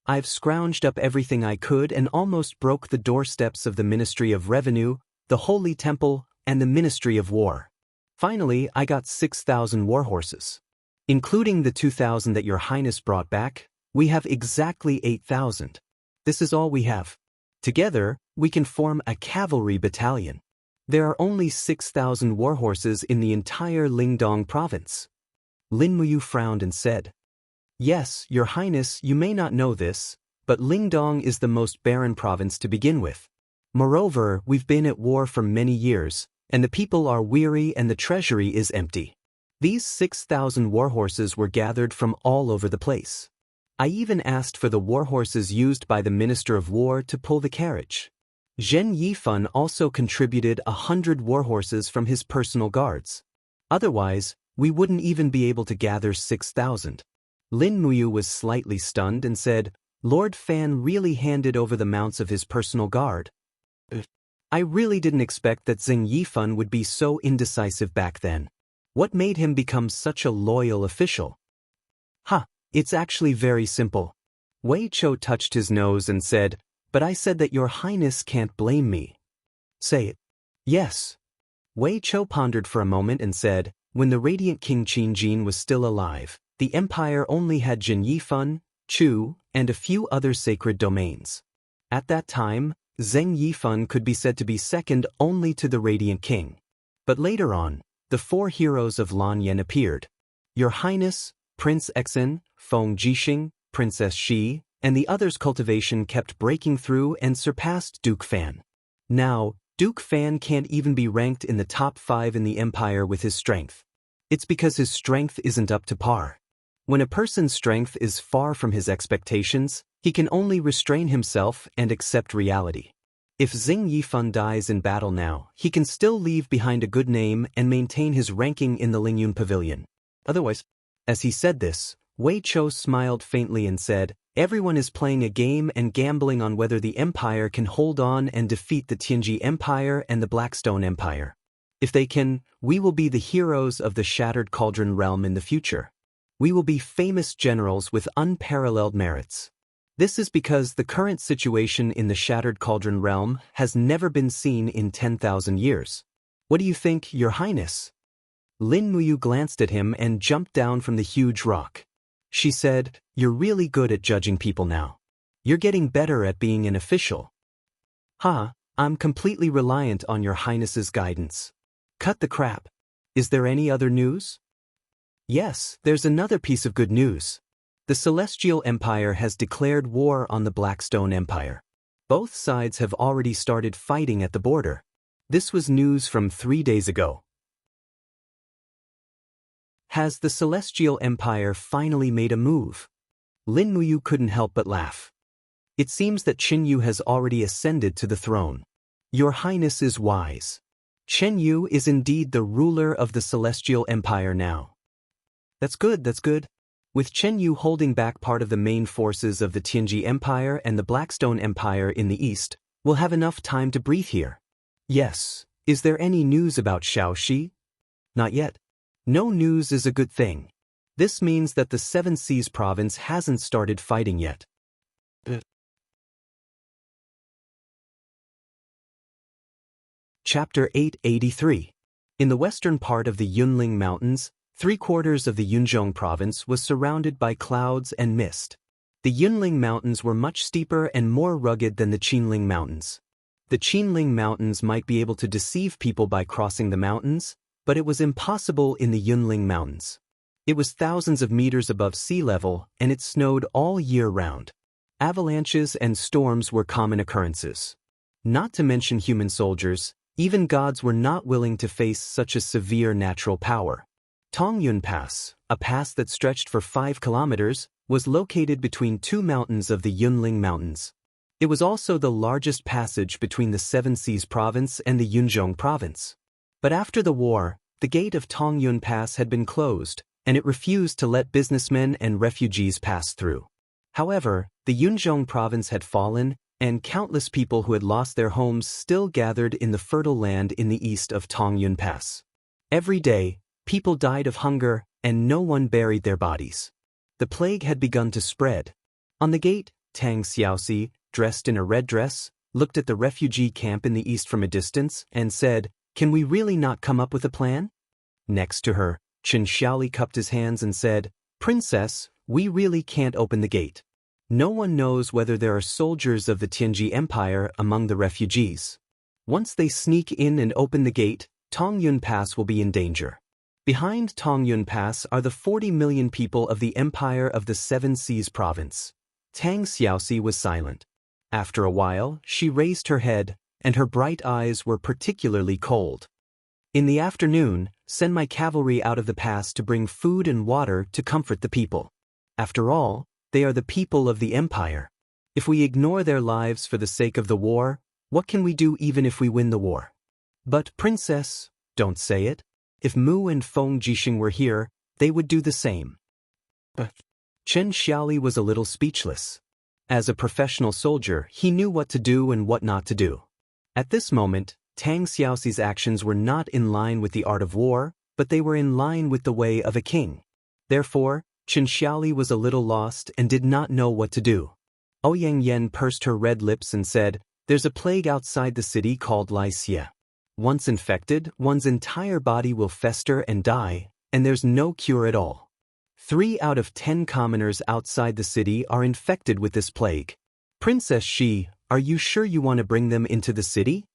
I've scrounged up everything I could and almost broke the doorsteps of the Ministry of Revenue, the Holy Temple, and the Ministry of War. Finally, I got 6,000 warhorses. Including the 2,000 that Your Highness brought back, we have exactly 8,000. This is all we have. Together, we can form a cavalry battalion. There are only 6,000 warhorses in the entire Lingdong province. Lin Muyu frowned and said, Yes, Your Highness, you may not know this, but Lingdong is the most barren province to begin with. Moreover, we've been at war for many years, and the people are weary and the treasury is empty. These 6,000 warhorses were gathered from all over the place. I even asked for the warhorses used by the Minister of War to pull the carriage. Zhen Yifan also contributed 100 warhorses from his personal guards. Otherwise, we wouldn't even be able to gather 6,000. Lin Muyu was slightly stunned and said, Lord Fan really handed over the mounts of his personal guard. I really didn't expect that Zheng Yifan would be so indecisive back then. What made him become such a loyal official? It's actually very simple. Wei Chou touched his nose and said, "But I said that your highness can't blame me." "Say it." "Yes." Wei Chou pondered for a moment and said, "When the Radiant King Qin Jin was still alive, the empire only had Jin Yifan, Chu, and a few other sacred domains. At that time, Zheng Yifan could be said to be second only to the Radiant King. But later on, the four heroes of Lan Yan appeared. Your Highness, Prince Exin, Feng Jixing, Princess Xi, and the others' cultivation kept breaking through and surpassed Duke Fan. Now, Duke Fan can't even be ranked in the top 5 in the empire with his strength. It's because his strength isn't up to par. When a person's strength is far from his expectations, he can only restrain himself and accept reality. If Zheng Yifan dies in battle now, he can still leave behind a good name and maintain his ranking in the Lingyun Pavilion. Otherwise, as he said this, Wei Chou smiled faintly and said, "Everyone is playing a game and gambling on whether the empire can hold on and defeat the Tianji Empire and the Blackstone Empire. If they can, we will be the heroes of the Shattered Cauldron realm in the future. We will be famous generals with unparalleled merits. This is because the current situation in the Shattered Cauldron realm has never been seen in 10,000 years. What do you think, Your Highness?" Lin Muyu glanced at him and jumped down from the huge rock. She said, "You're really good at judging people now. You're getting better at being an official." I'm completely reliant on Your Highness's guidance." "Cut the crap. Is there any other news?" "Yes, there's another piece of good news. The Celestial Empire has declared war on the Blackstone Empire. Both sides have already started fighting at the border. This was news from 3 days ago." Has the Celestial Empire finally made a move? Lin Muyu couldn't help but laugh. "It seems that Qin Yu has already ascended to the throne. Your Highness is wise. Qin Yu is indeed the ruler of the Celestial Empire now." That's good. With Qin Yu holding back part of the main forces of the Tianji Empire and the Blackstone Empire in the east, we'll have enough time to breathe here. "Yes. Is there any news about Shaoxi?" "Not yet. No news is a good thing. This means that the Seven Seas province hasn't started fighting yet." Chapter 883. In the western part of the Yunling Mountains, 3/4 of the Yunzhong province was surrounded by clouds and mist. The Yunling Mountains were much steeper and more rugged than the Qinling Mountains. The Qinling Mountains might be able to deceive people by crossing the mountains, but it was impossible in the Yunling Mountains. It was thousands of meters above sea level, and it snowed all year round. Avalanches and storms were common occurrences. Not to mention human soldiers, even gods were not willing to face such a severe natural power. Tongyun Pass, a pass that stretched for 5 kilometers, was located between 2 mountains of the Yunling Mountains. It was also the largest passage between the Seven Seas province and the Yunzhong province. But after the war, the gate of Tongyun Pass had been closed, and it refused to let businessmen and refugees pass through. However, the Yunzhong province had fallen, and countless people who had lost their homes still gathered in the fertile land in the east of Tongyun Pass. Every day, people died of hunger, and no one buried their bodies. The plague had begun to spread. On the gate, Tang Xiaoxi, dressed in a red dress, looked at the refugee camp in the east from a distance and said, "Can we really not come up with a plan?" Next to her, Qin Xiaoli cupped his hands and said, "Princess, we really can't open the gate. No one knows whether there are soldiers of the Tianji Empire among the refugees. Once they sneak in and open the gate, Tongyun Pass will be in danger. Behind Tongyun Pass are the 40 million people of the Empire of the Seven Seas province." Tang Xiaoxi was silent. After a while, she raised her head, and her bright eyes were particularly cold. "In the afternoon, send my cavalry out of the pass to bring food and water to comfort the people. After all, they are the people of the empire. If we ignore their lives for the sake of the war, what can we do even if we win the war?" "But Princess," "Don't say it. If Mu and Feng Jixing were here, they would do the same." But Chen Xiaoli was a little speechless. As a professional soldier, he knew what to do and what not to do. At this moment, Tang Xiaoxi's actions were not in line with the art of war, but they were in line with the way of a king. Therefore, Qin Xiaoli was a little lost and did not know what to do. Ouyang Yen pursed her red lips and said, "There's a plague outside the city called Lycia. Once infected, one's entire body will fester and die, and there's no cure at all. 3 out of 10 commoners outside the city are infected with this plague. Princess Shi, are you sure you want to bring them into the city?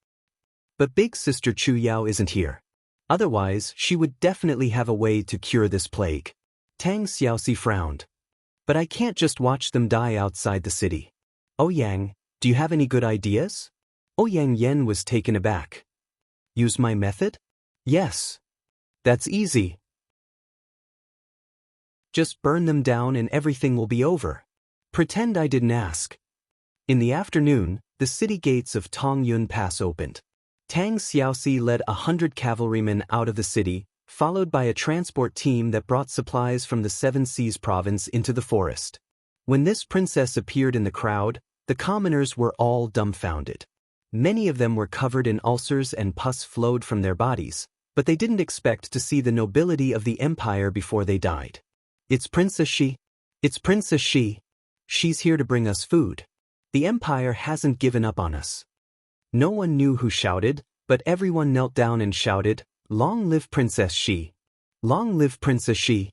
But big sister Chu Yao isn't here. Otherwise, she would definitely have a way to cure this plague." Tang Xiaoxi frowned. "But I can't just watch them die outside the city. Ouyang, do you have any good ideas?" Ouyang Yen was taken aback. "Use my method?" "Yes. That's easy. Just burn them down and everything will be over. Pretend I didn't ask." In the afternoon, the city gates of Tongyun Pass opened. Tang Xiaoxi led 100 cavalrymen out of the city, followed by a transport team that brought supplies from the Seven Seas province into the forest. When this princess appeared in the crowd, the commoners were all dumbfounded. Many of them were covered in ulcers and pus flowed from their bodies, but they didn't expect to see the nobility of the empire before they died. "It's Princess Shi. It's Princess Shi. She's here to bring us food. The empire hasn't given up on us." No one knew who shouted, but everyone knelt down and shouted, "Long live Princess Shi! Long live Princess Shi!"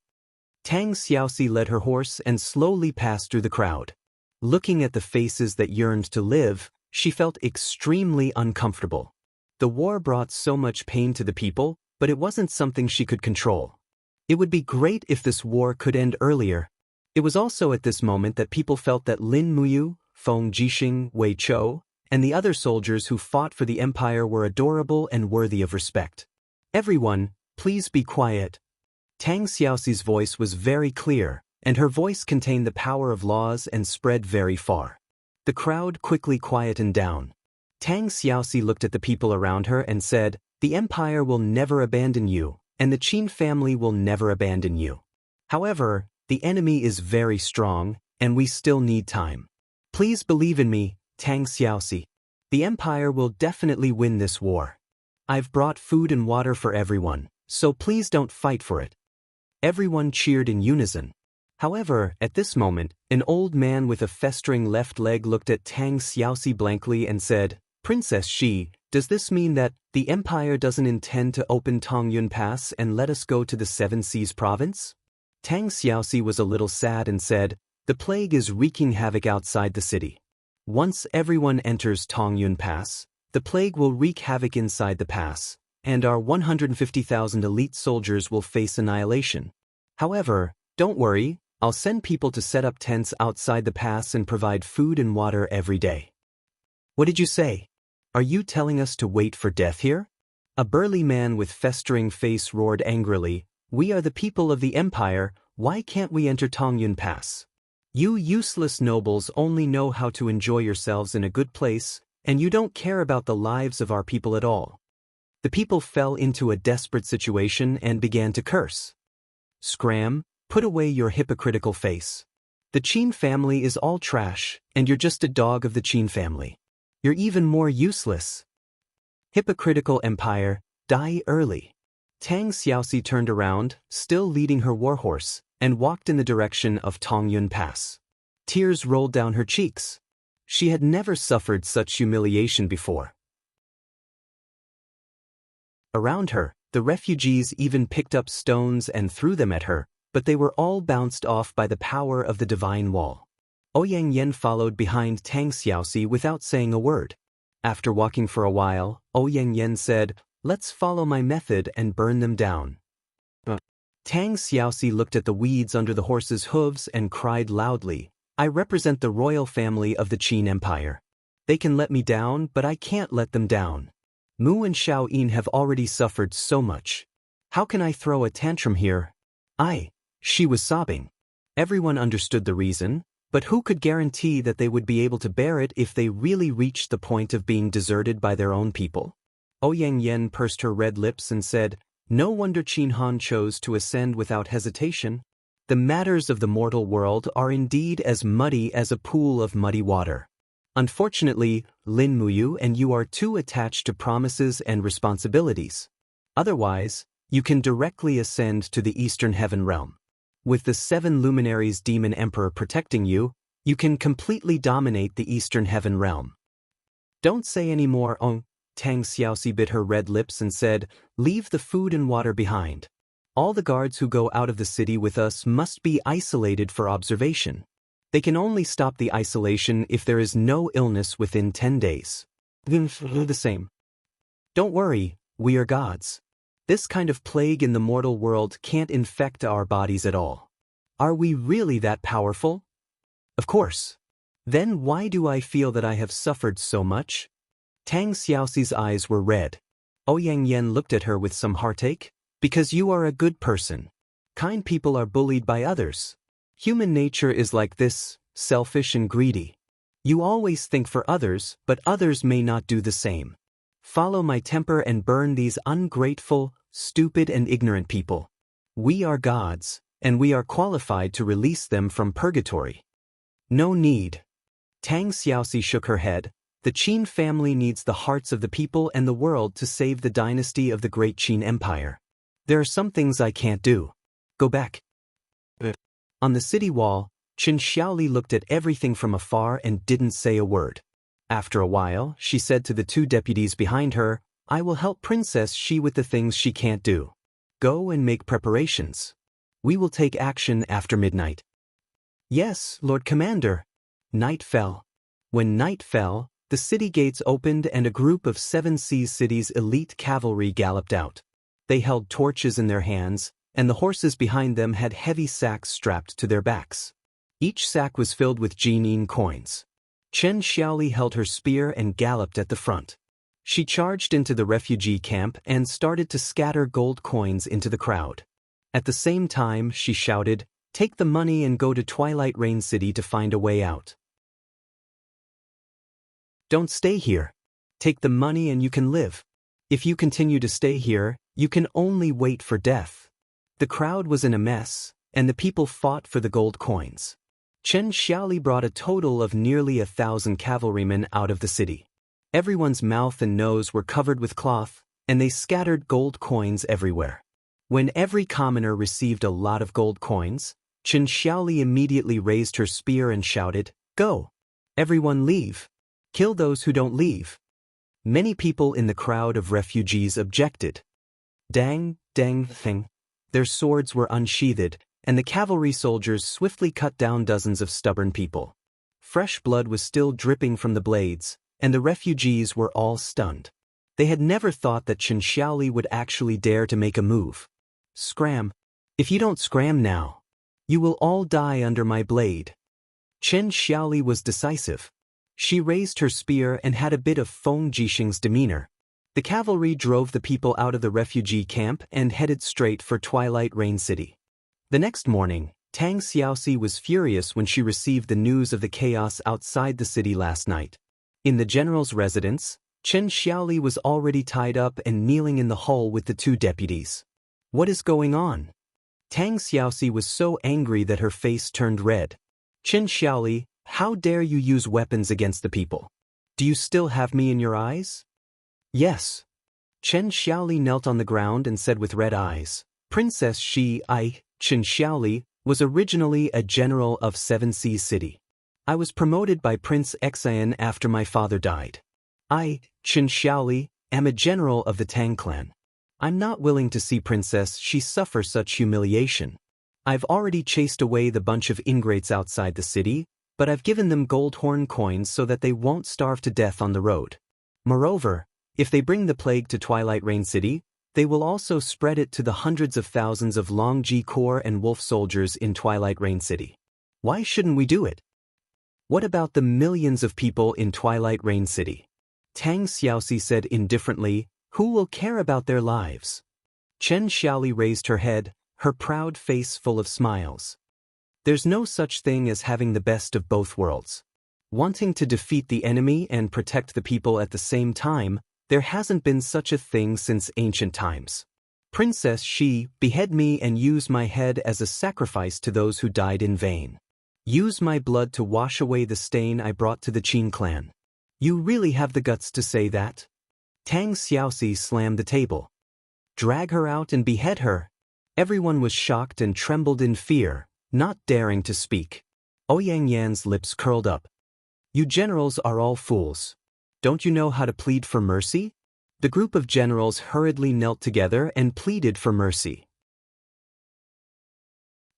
Tang Xiaoxi led her horse and slowly passed through the crowd. Looking at the faces that yearned to live, she felt extremely uncomfortable. The war brought so much pain to the people, but it wasn't something she could control. It would be great if this war could end earlier. It was also at this moment that people felt that Lin Muyu, Feng Jixing, Wei Chou, and the other soldiers who fought for the empire were adorable and worthy of respect. "Everyone, please be quiet." Tang Xiaoxi's voice was very clear, and her voice contained the power of laws and spread very far. The crowd quickly quietened down. Tang Xiaoxi looked at the people around her and said, "The empire will never abandon you, and the Qin family will never abandon you. However, the enemy is very strong, and we still need time. Please believe in me, Tang Xiaoxi. The empire will definitely win this war. I've brought food and water for everyone, so please don't fight for it." Everyone cheered in unison. However, at this moment, an old man with a festering left leg looked at Tang Xiaoxi blankly and said, "Princess Shi, does this mean that the empire doesn't intend to open Tongyun Pass and let us go to the Seven Seas province?" Tang Xiaoxi was a little sad and said, "The plague is wreaking havoc outside the city. Once everyone enters Tongyun Pass, the plague will wreak havoc inside the pass, and our 150,000 elite soldiers will face annihilation. However, don't worry, I'll send people to set up tents outside the pass and provide food and water every day." "What did you say? Are you telling us to wait for death here?" A burly man with festering face roared angrily, "We are the people of the empire, why can't we enter Tongyun Pass? You useless nobles only know how to enjoy yourselves in a good place, and you don't care about the lives of our people at all." The people fell into a desperate situation and began to curse. "Scram, put away your hypocritical face. The Qin family is all trash, and you're just a dog of the Qin family. You're even more useless. Hypocritical empire, die early." Tang Xiaoxi turned around, still leading her warhorse, and walked in the direction of Tongyun Pass. Tears rolled down her cheeks. She had never suffered such humiliation before. Around her, the refugees even picked up stones and threw them at her, but they were all bounced off by the power of the divine wall. Ouyang Yen followed behind Tang Xiaoxi without saying a word. After walking for a while, Ouyang Yen said, "Let's follow my method and burn them down." Tang Xiaoxi looked at the weeds under the horse's hooves and cried loudly, "I represent the royal family of the Qin Empire. They can let me down, but I can't let them down. Mu and Xiao Yin have already suffered so much. How can I throw a tantrum here?" She was sobbing. Everyone understood the reason, but who could guarantee that they would be able to bear it if they really reached the point of being deserted by their own people? Ouyang Yen pursed her red lips and said, "No wonder Qin Han chose to ascend without hesitation. The matters of the mortal world are indeed as muddy as a pool of muddy water. Unfortunately, Lin Muyu and you are too attached to promises and responsibilities. Otherwise, you can directly ascend to the Eastern Heaven Realm. With the 7 luminaries Demon Emperor protecting you, you can completely dominate the Eastern Heaven Realm. Don't say any more, Tang Xiaoxi bit her red lips and said, leave the food and water behind. All the guards who go out of the city with us must be isolated for observation. They can only stop the isolation if there is no illness within 10 days. The same. Don't worry, we are gods. This kind of plague in the mortal world can't infect our bodies at all. Are we really that powerful? Of course. Then why do I feel that I have suffered so much? Tang Xiaoxi's eyes were red. Ouyang Yan looked at her with some heartache. Because you are a good person. Kind people are bullied by others. Human nature is like this, selfish and greedy. You always think for others, but others may not do the same. Follow my temper and burn these ungrateful, stupid and ignorant people. We are gods, and we are qualified to release them from purgatory. No need. Tang Xiaoxi shook her head. The Qin family needs the hearts of the people and the world to save the dynasty of the great Qin Empire. There are some things I can't do. Go back. On the city wall, Qin Xiaoli looked at everything from afar and didn't say a word. After a while, she said to the 2 deputies behind her, I will help Princess Xi with the things she can't do. Go and make preparations. We will take action after midnight. Yes, Lord Commander. Night fell. When night fell, the city gates opened and a group of 7 Seas City's elite cavalry galloped out. They held torches in their hands, and the horses behind them had heavy sacks strapped to their backs. Each sack was filled with Jinin coins. Chen Xiaoli held her spear and galloped at the front. She charged into the refugee camp and started to scatter gold coins into the crowd. At the same time, she shouted, take the money and go to Twilight Rain City to find a way out. Don't stay here. Take the money and you can live. If you continue to stay here, you can only wait for death. The crowd was in a mess, and the people fought for the gold coins. Chen Xiaoli brought a total of nearly 1,000 cavalrymen out of the city. Everyone's mouth and nose were covered with cloth, and they scattered gold coins everywhere. When every commoner received a lot of gold coins, Chen Xiaoli immediately raised her spear and shouted, go! Everyone leave! Kill those who don't leave! Many people in the crowd of refugees objected. Dang, thing. Their swords were unsheathed, and the cavalry soldiers swiftly cut down dozens of stubborn people. Fresh blood was still dripping from the blades, and the refugees were all stunned. They had never thought that Chen Xiaoli would actually dare to make a move. Scram. If you don't scram now, you will all die under my blade. Chen Xiaoli was decisive. She raised her spear and had a bit of Feng Jixing's demeanor. The cavalry drove the people out of the refugee camp and headed straight for Twilight Rain City. The next morning, Tang Xiaoxi was furious when she received the news of the chaos outside the city last night. In the general's residence, Chen Xiaoli was already tied up and kneeling in the hall with the 2 deputies. What is going on? Tang Xiaoxi was so angry that her face turned red. Chen Xiaoli, how dare you use weapons against the people? Do you still have me in your eyes? Yes. Chen Xiaoli knelt on the ground and said with red eyes, Princess Xi, Chen Xiaoli, was originally a general of 7 Seas City. I was promoted by Prince Xian after my father died. I, Chen Xiaoli, am a general of the Tang clan. I'm not willing to see Princess Xi suffer such humiliation. I've already chased away the bunch of ingrates outside the city, but I've given them gold horn coins so that they won't starve to death on the road. Moreover, if they bring the plague to Twilight Rain City, they will also spread it to the hundreds of thousands of Longji Corps and Wolf soldiers in Twilight Rain City. Why shouldn't we do it? What about the millions of people in Twilight Rain City? Tang Xiaoxi said indifferently, who will care about their lives? Chen Xiaoli raised her head, her proud face full of smiles. There's no such thing as having the best of both worlds. Wanting to defeat the enemy and protect the people at the same time, there hasn't been such a thing since ancient times. Princess Xi, behead me and use my head as a sacrifice to those who died in vain. Use my blood to wash away the stain I brought to the Qin clan. You really have the guts to say that? Tang Xiaoxi slammed the table. Drag her out and behead her. Everyone was shocked and trembled in fear, not daring to speak. Ouyang Yan's lips curled up. You generals are all fools. Don't you know how to plead for mercy? The group of generals hurriedly knelt together and pleaded for mercy.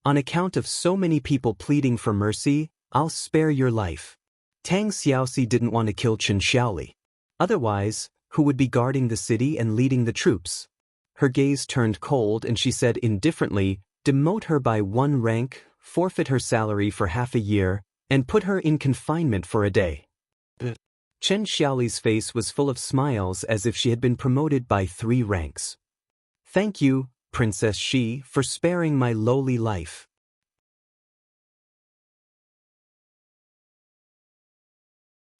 On account of so many people pleading for mercy, I'll spare your life. Tang Xiaoxi didn't want to kill Chen Xiaoli. Otherwise, who would be guarding the city and leading the troops? Her gaze turned cold and she said indifferently, demote her by 1 rank, forfeit her salary for half a year, and put her in confinement for a day. Chen Xiaoli's face was full of smiles as if she had been promoted by 3 ranks. Thank you, Princess Shi, for sparing my lowly life.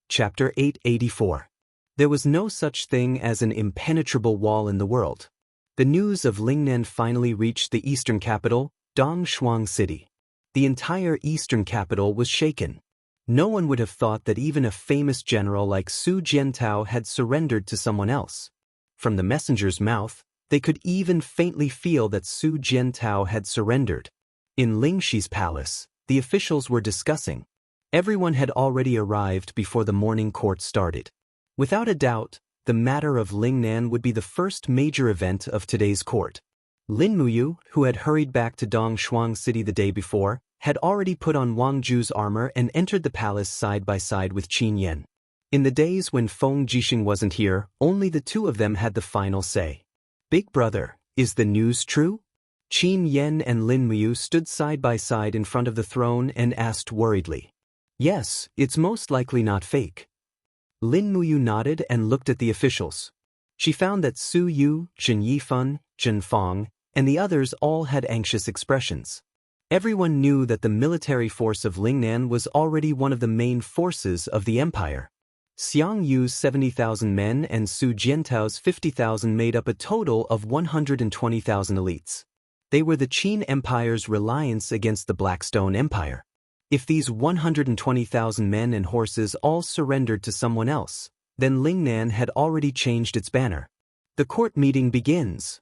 Chapter 884. There was no such thing as an impenetrable wall in the world. The news of Lingnan finally reached the eastern capital, Dongshuang City. The entire eastern capital was shaken. No one would have thought that even a famous general like Su Jiantao had surrendered to someone else. From the messenger's mouth, they could even faintly feel that Su Jiantao had surrendered. In Lingxi's palace, the officials were discussing. Everyone had already arrived before the morning court started. Without a doubt, the matter of Lingnan would be the first major event of today's court. Lin Muyu, who had hurried back to Dongshuang City the day before, had already put on Wang Ju's armor and entered the palace side by side with Qin Yan. In the days when Feng Jixing wasn't here, only the two of them had the final say. Big brother, is the news true? Qin Yan and Lin Muyu stood side by side in front of the throne and asked worriedly. Yes, it's most likely not fake. Lin Muyu nodded and looked at the officials. She found that Su Yu, Zhen Yifan, Zhen Fang, and the others all had anxious expressions. Everyone knew that the military force of Lingnan was already one of the main forces of the empire. Xiang Yu's 70,000 men and Su Jiantao's 50,000 made up a total of 120,000 elites. They were the Qin Empire's reliance against the Blackstone Empire. If these 120,000 men and horses all surrendered to someone else, then Lingnan had already changed its banner. The court meeting begins.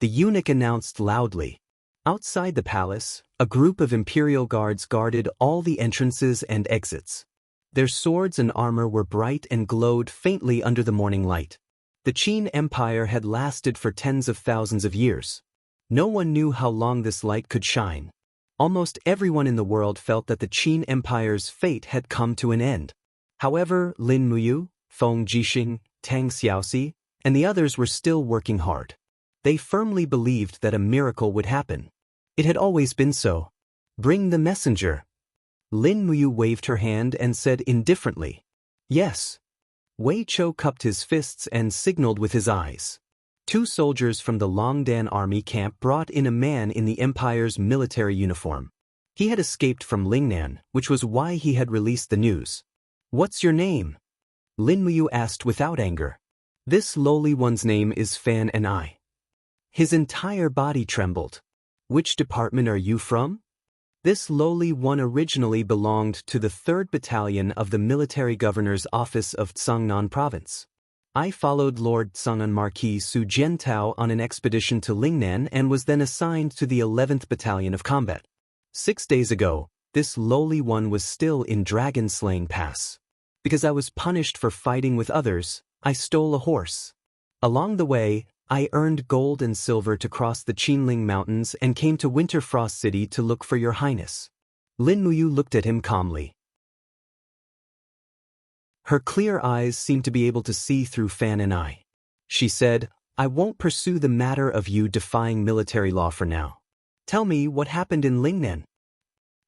The eunuch announced loudly. Outside the palace, a group of imperial guards guarded all the entrances and exits. Their swords and armor were bright and glowed faintly under the morning light. The Qin Empire had lasted for tens of thousands of years. No one knew how long this light could shine. Almost everyone in the world felt that the Qin Empire's fate had come to an end. However, Lin Muyu, Feng Jixing, Tang Xiaoxi, and the others were still working hard. They firmly believed that a miracle would happen. It had always been so. Bring the messenger. Lin Muyu waved her hand and said indifferently, Yes. Wei Chou cupped his fists and signaled with his eyes. 2 soldiers from the Longdan army camp brought in a man in the Empire's military uniform. He had escaped from Lingnan, which was why he had released the news. What's your name? Lin Muyu asked without anger. This lowly one's name is Fan and I. His entire body trembled. Which department are you from? This lowly one originally belonged to the 3rd Battalion of the Military Governor's Office of Tsangnan Province. I followed Lord Tsangnan Marquis Su Jiantao on an expedition to Lingnan and was then assigned to the 11th Battalion of Combat. 6 days ago, this lowly one was still in Dragon-Slaying Pass. Because I was punished for fighting with others, I stole a horse. Along the way, I earned gold and silver to cross the Qinling Mountains and came to Winterfrost City to look for your highness. Lin Muyu looked at him calmly. Her clear eyes seemed to be able to see through Fan and I. She said, I won't pursue the matter of you defying military law for now. Tell me what happened in Lingnan.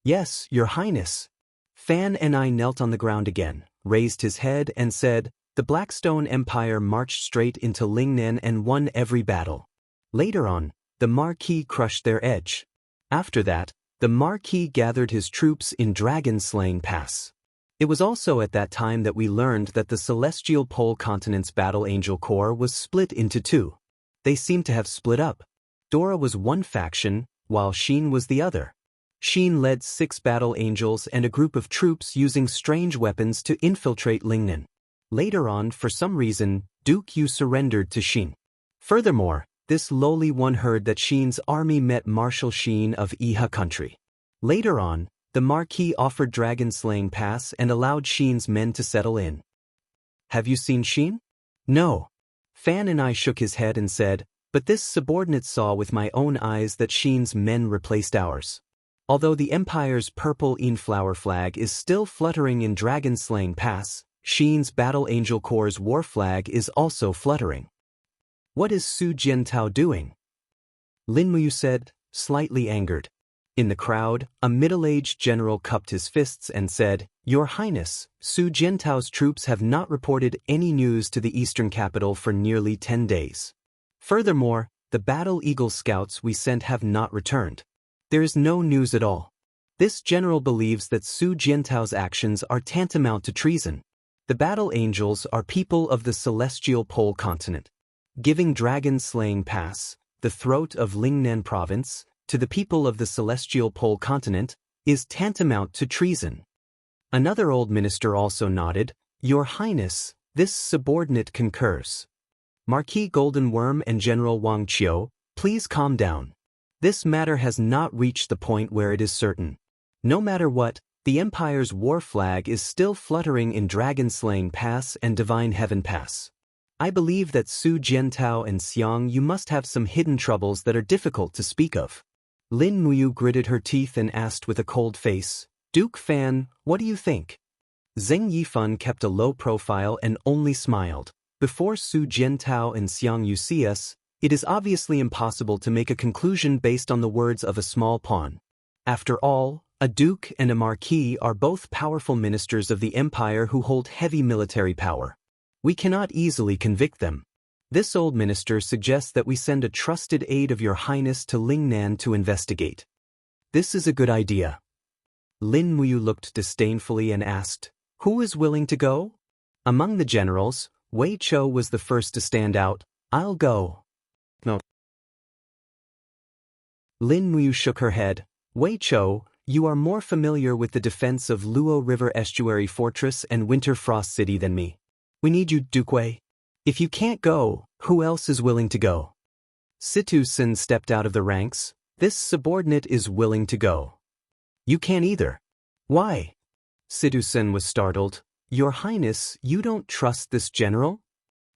Yes, your highness. Fan and I knelt on the ground again, raised his head and said, The Blackstone Empire marched straight into Lingnan and won every battle. Later on, the Marquis crushed their edge. After that, the Marquis gathered his troops in Dragon-Slaying Pass. It was also at that time that we learned that the Celestial Pole Continent's Battle Angel Corps was split into 2. They seemed to have split up. Dora was one faction, while Xin was the other. Xin led 6 battle angels and a group of troops using strange weapons to infiltrate Lingnan. Later on, for some reason, Duke Yu surrendered to Xin. Furthermore, this lowly one heard that Xin's army met Marshal Xin of Iha country. Later on, the Marquis offered dragon-slaying pass and allowed Xin's men to settle in. Have you seen Xin? No. Fan and I shook his head and said, but this subordinate saw with my own eyes that Xin's men replaced ours. Although the Empire's purple flower flag is still fluttering in dragon-slaying pass, Xin's Battle Angel Corps' war flag is also fluttering. What is Su Jiantao doing? Lin Muyu said, slightly angered. In the crowd, a middle-aged general cupped his fists and said, Your Highness, Su Jiantao's troops have not reported any news to the eastern capital for nearly 10 days. Furthermore, the Battle Eagle scouts we sent have not returned. There is no news at all. This general believes that Su Jiantao's actions are tantamount to treason. The Battle Angels are people of the celestial pole continent. Giving dragon-slaying pass, the throat of Lingnan province, to the people of the celestial pole continent, is tantamount to treason. Another old minister also nodded, Your Highness, this subordinate concurs. Marquis Golden Worm and General Wang Qiu, please calm down. This matter has not reached the point where it is certain. No matter what, the Empire's war flag is still fluttering in Dragon-Slaying Pass and Divine Heaven Pass. I believe that Su Jiantao and Xiang Yu must have some hidden troubles that are difficult to speak of. Lin Muyu gritted her teeth and asked with a cold face, Duke Fan, what do you think? Zheng Yifan kept a low profile and only smiled. Before Su Jiantao and Xiang Yu see us, it is obviously impossible to make a conclusion based on the words of a small pawn. After all, a duke and a marquis are both powerful ministers of the empire who hold heavy military power. We cannot easily convict them. This old minister suggests that we send a trusted aide of your highness to Lingnan to investigate. This is a good idea. Lin Muyu looked disdainfully and asked, Who is willing to go? Among the generals, Wei Chou was the first to stand out. I'll go. No. Lin Muyu shook her head. Wei Chou, you are more familiar with the defense of Luo River Estuary Fortress and Winter Frost City than me. We need you, Duke Wei. If you can't go, who else is willing to go? Situ Sin stepped out of the ranks. This subordinate is willing to go. You can't either. Why? Situ Sin was startled. Your Highness, you don't trust this general?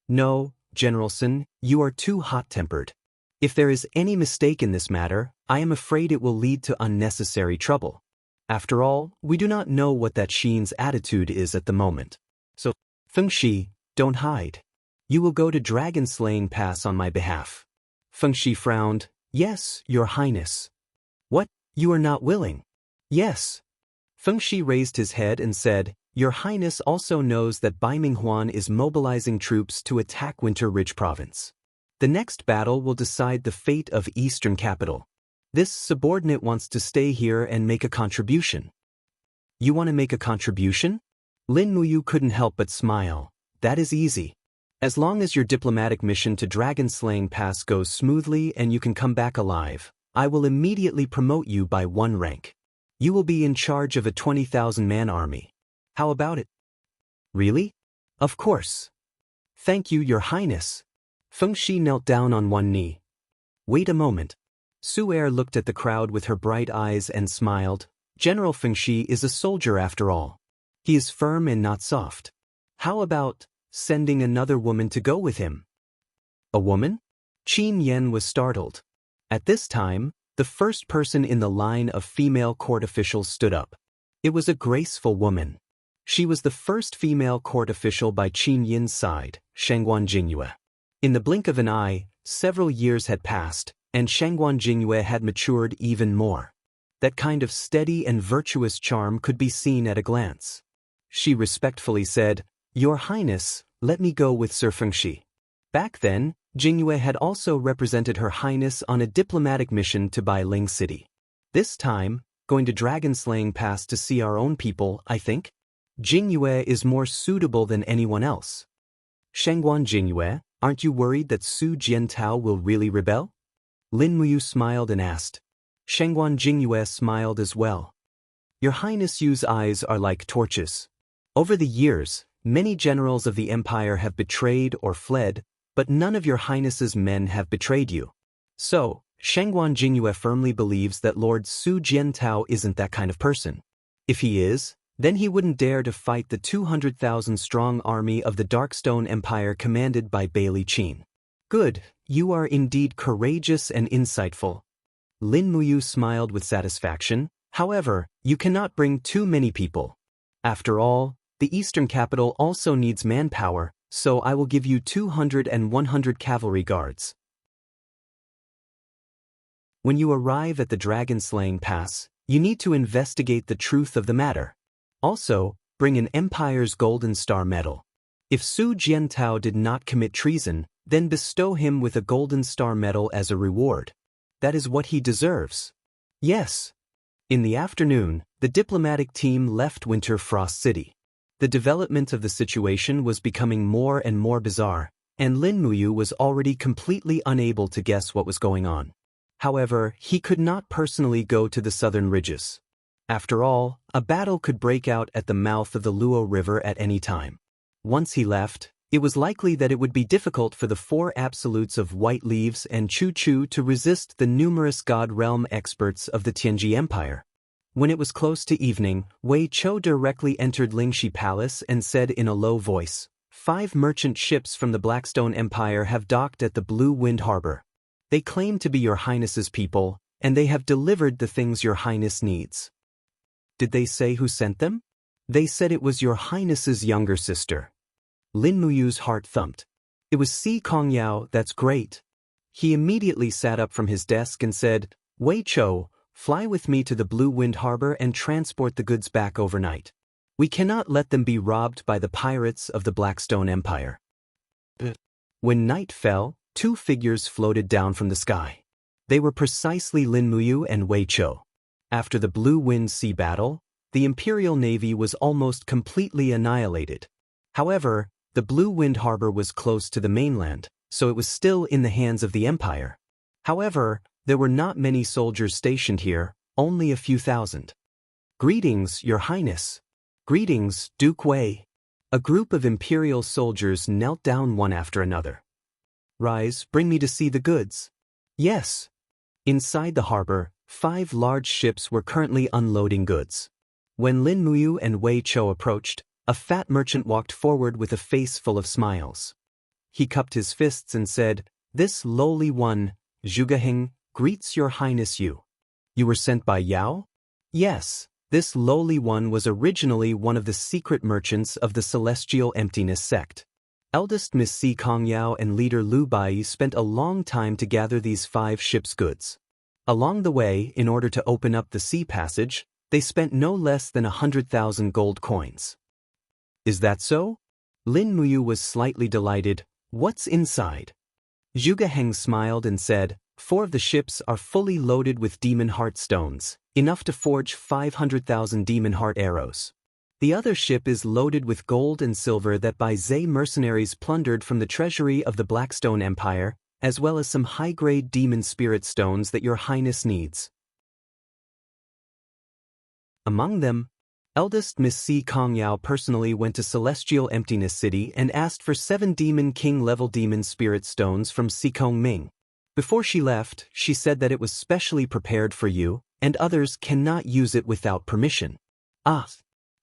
No, General Sin, you are too hot-tempered. If there is any mistake in this matter, I am afraid it will lead to unnecessary trouble. After all, we do not know what that Xin's attitude is at the moment. So, Feng Shi, don't hide. You will go to Dragon-Slaying Pass on my behalf. Feng Shi frowned. Yes, Your Highness. What? You are not willing? Yes. Feng Shi raised his head and said, Your Highness also knows that Bai Minghuan is mobilizing troops to attack Winter Ridge Province. The next battle will decide the fate of Eastern Capital. This subordinate wants to stay here and make a contribution. You want to make a contribution? Lin Muyu couldn't help but smile. That is easy. As long as your diplomatic mission to Dragon-Slaying Pass goes smoothly and you can come back alive, I will immediately promote you by 1 rank. You will be in charge of a 20,000-man army. How about it? Really? Of course. Thank you, Your Highness. Feng Shi knelt down on one knee. Wait a moment. Su Er looked at the crowd with her bright eyes and smiled. General Feng Shi is a soldier after all. He is firm and not soft. How about sending another woman to go with him? A woman? Qin Yen was startled. At this time, the first person in the line of female court officials stood up. It was a graceful woman. She was the first female court official by Qin Yin's side, Shangguan Jingyue. In the blink of an eye, several years had passed, and Shangguan Jingyue had matured even more. That kind of steady and virtuous charm could be seen at a glance. She respectfully said, Your Highness, let me go with Sir Feng Shi. Back then, Jingyue had also represented Her Highness on a diplomatic mission to Bailing City. This time, going to Dragon-Slaying Pass to see our own people, I think. Jingyue is more suitable than anyone else. Shangguan Jingyue, aren't you worried that Su Jiantao will really rebel? Lin Muyu smiled and asked. Shengguan Jingyue smiled as well. Your Highness Yu's eyes are like torches. Over the years, many generals of the empire have betrayed or fled, but none of your Highness's men have betrayed you. So, Shengguan Jingyue firmly believes that Lord Su Jiantao isn't that kind of person. If he is, then he wouldn't dare to fight the 200,000-strong army of the Darkstone Empire commanded by Bailey Qin. Good, you are indeed courageous and insightful. Lin Muyu smiled with satisfaction. However, you cannot bring too many people. After all, the eastern capital also needs manpower, so I will give you 200 and 100 cavalry guards. When you arrive at the dragon-slaying pass, you need to investigate the truth of the matter. Also, bring an Empire's Golden Star medal. If Su Jiantao did not commit treason, then bestow him with a Golden Star medal as a reward. That is what he deserves. Yes. In the afternoon, the diplomatic team left Winter Frost City. The development of the situation was becoming more and more bizarre, and Lin Muyu was already completely unable to guess what was going on. However, he could not personally go to the southern ridges. After all, a battle could break out at the mouth of the Luo River at any time. Once he left, it was likely that it would be difficult for the four absolutes of White Leaves and Chu Chu to resist the numerous God Realm experts of the Tianji Empire. When it was close to evening, Wei Chou directly entered Lingxi Palace and said in a low voice, 5 merchant ships from the Blackstone Empire have docked at the Blue Wind Harbor. They claim to be your Highness's people, and they have delivered the things your Highness needs. Did they say who sent them? They said it was your Highness's younger sister. Lin Muyu's heart thumped. It was Si Kongyao, that's great. He immediately sat up from his desk and said, Wei Chou, fly with me to the Blue Wind Harbor and transport the goods back overnight. We cannot let them be robbed by the pirates of the Blackstone Empire. When night fell, 2 figures floated down from the sky. They were precisely Lin Muyu and Wei Chou. After the Blue Wind Sea battle, the Imperial Navy was almost completely annihilated. However, the Blue Wind Harbor was close to the mainland, so it was still in the hands of the Empire. However, there were not many soldiers stationed here, only a few thousand. Greetings, Your Highness. Greetings, Duke Wei. A group of Imperial soldiers knelt down one after another. Rise, bring me to see the goods. Yes. Inside the harbor, 5 large ships were currently unloading goods. When Lin Muyu and Wei Chou approached, a fat merchant walked forward with a face full of smiles. He cupped his fists and said, This lowly one, Zhugaheng, greets your Highness Yu. You were sent by Yao? Yes, this lowly one was originally one of the secret merchants of the Celestial Emptiness sect. Eldest Miss Si Kongyao and leader Lu Bai spent a long time to gather these 5 ships' goods. Along the way, in order to open up the sea passage, they spent no less than 100,000 gold coins. Is that so? Lin Muyu was slightly delighted. What's inside? Zhugaheng smiled and said, 4 of the ships are fully loaded with demon heart stones, enough to forge 500,000 demon heart arrows. The other ship is loaded with gold and silver that Bai Zhe mercenaries plundered from the treasury of the Blackstone Empire, as well as some high-grade demon spirit stones that your Highness needs. Among them, eldest Miss Si Kongyao personally went to Celestial Emptiness City and asked for 7 Demon King-level demon spirit stones from Si Kongming. Before she left, she said that it was specially prepared for you, and others cannot use it without permission. Ah!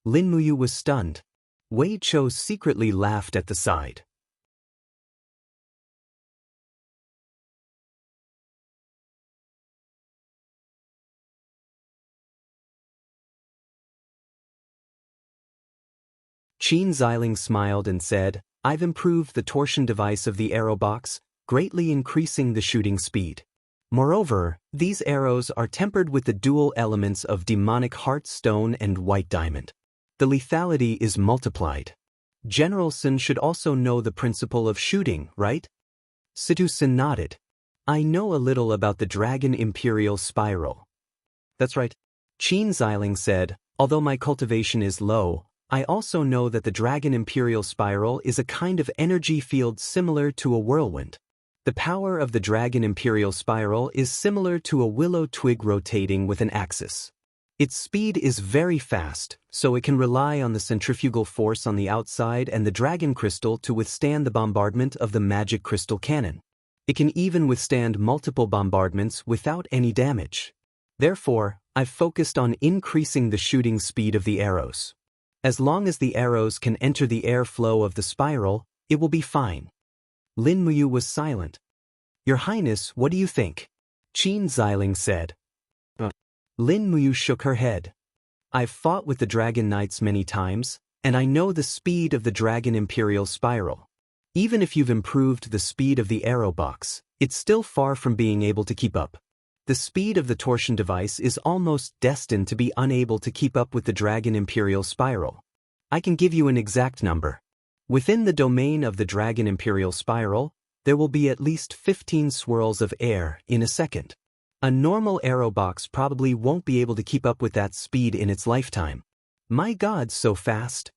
Lin Muyu was stunned. Wei Chou secretly laughed at the side. Qin Xiling smiled and said, I've improved the torsion device of the arrow box, greatly increasing the shooting speed. Moreover, these arrows are tempered with the dual elements of demonic heart stone and white diamond. The lethality is multiplied. General Sun should also know the principle of shooting, right? Situ Sin nodded. I know a little about the Dragon Imperial Spiral. That's right. Qin Xiling said, although my cultivation is low, I also know that the Dragon Imperial Spiral is a kind of energy field similar to a whirlwind. The power of the Dragon Imperial Spiral is similar to a willow twig rotating with an axis. Its speed is very fast, so it can rely on the centrifugal force on the outside and the dragon crystal to withstand the bombardment of the magic crystal cannon. It can even withstand multiple bombardments without any damage. Therefore, I've focused on increasing the shooting speed of the arrows. As long as the arrows can enter the airflow of the spiral, it will be fine. Lin Muyu was silent. Your Highness, what do you think? Qin Xiling said. Lin Muyu shook her head. I've fought with the Dragon Knights many times, and I know the speed of the Dragon Imperial Spiral. Even if you've improved the speed of the arrow box, it's still far from being able to keep up. The speed of the torsion device is almost destined to be unable to keep up with the Dragon Imperial Spiral. I can give you an exact number. Within the domain of the Dragon Imperial Spiral, there will be at least 15 swirls of air in a second. A normal arrow box probably won't be able to keep up with that speed in its lifetime. My God, so fast?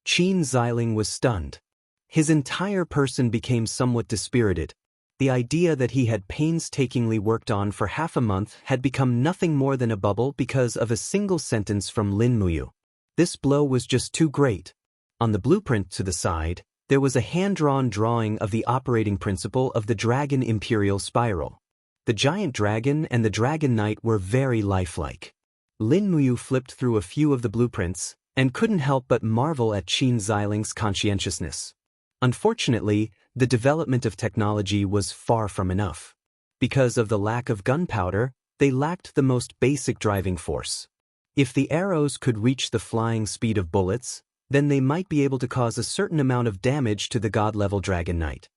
Qin Xiling was stunned. His entire person became somewhat dispirited. The idea that he had painstakingly worked on for half a month had become nothing more than a bubble because of a single sentence from Lin Muyu. This blow was just too great. On the blueprint to the side, there was a hand-drawn drawing of the operating principle of the Dragon Imperial Spiral. The giant dragon and the dragon knight were very lifelike. Lin Muyu flipped through a few of the blueprints and couldn't help but marvel at Qin Xiling's conscientiousness. Unfortunately, the development of technology was far from enough. Because of the lack of gunpowder, they lacked the most basic driving force. If the arrows could reach the flying speed of bullets, then they might be able to cause a certain amount of damage to the god-level dragon knight.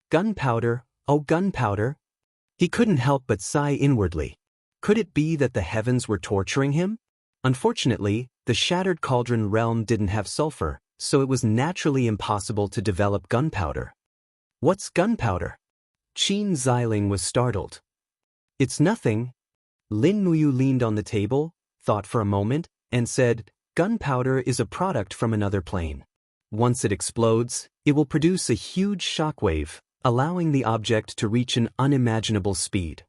Gunpowder, oh gunpowder! He couldn't help but sigh inwardly. Could it be that the heavens were torturing him? Unfortunately, the Shattered Cauldron realm didn't have sulfur, so it was naturally impossible to develop gunpowder. What's gunpowder? Qin Xiling was startled. It's nothing. Lin Muyu leaned on the table, thought for a moment, and said, gunpowder is a product from another plane. Once it explodes, it will produce a huge shockwave, allowing the object to reach an unimaginable speed.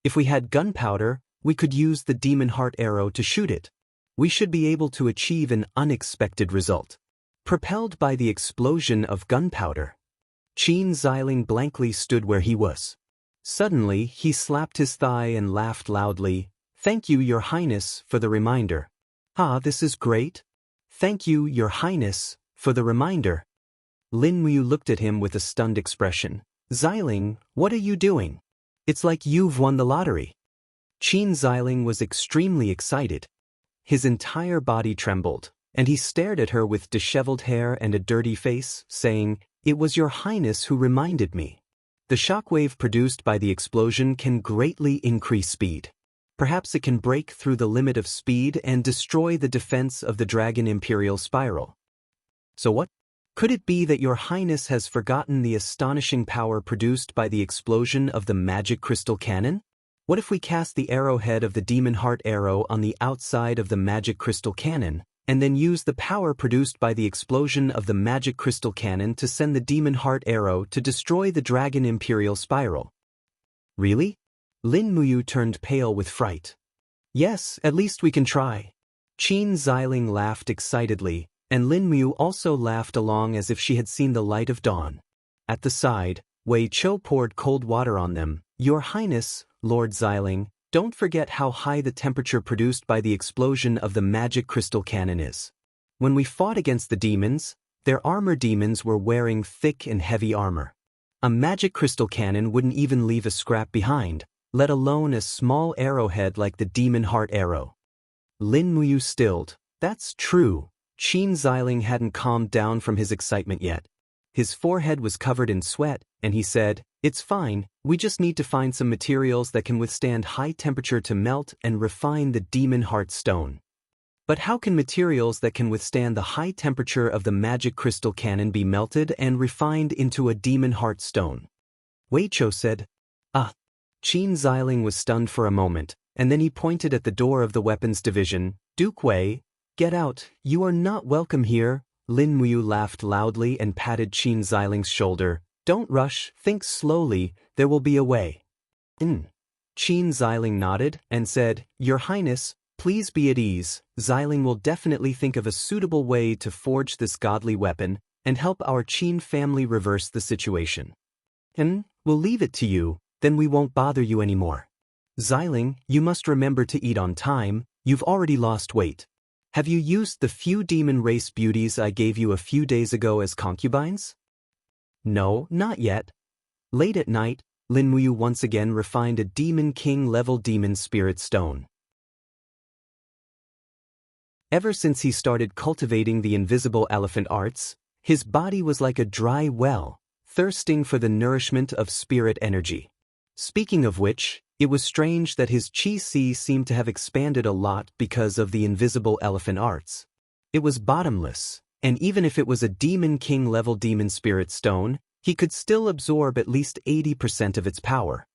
If we had gunpowder, we could use the demon heart arrow to shoot it. We should be able to achieve an unexpected result. Propelled by the explosion of gunpowder, Qin Xiling blankly stood where he was. Suddenly, he slapped his thigh and laughed loudly. Thank you, Your Highness, for the reminder. Ah, this is great. Thank you, Your Highness, for the reminder. Lin Muyu looked at him with a stunned expression. Xiling, what are you doing? It's like you've won the lottery. Qin Xiling was extremely excited. His entire body trembled, and he stared at her with disheveled hair and a dirty face, saying, It was Your Highness who reminded me. The shockwave produced by the explosion can greatly increase speed. Perhaps it can break through the limit of speed and destroy the defense of the Dragon Imperial Spiral. So what? Could it be that Your Highness has forgotten the astonishing power produced by the explosion of the magic crystal cannon? What if we cast the arrowhead of the demon heart arrow on the outside of the magic crystal cannon, and then use the power produced by the explosion of the magic crystal cannon to send the demon heart arrow to destroy the Dragon Imperial Spiral? Really? Lin Muyu turned pale with fright. Yes, at least we can try. Qin Xiling laughed excitedly, and Lin Muyu also laughed along as if she had seen the light of dawn. At the side, Wei Chou poured cold water on them. Your Highness, Lord Xiling, don't forget how high the temperature produced by the explosion of the magic crystal cannon is. When we fought against the demons, their armor demons were wearing thick and heavy armor. A magic crystal cannon wouldn't even leave a scrap behind, let alone a small arrowhead like the demon heart arrow. Lin Muyu stilled. That's true. Qin Xiling hadn't calmed down from his excitement yet. His forehead was covered in sweat, and he said, It's fine, we just need to find some materials that can withstand high temperature to melt and refine the demon heart stone. But how can materials that can withstand the high temperature of the magic crystal cannon be melted and refined into a demon heart stone? Wei Chou said, Qin Xiling was stunned for a moment, and then he pointed at the door of the weapons division. Duke Wei, get out, you are not welcome here. Lin Muyu laughed loudly and patted Qin Xiling's shoulder. Don't rush, think slowly, there will be a way. Qin Xiling nodded and said, Your Highness, please be at ease. Xiling will definitely think of a suitable way to forge this godly weapon and help our Qin family reverse the situation. And we'll leave it to you, then we won't bother you anymore. Xiling, you must remember to eat on time, you've already lost weight. Have you used the few demon race beauties I gave you a few days ago as concubines? No, not yet. Late at night, Lin Muyu once again refined a Demon King level demon spirit stone. Ever since he started cultivating the invisible elephant arts, his body was like a dry well, thirsting for the nourishment of spirit energy. Speaking of which, it was strange that his qi seemed to have expanded a lot because of the invisible elephant arts. It was bottomless, and even if it was a Demon King level demon spirit stone, he could still absorb at least 80% of its power.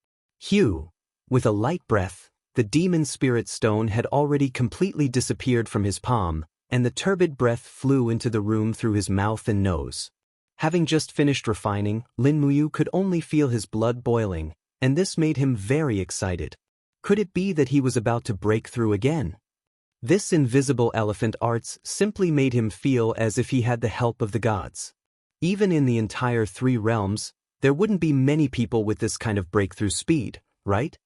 With a light breath, the demon spirit stone had already completely disappeared from his palm, and the turbid breath flew into the room through his mouth and nose. Having just finished refining, Lin Muyu could only feel his blood boiling, and this made him very excited. Could it be that he was about to break through again? This invisible elephant arts simply made him feel as if he had the help of the gods. Even in the entire 3 realms, there wouldn't be many people with this kind of breakthrough speed, right?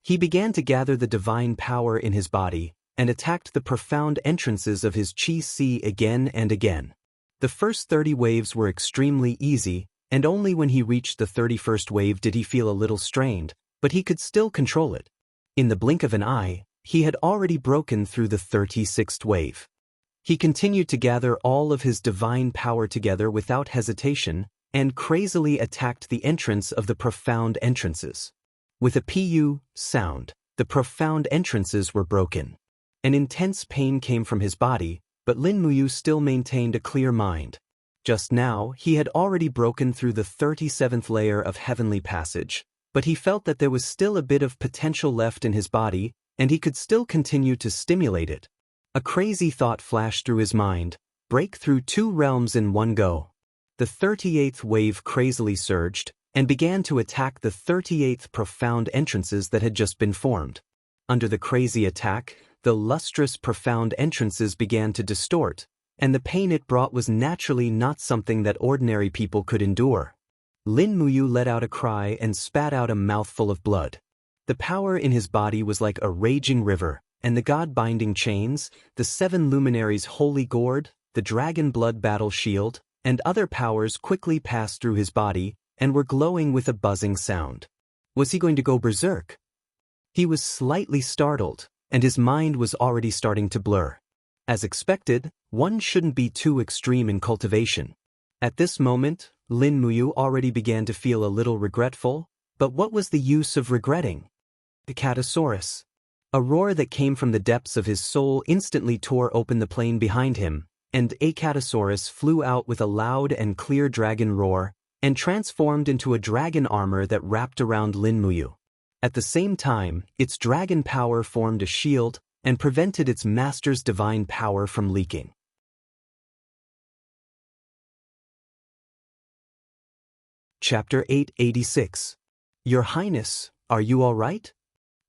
He began to gather the divine power in his body and attacked the profound entrances of his qi again and again. The first 30 waves were extremely easy, and only when he reached the 31st wave did he feel a little strained, but he could still control it. In the blink of an eye, he had already broken through the 36th wave. He continued to gather all of his divine power together without hesitation, and crazily attacked the entrance of the profound entrances. With a pu sound, the profound entrances were broken. An intense pain came from his body, but Lin Muyu still maintained a clear mind. Just now, he had already broken through the 37th layer of heavenly passage, but he felt that there was still a bit of potential left in his body, and he could still continue to stimulate it. A crazy thought flashed through his mind: break through 2 realms in one go. The 38th wave crazily surged, and began to attack the 38th profound entrances that had just been formed. Under the crazy attack, the lustrous profound entrances began to distort, and the pain it brought was naturally not something that ordinary people could endure. Lin Muyu let out a cry and spat out a mouthful of blood. The power in his body was like a raging river, and the god-binding chains, the 7 luminaries' holy gourd, the dragon blood battle shield, and other powers quickly passed through his body and were glowing with a buzzing sound. Was he going to go berserk? He was slightly startled, and his mind was already starting to blur. As expected, one shouldn't be too extreme in cultivation. At this moment, Lin Muyu already began to feel a little regretful, but what was the use of regretting? The Catasaurus. A roar that came from the depths of his soul instantly tore open the plain behind him, and a Catasaurus flew out with a loud and clear dragon roar, and transformed into a dragon armor that wrapped around Lin Muyu. At the same time, its dragon power formed a shield and prevented its master's divine power from leaking. Chapter 886. Your Highness, are you all right?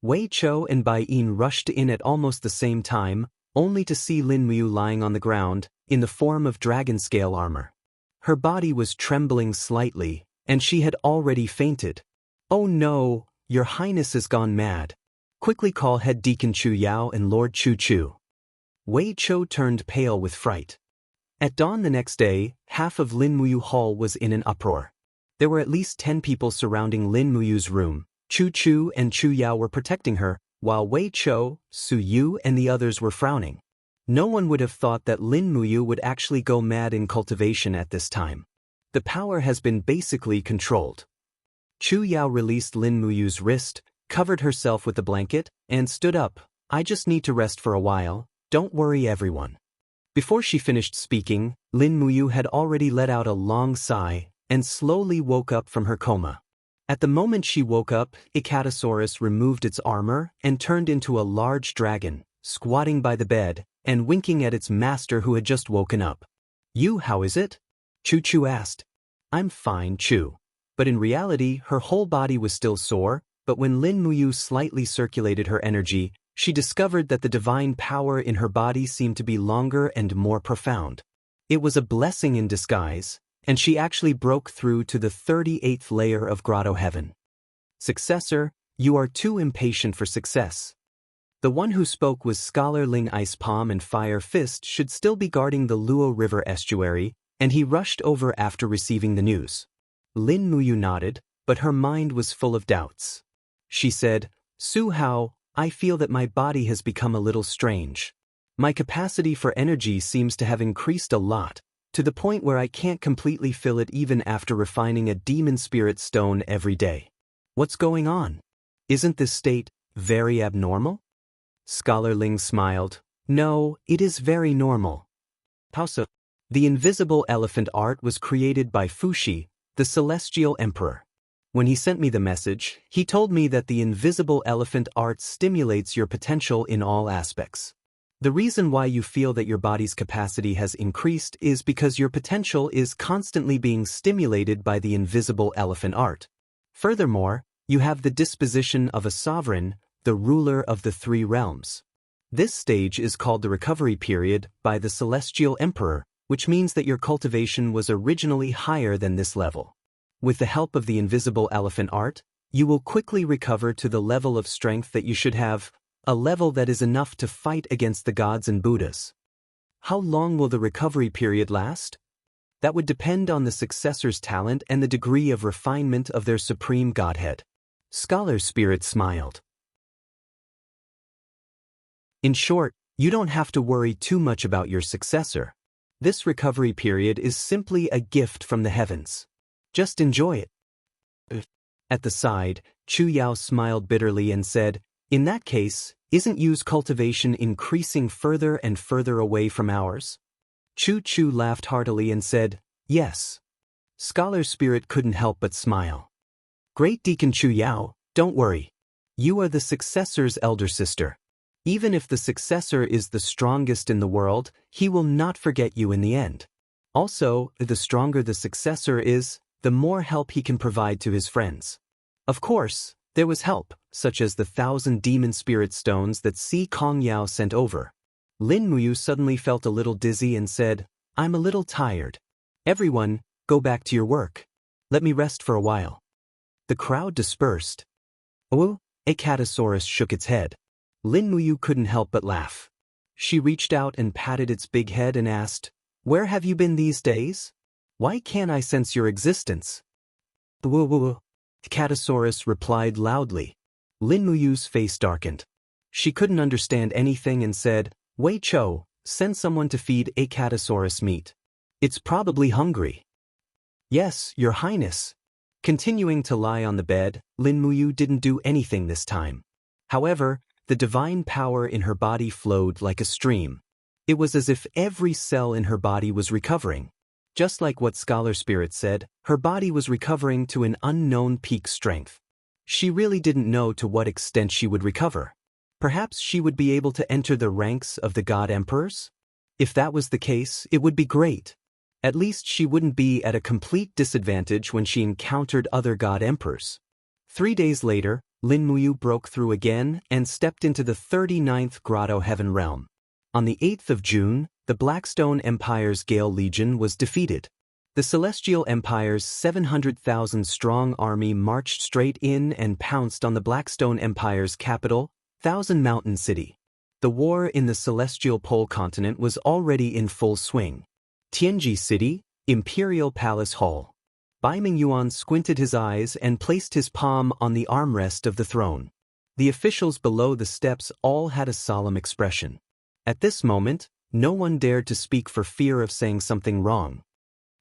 Wei Chou and Bai Yin rushed in at almost the same time, only to see Lin Muyu lying on the ground, in the form of dragon scale armor. Her body was trembling slightly, and she had already fainted. Oh no, Your Highness has gone mad. Quickly call Head Deacon Chu Yao and Lord Chu Chu. Wei Chou turned pale with fright. At dawn the next day, half of Lin Muyu Hall was in an uproar. There were at least 10 people surrounding Lin Muyu's room. Chu Chu and Chu Yao were protecting her, while Wei Chou, Su Yu and the others were frowning. No one would have thought that Lin Muyu would actually go mad in cultivation at this time. The power has been basically controlled. Chu Yao released Lin Muyu's wrist, covered herself with the blanket, and stood up. I just need to rest for a while, don't worry everyone. Before she finished speaking, Lin Muyu had already let out a long sigh, and slowly woke up from her coma. At the moment she woke up, Icatosaurus removed its armor and turned into a large dragon, squatting by the bed, and winking at its master who had just woken up. You, how is it? Chu Chu asked. I'm fine, Chu. But in reality, her whole body was still sore, but when Lin Muyu slightly circulated her energy, she discovered that the divine power in her body seemed to be longer and more profound. It was a blessing in disguise, and she actually broke through to the 38th layer of Grotto Heaven. Successor, you are too impatient for success. The one who spoke was Scholar Ling Ice Palm and Fire Fist should still be guarding the Luo River estuary, and he rushed over after receiving the news. Lin Muyu nodded, but her mind was full of doubts. She said, Su Hao, I feel that my body has become a little strange. My capacity for energy seems to have increased a lot, to the point where I can't completely fill it even after refining a demon spirit stone every day. What's going on? Isn't this state very abnormal? Scholar Ling smiled. No, it is very normal. Pausa. The invisible elephant art was created by Fuxi, the celestial emperor. When he sent me the message, he told me that the invisible elephant art stimulates your potential in all aspects. The reason why you feel that your body's capacity has increased is because your potential is constantly being stimulated by the invisible elephant art. Furthermore, you have the disposition of a sovereign, the ruler of the three realms. This stage is called the recovery period by the celestial emperor, which means that your cultivation was originally higher than this level. With the help of the invisible elephant art, you will quickly recover to the level of strength that you should have, a level that is enough to fight against the gods and Buddhas. How long will the recovery period last? That would depend on the successor's talent and the degree of refinement of their supreme godhead. Scholar Spirit smiled. In short, you don't have to worry too much about your successor. This recovery period is simply a gift from the heavens. Just enjoy it. At the side, Chu Yao smiled bitterly and said, In that case, isn't Yu's cultivation increasing further and further away from ours? Chu Chu laughed heartily and said, Yes. Scholar Spirit couldn't help but smile. Great Deacon Chu Yao, don't worry. You are the successor's elder sister. Even if the successor is the strongest in the world, he will not forget you in the end. Also, the stronger the successor is, the more help he can provide to his friends. Of course, there was help, such as the 1,000 demon spirit stones that Si Kong Yao sent over. Lin Muyu suddenly felt a little dizzy and said, I'm a little tired. Everyone, go back to your work. Let me rest for a while. The crowd dispersed. Oh, Acatosaurus shook its head. Lin Muyu couldn't help but laugh. She reached out and patted its big head and asked, Where have you been these days? Why can't I sense your existence? Acatosaurus replied loudly. Lin Muyu's face darkened. She couldn't understand anything and said, Wei Cho, send someone to feed Acatosaurus meat. It's probably hungry. Yes, Your Highness. Continuing to lie on the bed, Lin Muyu didn't do anything this time. However, the divine power in her body flowed like a stream. It was as if every cell in her body was recovering. Just like what Scholar Spirit said, her body was recovering to an unknown peak strength. She really didn't know to what extent she would recover. Perhaps she would be able to enter the ranks of the God Emperors? If that was the case, it would be great. At least she wouldn't be at a complete disadvantage when she encountered other God Emperors. 3 days later, Lin Muyu broke through again and stepped into the 39th Grotto Heaven realm. On the 8th of June, the Blackstone Empire's Gale Legion was defeated. The Celestial Empire's 700,000-strong army marched straight in and pounced on the Blackstone Empire's capital, Thousand Mountain City. The war in the Celestial Pole continent was already in full swing. Tianji City, Imperial Palace Hall. Bai Mingyuan squinted his eyes and placed his palm on the armrest of the throne. The officials below the steps all had a solemn expression. At this moment, no one dared to speak for fear of saying something wrong.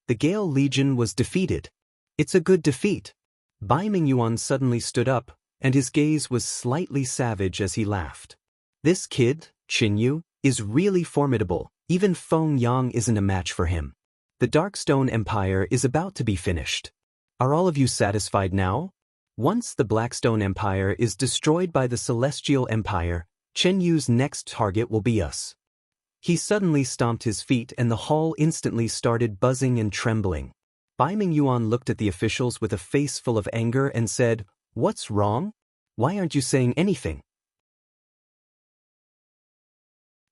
The Gale Legion was defeated. It's a good defeat. Bai Mingyuan suddenly stood up, and his gaze was slightly savage as he laughed. This kid, Qinyu, is really formidable. Even Feng Yang isn't a match for him. The Darkstone Empire is about to be finished. Are all of you satisfied now? Once the Blackstone Empire is destroyed by the Celestial Empire, Chen Yu's next target will be us. He suddenly stomped his feet and the hall instantly started buzzing and trembling. Bai Mingyuan looked at the officials with a face full of anger and said, "What's wrong? Why aren't you saying anything?"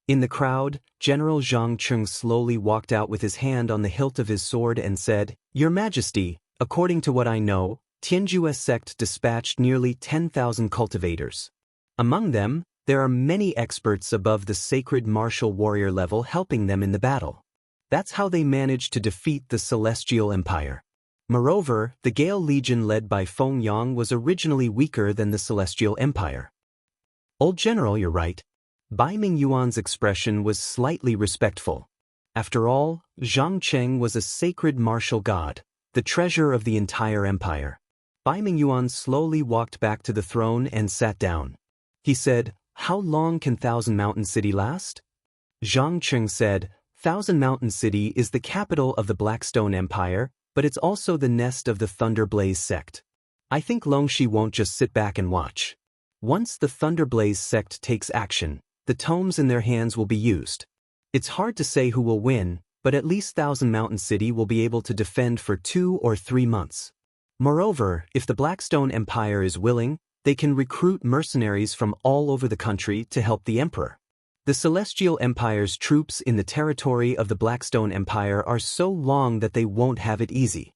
In the crowd, General Zhang Cheng slowly walked out with his hand on the hilt of his sword and said, "Your Majesty, according to what I know, Tianju's sect dispatched nearly 10,000 cultivators. Among them, there are many experts above the sacred martial warrior level helping them in the battle. That's how they managed to defeat the Celestial Empire. Moreover, the Gale Legion led by Feng Yang was originally weaker than the Celestial Empire." "Old General, you're right." Bai Mingyuan's expression was slightly respectful. After all, Zhang Cheng was a sacred martial god, the treasure of the entire empire. Bai Mingyuan slowly walked back to the throne and sat down. He said, "How long can Thousand Mountain City last?" Zhang Cheng said, "Thousand Mountain City is the capital of the Blackstone Empire, but it's also the nest of the Thunderblaze sect. I think Longxi won't just sit back and watch. Once the Thunderblaze sect takes action, the tomes in their hands will be used. It's hard to say who will win, but at least Thousand Mountain City will be able to defend for 2 or 3 months. Moreover, if the Blackstone Empire is willing, they can recruit mercenaries from all over the country to help the Emperor. The Celestial Empire's troops in the territory of the Blackstone Empire are so long that they won't have it easy.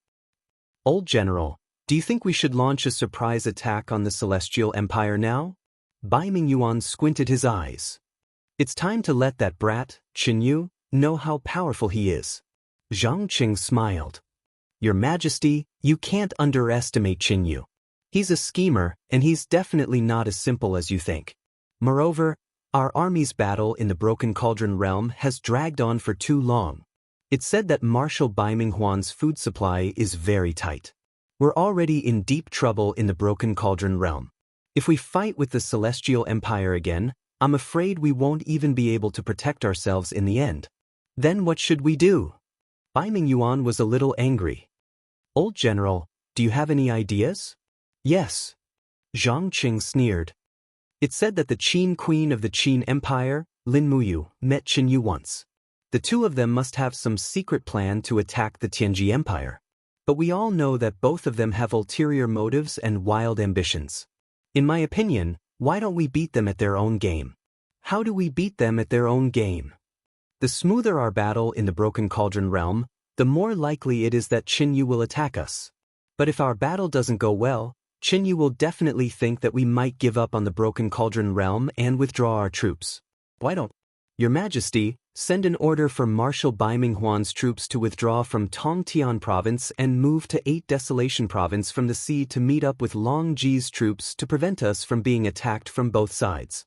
Old General, do you think we should launch a surprise attack on the Celestial Empire now?" Bai Mingyuan squinted his eyes. "It's time to let that brat, Qinyu, know how powerful he is." Zhang Qing smiled. "Your Majesty, you can't underestimate Qinyu. He's a schemer, and he's definitely not as simple as you think. Moreover, our army's battle in the Broken Cauldron realm has dragged on for too long. It's said that Marshal Bai Minghuan's food supply is very tight. We're already in deep trouble in the Broken Cauldron realm. If we fight with the Celestial Empire again, I'm afraid we won't even be able to protect ourselves in the end. Then what should we do?" Bai Mingyuan was a little angry. "Old General, do you have any ideas?" "Yes." Zhang Qing sneered. "It's said that the Qin Queen of the Qin Empire, Lin Muyu, met Qinyu once. The two of them must have some secret plan to attack the Tianji Empire. But we all know that both of them have ulterior motives and wild ambitions. In my opinion, why don't we beat them at their own game?" "How do we beat them at their own game?" "The smoother our battle in the Broken Cauldron realm, the more likely it is that Qinyu will attack us. But if our battle doesn't go well, Qinyu will definitely think that we might give up on the Broken Cauldron realm and withdraw our troops. Why don't Your Majesty send an order for Marshal Bai Minghuan's troops to withdraw from Tongtian Province and move to 8 Desolation Province from the sea to meet up with Long Ji's troops to prevent us from being attacked from both sides."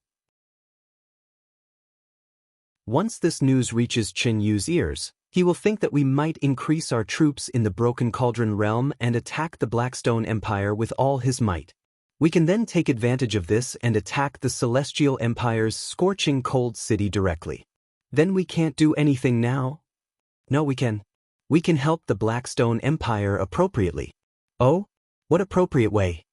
Once this news reaches Qinyu's ears, he will think that we might increase our troops in the Broken Cauldron realm and attack the Blackstone Empire with all his might. We can then take advantage of this and attack the Celestial Empire's scorching cold city directly. Then we can't do anything now? No, we can. We can help the Blackstone Empire appropriately. Oh? What appropriate way?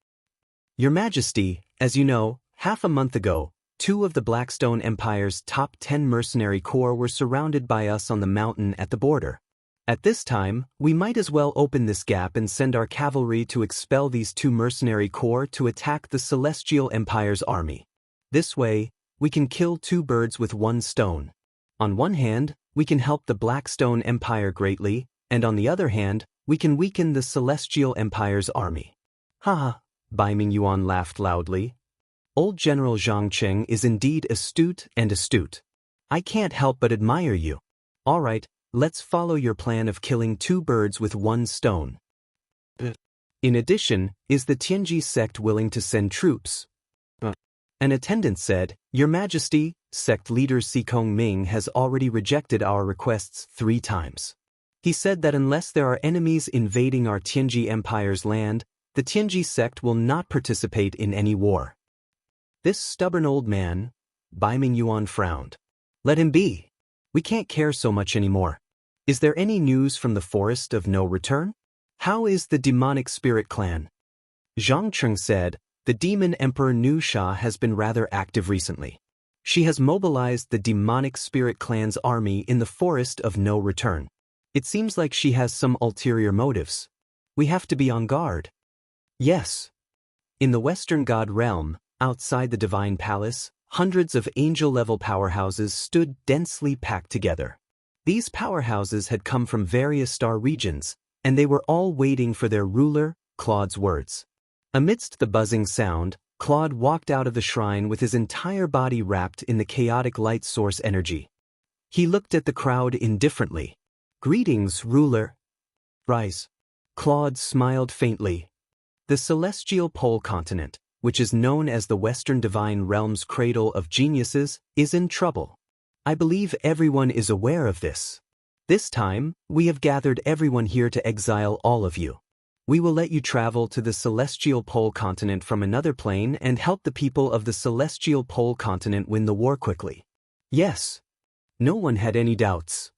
Your Majesty, as you know, half a month ago, 2 of the Blackstone Empire's top 10 mercenary corps were surrounded by us on the mountain at the border. At this time, we might as well open this gap and send our cavalry to expel these 2 mercenary corps to attack the Celestial Empire's army. This way, we can kill 2 birds with 1 stone. On one hand, we can help the Blackstone Empire greatly, and on the other hand, we can weaken the Celestial Empire's army. Ha! Bai Mingyuan laughed loudly. Old General Zhang Cheng is indeed astute and astute. I can't help but admire you. All right, let's follow your plan of killing 2 birds with 1 stone. In addition, is the Tianji sect willing to send troops? An attendant said, Your Majesty, sect leader Sikong Ming has already rejected our requests 3 times. He said that unless there are enemies invading our Tianji Empire's land, the Tianji sect will not participate in any war. This stubborn old man, Bai Mingyuan frowned. Let him be. We can't care so much anymore. Is there any news from the Forest of No Return? How is the demonic spirit clan? Zhang Cheng said, the demon emperor Nu Sha has been rather active recently. She has mobilized the demonic spirit clan's army in the forest of no return. It seems like she has some ulterior motives. We have to be on guard. Yes. In the Western God realm, outside the Divine Palace, hundreds of angel-level powerhouses stood densely packed together. These powerhouses had come from various star regions, and they were all waiting for their ruler, Claude's words. Amidst the buzzing sound, Claude walked out of the shrine with his entire body wrapped in the chaotic light source energy. He looked at the crowd indifferently. "Greetings, ruler." "Rise." Claude smiled faintly. The celestial pole continent, which is known as the Western Divine Realm's cradle of geniuses, is in trouble. I believe everyone is aware of this. This time, we have gathered everyone here to exile all of you. We will let you travel to the celestial pole continent from another plane and help the people of the celestial pole continent win the war quickly. Yes. No one had any doubts.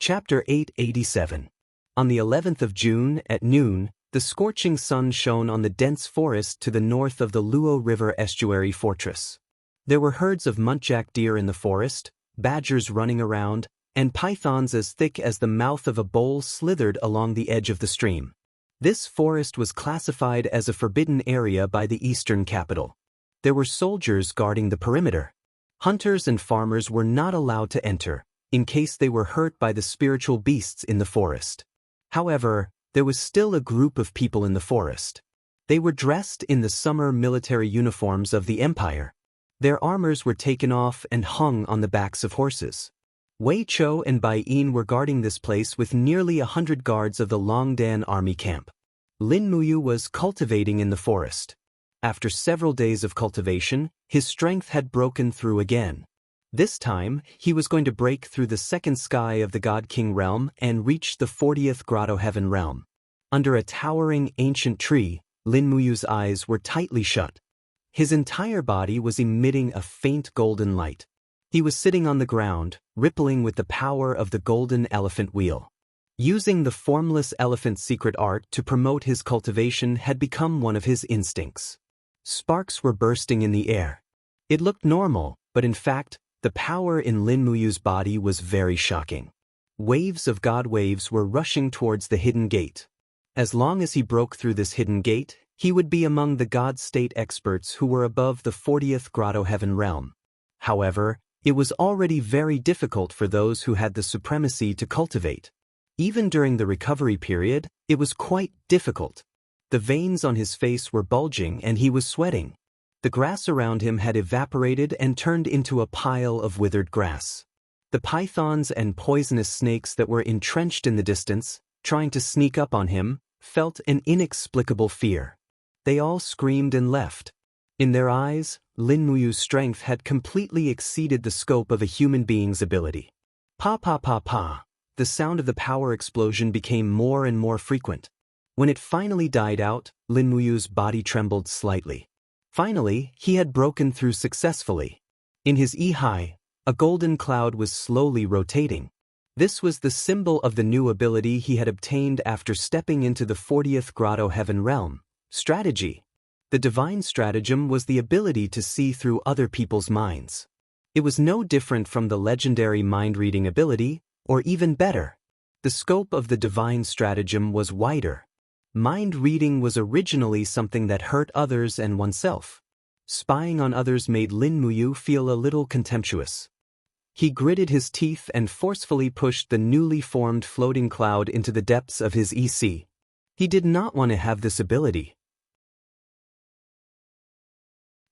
Chapter 887. On the 11th of June, at noon, the scorching sun shone on the dense forest to the north of the Luo River estuary fortress. There were herds of muntjac deer in the forest, badgers running around, and pythons as thick as the mouth of a bowl slithered along the edge of the stream. This forest was classified as a forbidden area by the eastern capital. There were soldiers guarding the perimeter. Hunters and farmers were not allowed to enter, in case they were hurt by the spiritual beasts in the forest. However, there was still a group of people in the forest. They were dressed in the summer military uniforms of the empire. Their armors were taken off and hung on the backs of horses. Wei Chou and Bai Yin were guarding this place with nearly 100 guards of the Longdan army camp. Lin Muyu was cultivating in the forest. After several days of cultivation, his strength had broken through again. This time, he was going to break through the second sky of the God King realm and reach the 40th Grotto Heaven realm. Under a towering ancient tree, Lin Muyu's eyes were tightly shut. His entire body was emitting a faint golden light. He was sitting on the ground, rippling with the power of the golden elephant wheel. Using the formless elephant's secret art to promote his cultivation had become one of his instincts. Sparks were bursting in the air. It looked normal, but in fact, the power in Lin Muyu's body was very shocking. Waves of God waves were rushing towards the hidden gate. As long as he broke through this hidden gate, he would be among the God state experts who were above the 40th Grotto Heaven realm. However, it was already very difficult for those who had the supremacy to cultivate. Even during the recovery period, it was quite difficult. The veins on his face were bulging and he was sweating. The grass around him had evaporated and turned into a pile of withered grass. The pythons and poisonous snakes that were entrenched in the distance, trying to sneak up on him, felt an inexplicable fear. They all screamed and left. In their eyes, Lin Muyu's strength had completely exceeded the scope of a human being's ability. Pa pa pa pa. The sound of the power explosion became more and more frequent. When it finally died out, Lin Muyu's body trembled slightly. Finally, he had broken through successfully. In his Yi-Hai, a golden cloud was slowly rotating. This was the symbol of the new ability he had obtained after stepping into the 40th Grotto Heaven realm, strategy. The divine stratagem was the ability to see through other people's minds. It was no different from the legendary mind-reading ability, or even better. The scope of the divine stratagem was wider. Mind-reading was originally something that hurt others and oneself. Spying on others made Lin Muyu feel a little contemptuous. He gritted his teeth and forcefully pushed the newly formed floating cloud into the depths of his EC. He did not want to have this ability.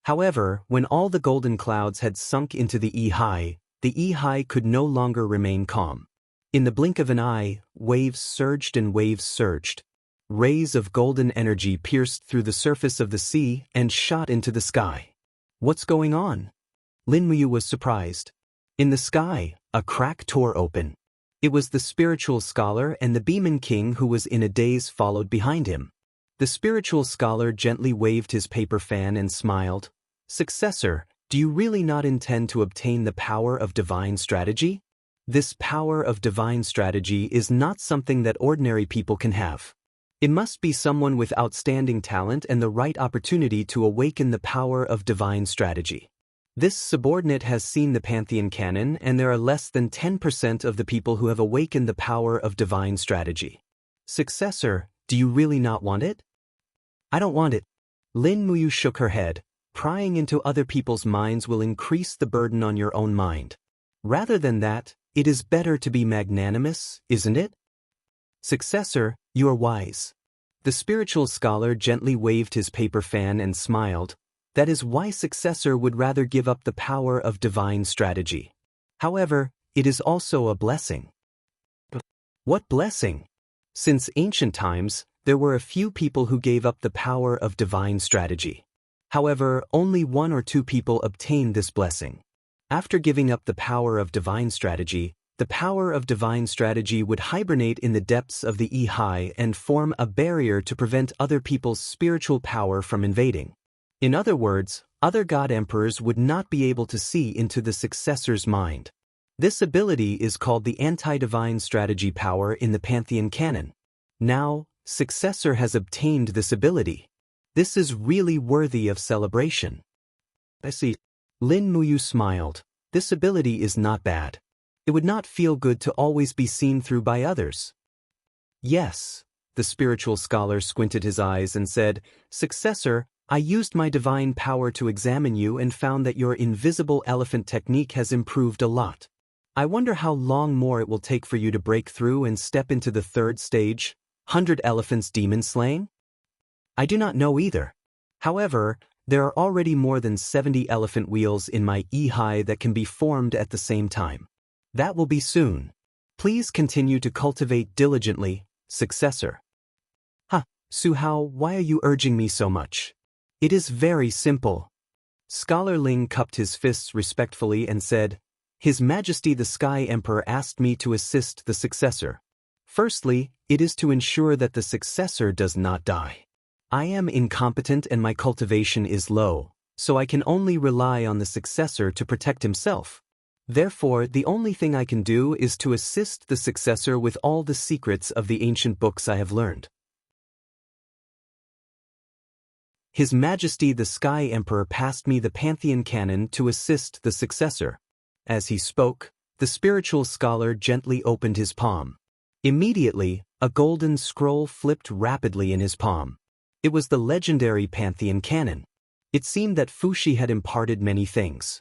However, when all the golden clouds had sunk into the Yi-Hai could no longer remain calm. In the blink of an eye, waves surged and waves surged. Rays of golden energy pierced through the surface of the sea and shot into the sky. What's going on? Lin Muyu was surprised. In the sky, a crack tore open. It was the spiritual scholar and the Beeman King who was in a daze followed behind him. The spiritual scholar gently waved his paper fan and smiled. Successor, do you really not intend to obtain the power of divine strategy? This power of divine strategy is not something that ordinary people can have. It must be someone with outstanding talent and the right opportunity to awaken the power of divine strategy. This subordinate has seen the Pantheon canon, and there are less than 10% of the people who have awakened the power of divine strategy. Successor, do you really not want it? I don't want it. Lin Muyu shook her head. Prying into other people's minds will increase the burden on your own mind. Rather than that, it is better to be magnanimous, isn't it? Successor, you are wise. The spiritual scholar gently waved his paper fan and smiled. That is why Successor would rather give up the power of divine strategy. However, it is also a blessing. What blessing? Since ancient times, there were a few people who gave up the power of divine strategy. However, only 1 or 2 people obtained this blessing. After giving up the power of divine strategy, the power of divine strategy would hibernate in the depths of the Ihai and form a barrier to prevent other people's spiritual power from invading. In other words, other god emperors would not be able to see into the successor's mind. This ability is called the anti-divine strategy power in the Pantheon canon. Now, Successor has obtained this ability. This is really worthy of celebration. I see. Lin Muyu smiled. This ability is not bad. It would not feel good to always be seen through by others. Yes, the spiritual scholar squinted his eyes and said, Successor, I used my divine power to examine you and found that your invisible elephant technique has improved a lot. I wonder how long more it will take for you to break through and step into the 3rd stage, 100 elephants demon slaying? I do not know either. However, there are already more than 70 elephant wheels in my Ihai that can be formed at the same time. That will be soon. Please continue to cultivate diligently, Successor. Su Hao, why are you urging me so much? It is very simple. Scholar Ling cupped his fists respectfully and said, His Majesty the Sky Emperor asked me to assist the successor. Firstly, it is to ensure that the successor does not die. I am incompetent and my cultivation is low, so I can only rely on the successor to protect himself. Therefore, the only thing I can do is to assist the successor with all the secrets of the ancient books I have learned. His Majesty the Sky Emperor passed me the Pantheon canon to assist the successor. As he spoke, the spiritual scholar gently opened his palm. Immediately, a golden scroll flipped rapidly in his palm. It was the legendary Pantheon canon. It seemed that Fuxi had imparted many things.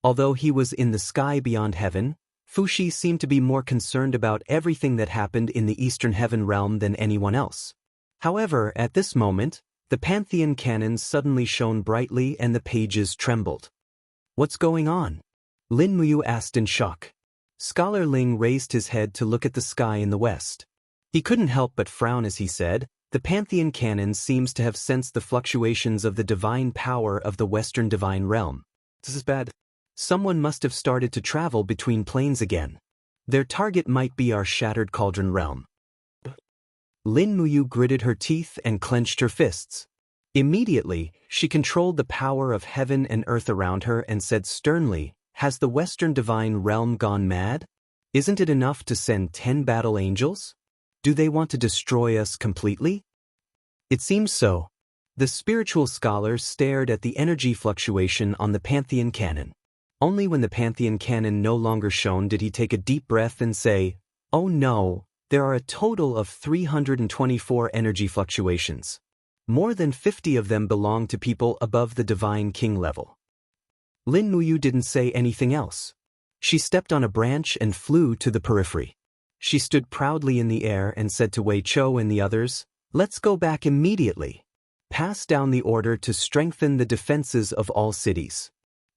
Although he was in the sky beyond heaven, Fuxi seemed to be more concerned about everything that happened in the Eastern Heaven realm than anyone else. However, at this moment, the Pantheon canon suddenly shone brightly and the pages trembled. What's going on? Lin Muyu asked in shock. Scholar Ling raised his head to look at the sky in the west. He couldn't help but frown as he said, The Pantheon canon seems to have sensed the fluctuations of the divine power of the Western divine realm. This is bad. Someone must have started to travel between planes again. Their target might be our shattered cauldron realm. Lin Muyu gritted her teeth and clenched her fists. Immediately, she controlled the power of heaven and earth around her and said sternly, Has the Western divine realm gone mad? Isn't it enough to send 10 battle angels? Do they want to destroy us completely? It seems so. The spiritual scholar stared at the energy fluctuation on the Pantheon canon. Only when the Pantheon canon no longer shone did he take a deep breath and say, Oh no, there are a total of 324 energy fluctuations. More than 50 of them belong to people above the divine king level. Lin Muyu didn't say anything else. She stepped on a branch and flew to the periphery. She stood proudly in the air and said to Wei Chou and the others, Let's go back immediately. Pass down the order to strengthen the defenses of all cities.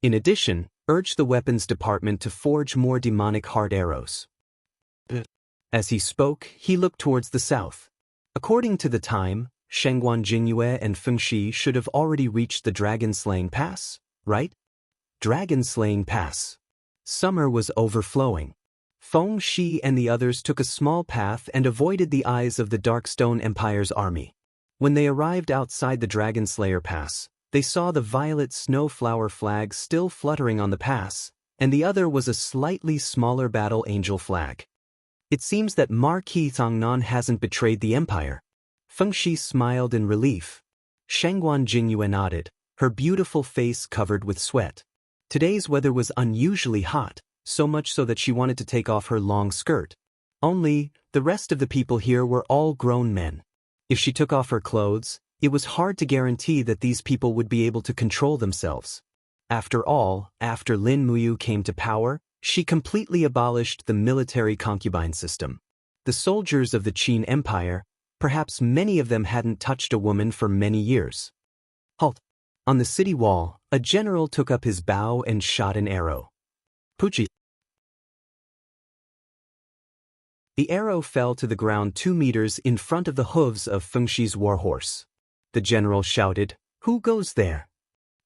In addition, urge the weapons department to forge more demonic heart arrows. As he spoke, he looked towards the south. According to the time, Shengguan Jingyue and Fengxi should have already reached the Dragon-Slaying Pass, right? Dragon-Slaying Pass. Summer was overflowing. Feng Shi and the others took a small path and avoided the eyes of the Darkstone Empire's army. When they arrived outside the Dragon Slayer Pass, they saw the violet snowflower flag still fluttering on the pass, and the other was a slightly smaller battle angel flag. It seems that Marquis Thongnan hasn't betrayed the Empire. Feng Shi smiled in relief. Shangguan Jingyue nodded, her beautiful face covered with sweat. Today's weather was unusually hot, so much so that she wanted to take off her long skirt. Only, the rest of the people here were all grown men. If she took off her clothes, it was hard to guarantee that these people would be able to control themselves. After all, after Lin Muyu came to power, she completely abolished the military concubine system. The soldiers of the Qin Empire, perhaps many of them hadn't touched a woman for many years. Halt! On the city wall, a general took up his bow and shot an arrow. Puchi! The arrow fell to the ground 2 meters in front of the hooves of Feng Shi's warhorse. The general shouted, "Who goes there?"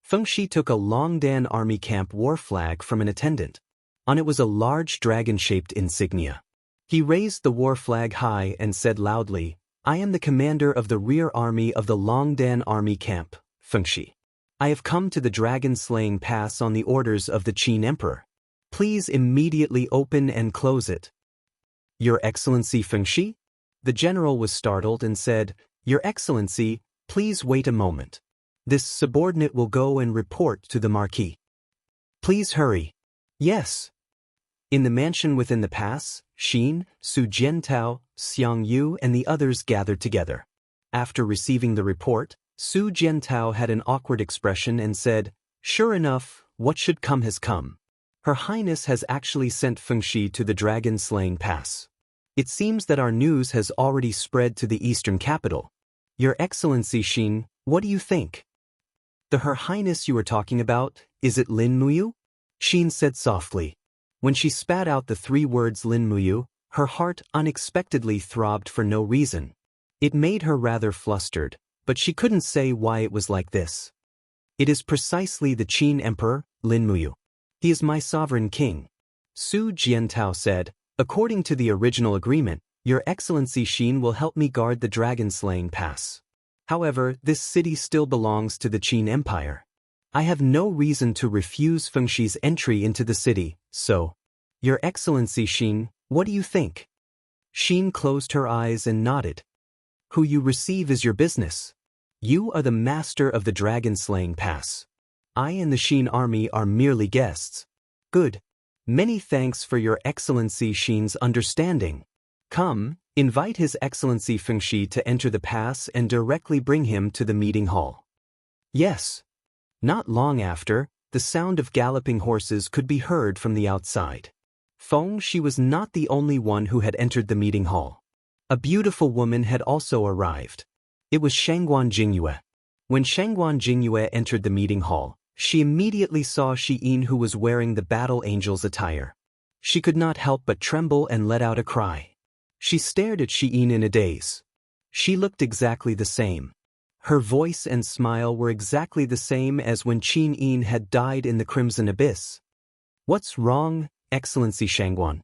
Feng Shi took a Longdan army camp war flag from an attendant. On it was a large dragon-shaped insignia. He raised the war flag high and said loudly, "I am the commander of the rear army of the Longdan army camp, Feng Shi. I have come to the dragon-slaying pass on the orders of the Qin Emperor. Please immediately open and close it." "Your Excellency Feng Shi?" The general was startled and said, "Your Excellency, please wait a moment. This subordinate will go and report to the Marquis. Please hurry." "Yes." In the mansion within the pass, Xin, Su Jiantao, Xiang Yu and the others gathered together. After receiving the report, Su Jiantao had an awkward expression and said, "Sure enough, what should come has come. Her Highness has actually sent Feng Shi to the dragon-slaying pass. It seems that our news has already spread to the eastern capital. Your Excellency Xin, what do you think?" "The Her Highness you are talking about, is it Lin Muyu?" Xin said softly. When she spat out the 3 words Lin Muyu, her heart unexpectedly throbbed for no reason. It made her rather flustered, but she couldn't say why it was like this. "It is precisely the Qin Emperor, Lin Muyu. He is my sovereign king." Su Jiantao said, "According to the original agreement, Your Excellency Xin will help me guard the dragon-slaying pass. However, this city still belongs to the Qin Empire. I have no reason to refuse Feng Shi's entry into the city, so, Your Excellency Xin, what do you think?" Xin closed her eyes and nodded. "Who you receive is your business. You are the master of the dragon-slaying pass. I and the Xin army are merely guests." "Good. Many thanks for Your Excellency Xin's understanding. Come, invite His Excellency Feng Shi to enter the pass and directly bring him to the meeting hall." "Yes." Not long after, the sound of galloping horses could be heard from the outside. Feng Shi was not the only one who had entered the meeting hall. A beautiful woman had also arrived. It was Shangguan Jingyue. When Shangguan Jingyue entered the meeting hall, she immediately saw Xiyin, who was wearing the battle angel's attire. She could not help but tremble and let out a cry. She stared at Xiyin in a daze. She looked exactly the same. Her voice and smile were exactly the same as when Qin Yin had died in the Crimson Abyss. "What's wrong, Excellency Shangguan?"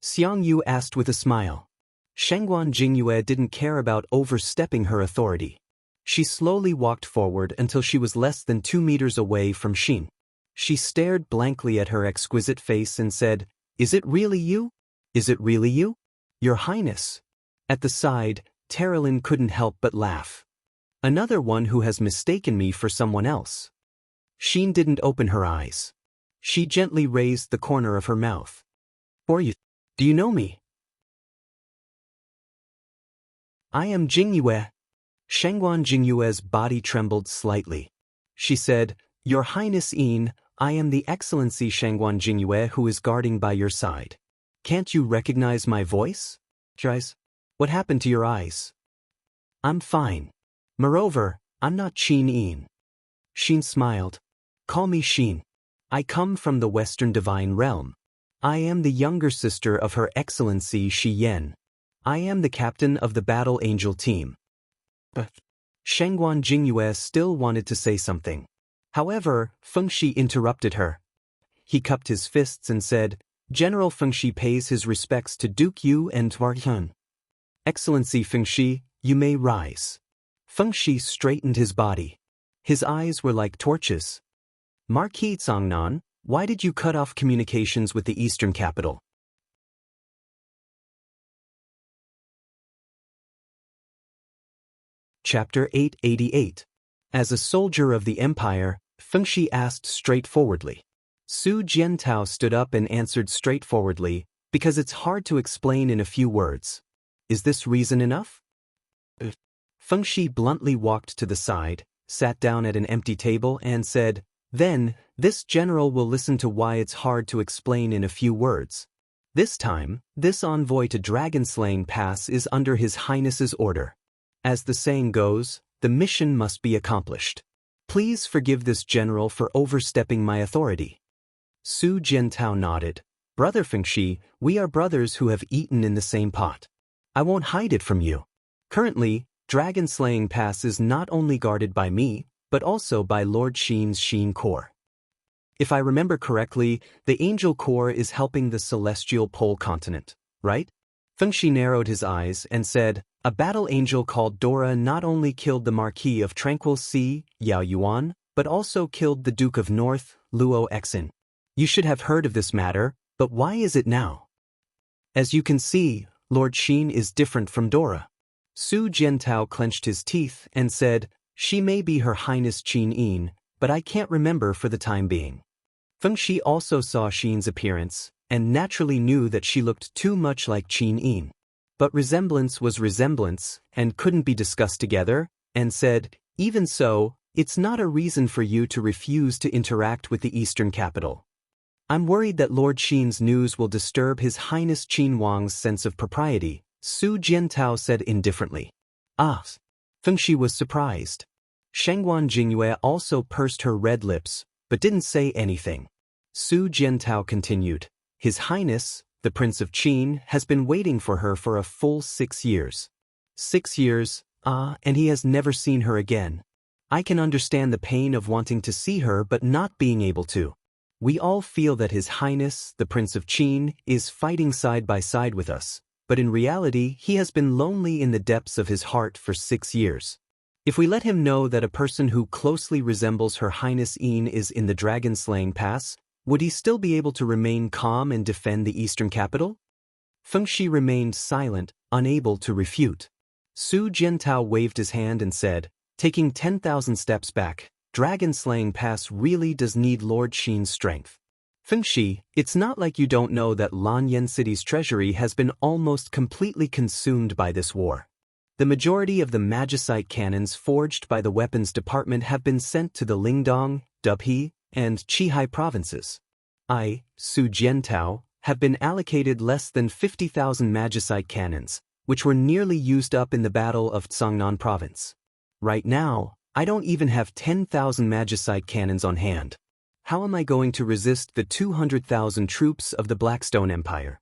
Xiang Yu asked with a smile. Shangguan Jingyue didn't care about overstepping her authority. She slowly walked forward until she was less than 2 meters away from Xin. She stared blankly at her exquisite face and said, "Is it really you? Is it really you? Your Highness." At the side, Terilyn couldn't help but laugh. "Another one who has mistaken me for someone else." Xin didn't open her eyes. She gently raised the corner of her mouth. Do you know me?" "I am Jingyue." Shangguan Jingyue's body trembled slightly. She said, "Your Highness Yin, I am the Excellency Shangguan Jingyue who is guarding by your side. Can't you recognize my voice?" "Guys, what happened to your eyes?" "I'm fine. Moreover, I'm not Qin Yin." Xin smiled. "Call me Xin. I come from the Western Divine Realm. I am the younger sister of Her Excellency Shi Yan. I am the captain of the Battle Angel team." But Shangguan Jingyue still wanted to say something. However, Feng Shi interrupted her. He cupped his fists and said, "General Feng Shi pays his respects to Duke Yu and Tuarhyun. Excellency Feng Shi, you may rise." Feng Shi straightened his body. His eyes were like torches. "Marquis Tsangnan, why did you cut off communications with the eastern capital?" Chapter 888. As a soldier of the Empire, Fengxi asked straightforwardly. Su Jiantao stood up and answered straightforwardly, because it's hard to explain in a few words. Is this reason enough? Fengxi bluntly walked to the side, sat down at an empty table and said, "Then, this general will listen to why it's hard to explain in a few words. This time, this envoy to Dragon-Slaying Pass is under His Highness's order. As the saying goes, the mission must be accomplished. Please forgive this general for overstepping my authority." Su Jiantao nodded. "Brother Fengxi, we are brothers who have eaten in the same pot. I won't hide it from you. Currently, Dragon-Slaying Pass is not only guarded by me, but also by Lord Xin's Xin Corps. If I remember correctly, the Angel Corps is helping the Celestial Pole Continent, right?" Fengxi narrowed his eyes and said, "A battle angel called Dora not only killed the Marquis of Tranquil Sea, Yao Yuan, but also killed the Duke of North, Luo Exin. You should have heard of this matter, but why is it now? As you can see, Lord Xin is different from Dora." Su Jiantao clenched his teeth and said, "She may be Her Highness Qin Yin, but I can't remember for the time being." Fengxi also saw Xin's appearance, and naturally knew that she looked too much like Qin Yin. But resemblance was resemblance, and couldn't be discussed together, and said, "Even so, it's not a reason for you to refuse to interact with the Eastern capital. I'm worried that Lord Xin's news will disturb His Highness Qin Wang's sense of propriety," Su Jiantao said indifferently. "Ah." Fengxi was surprised. Shengguan Jingyue also pursed her red lips, but didn't say anything. Su Jiantao continued, "His Highness, the Prince of Qin, has been waiting for her for a full 6 years. 6 years, and he has never seen her again. I can understand the pain of wanting to see her but not being able to. We all feel that His Highness, the Prince of Qin, is fighting side by side with us, but in reality he has been lonely in the depths of his heart for 6 years. If we let him know that a person who closely resembles Her Highness Yin is in the Dragon-Slaying Pass, would he still be able to remain calm and defend the Eastern capital?" Fengxi remained silent, unable to refute. Su Jiantao waved his hand and said, taking 10,000 steps back, "Dragon-Slaying Pass really does need Lord Xin's strength. Fengxi, it's not like you don't know that Lanyan City's treasury has been almost completely consumed by this war. The majority of the magicite cannons forged by the weapons department have been sent to the Lingdong, Dubhe, and Qihai provinces. I, Su Jiantao, have been allocated less than 50,000 magicite cannons, which were nearly used up in the Battle of Tsangnan province. Right now, I don't even have 10,000 magicite cannons on hand. How am I going to resist the 200,000 troops of the Blackstone Empire?"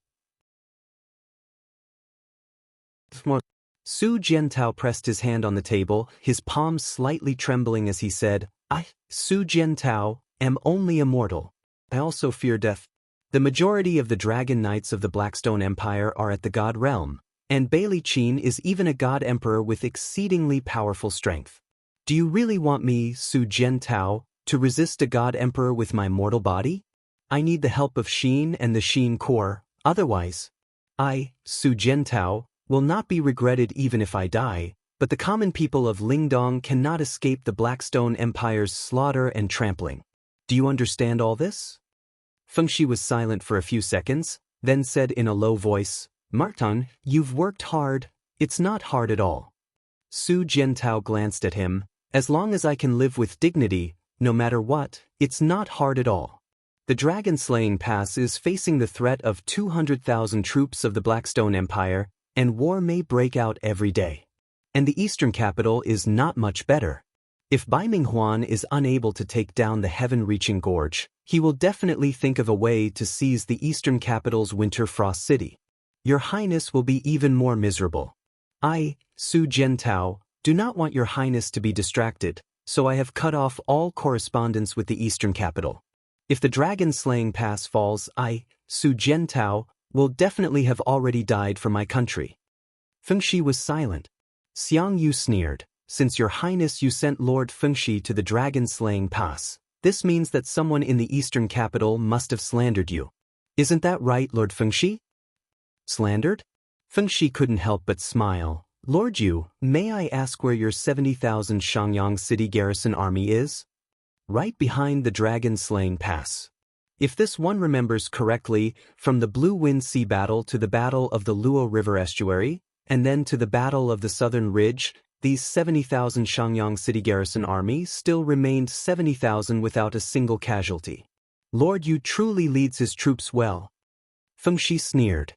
Su Jiantao pressed his hand on the table, his palms slightly trembling as he said, "I, Su Jiantao, am only immortal. I also fear death. The majority of the Dragon Knights of the Blackstone Empire are at the God Realm, and Bailey Qin is even a God Emperor with exceedingly powerful strength. Do you really want me, Su Jiantao, to resist a God Emperor with my mortal body? I need the help of Xin and the Xin Corps, otherwise I, Su Jiantao, will not be regretted even if I die, but the common people of Lingdong cannot escape the Blackstone Empire's slaughter and trampling. Do you understand all this?" Fengxi was silent for a few seconds, then said in a low voice, "Martin, you've worked hard. It's not hard at all." Su Jiantao glanced at him. "As long as I can live with dignity, no matter what, it's not hard at all. The Dragon-Slaying Pass is facing the threat of 200,000 troops of the Blackstone Empire, and war may break out every day. And the Eastern capital is not much better. If Bai Minghuan is unable to take down the heaven-reaching gorge, he will definitely think of a way to seize the Eastern capital's Winter Frost City. Your Highness will be even more miserable. I, Su Jiantao, do not want Your Highness to be distracted, so I have cut off all correspondence with the Eastern capital. If the Dragon-Slaying Pass falls, I, Su Jiantao, will definitely have already died for my country." Fengxi was silent. Xiang Yu sneered, "Since Your Highness you sent Lord Fengxi to the Dragon-Slaying Pass, this means that someone in the Eastern capital must have slandered you. Isn't that right, Lord Fengxi?" "Slandered?" Fengxi couldn't help but smile. Lord Yu, may I ask where your 70,000 Xiangyang city garrison army is? Right behind the dragon-slaying pass. If this one remembers correctly, from the Blue Wind Sea battle to the Battle of the Luo River estuary, and then to the Battle of the Southern Ridge, these 70,000 Xiangyang city garrison army still remained 70,000 without a single casualty. Lord Yu truly leads his troops well. Feng Shi sneered.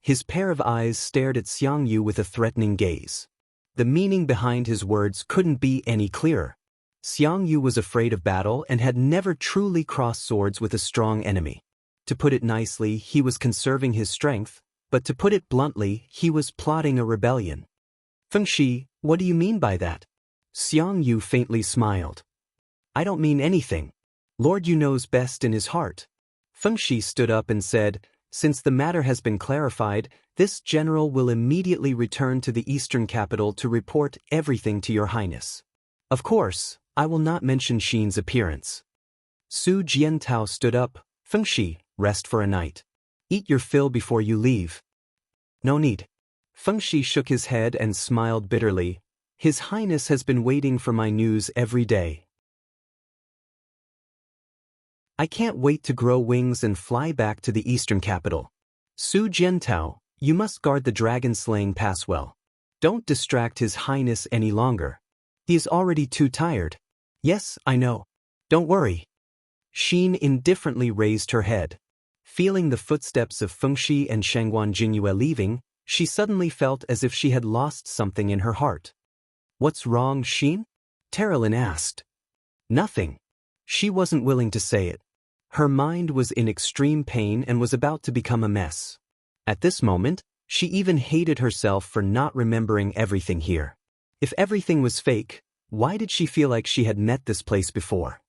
His pair of eyes stared at Xiang Yu with a threatening gaze. The meaning behind his words couldn't be any clearer. Xiang Yu was afraid of battle and had never truly crossed swords with a strong enemy. To put it nicely, he was conserving his strength, but to put it bluntly, he was plotting a rebellion. Feng Shi, what do you mean by that? Xiang Yu faintly smiled. I don't mean anything. Lord Yu knows best in his heart. Feng Shi stood up and said, since the matter has been clarified, this general will immediately return to the eastern capital to report everything to your highness. Of course, I will not mention Xin's appearance. Su Jiantao stood up. Feng Shi, rest for a night. Eat your fill before you leave. No need. Feng Shi shook his head and smiled bitterly. His Highness has been waiting for my news every day. I can't wait to grow wings and fly back to the eastern capital. Su Jiantao, you must guard the dragon-slaying pass well. Don't distract His Highness any longer. He is already too tired. Yes, I know. Don't worry. Xin indifferently raised her head. Feeling the footsteps of Feng Shi and Shangguan Jingyue leaving, she suddenly felt as if she had lost something in her heart. What's wrong, Xin? Terilyn asked. Nothing. She wasn't willing to say it. Her mind was in extreme pain and was about to become a mess. At this moment, she even hated herself for not remembering everything here. If everything was fake, why did she feel like she had met this place before?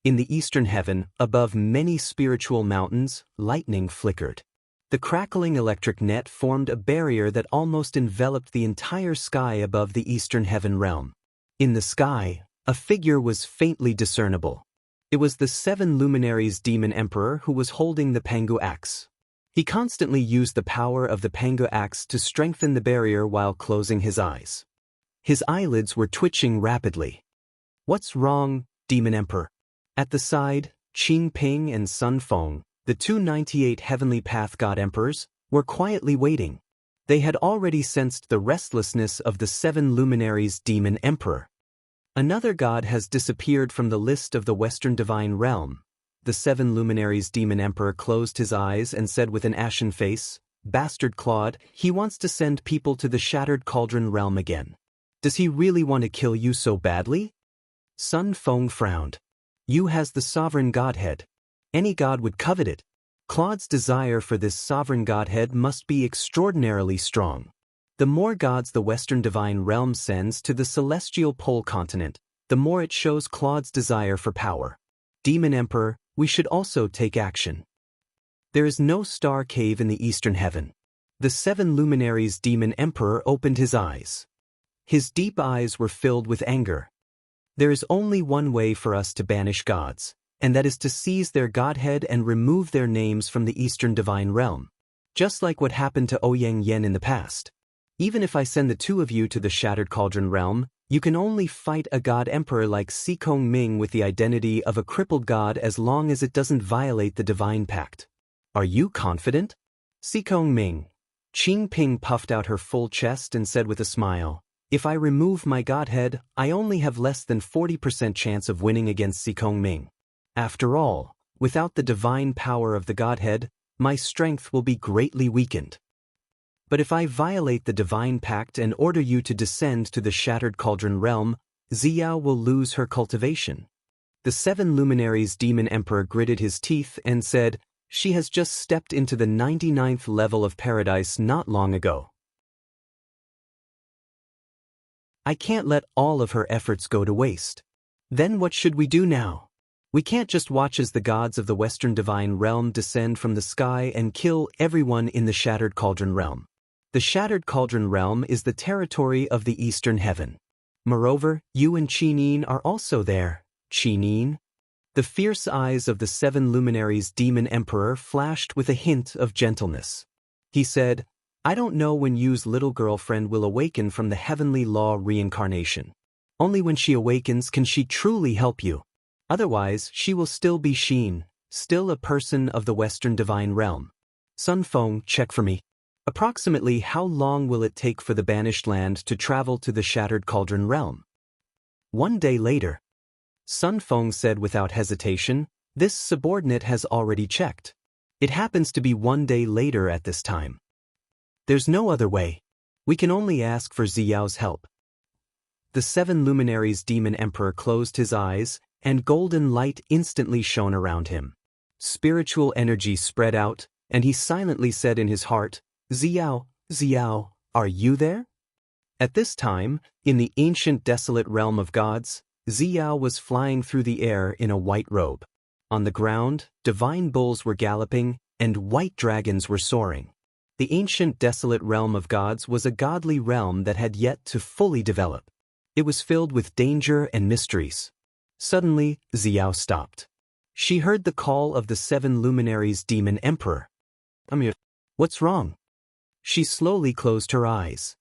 In the eastern heaven, above many spiritual mountains, lightning flickered. The crackling electric net formed a barrier that almost enveloped the entire sky above the eastern heaven realm. In the sky, a figure was faintly discernible. It was the 7 luminaries demon emperor who was holding the Pangu axe. He constantly used the power of the Pangu axe to strengthen the barrier while closing his eyes. His eyelids were twitching rapidly. What's wrong, demon emperor? At the side, Qing Ping and Sun Feng, the 298 heavenly path god emperors, were quietly waiting. They had already sensed the restlessness of the 7 luminaries demon emperor. Another god has disappeared from the list of the Western Divine Realm. The 7 luminaries demon emperor closed his eyes and said with an ashen face, Bastard Claude, he wants to send people to the Shattered Cauldron Realm again. Does he really want to kill you so badly? Sun Feng frowned. Yu has the sovereign godhead. Any god would covet it. Claude's desire for this sovereign godhead must be extraordinarily strong. The more gods the Western Divine Realm sends to the celestial pole continent, the more it shows Claude's desire for power. Demon Emperor, we should also take action. There is no star cave in the eastern heaven. The 7 luminaries demon emperor opened his eyes. His deep eyes were filled with anger. There is only one way for us to banish gods, and that is to seize their godhead and remove their names from the Eastern Divine Realm. Just like what happened to Ouyang Yen in the past. Even if I send the 2 of you to the Shattered Cauldron Realm, you can only fight a god emperor like Xikong Ming with the identity of a crippled god as long as it doesn't violate the Divine Pact. Are you confident? Xikong Ming. Qing Ping puffed out her full chest and said with a smile, if I remove my godhead, I only have less than 40% chance of winning against Xikong Ming. After all, without the divine power of the godhead, my strength will be greatly weakened. But if I violate the Divine Pact and order you to descend to the Shattered Cauldron Realm, Ziyao will lose her cultivation. The 7 luminaries demon emperor gritted his teeth and said, she has just stepped into the 99th level of paradise not long ago. I can't let all of her efforts go to waste. Then what should we do now? We can't just watch as the gods of the Western Divine Realm descend from the sky and kill everyone in the Shattered Cauldron Realm. The Shattered Cauldron Realm is the territory of the Eastern Heaven. Moreover, you and Qinin are also there, Qinin. The fierce eyes of the 7 luminaries demon emperor flashed with a hint of gentleness. He said, I don't know when Yu's little girlfriend will awaken from the heavenly law reincarnation. Only when she awakens can she truly help you. Otherwise, she will still be Xin, still a person of the Western divine realm. Sun Feng, check for me. Approximately how long will it take for the banished land to travel to the Shattered Cauldron realm? 1 day later. Sun Feng said without hesitation, this subordinate has already checked. It happens to be 1 day later at this time. There's no other way. We can only ask for Ziyao's help. The 7 luminaries demon emperor closed his eyes, and golden light instantly shone around him. Spiritual energy spread out, and he silently said in his heart, Ziyao, Ziyao, are you there? At this time, in the ancient desolate realm of gods, Ziyao was flying through the air in a white robe. On the ground, divine bulls were galloping, and white dragons were soaring. The ancient desolate realm of gods was a godly realm that had yet to fully develop. It was filled with danger and mysteries. Suddenly, Ziyao stopped. She heard the call of the 7 luminaries demon emperor. What's wrong? She slowly closed her eyes.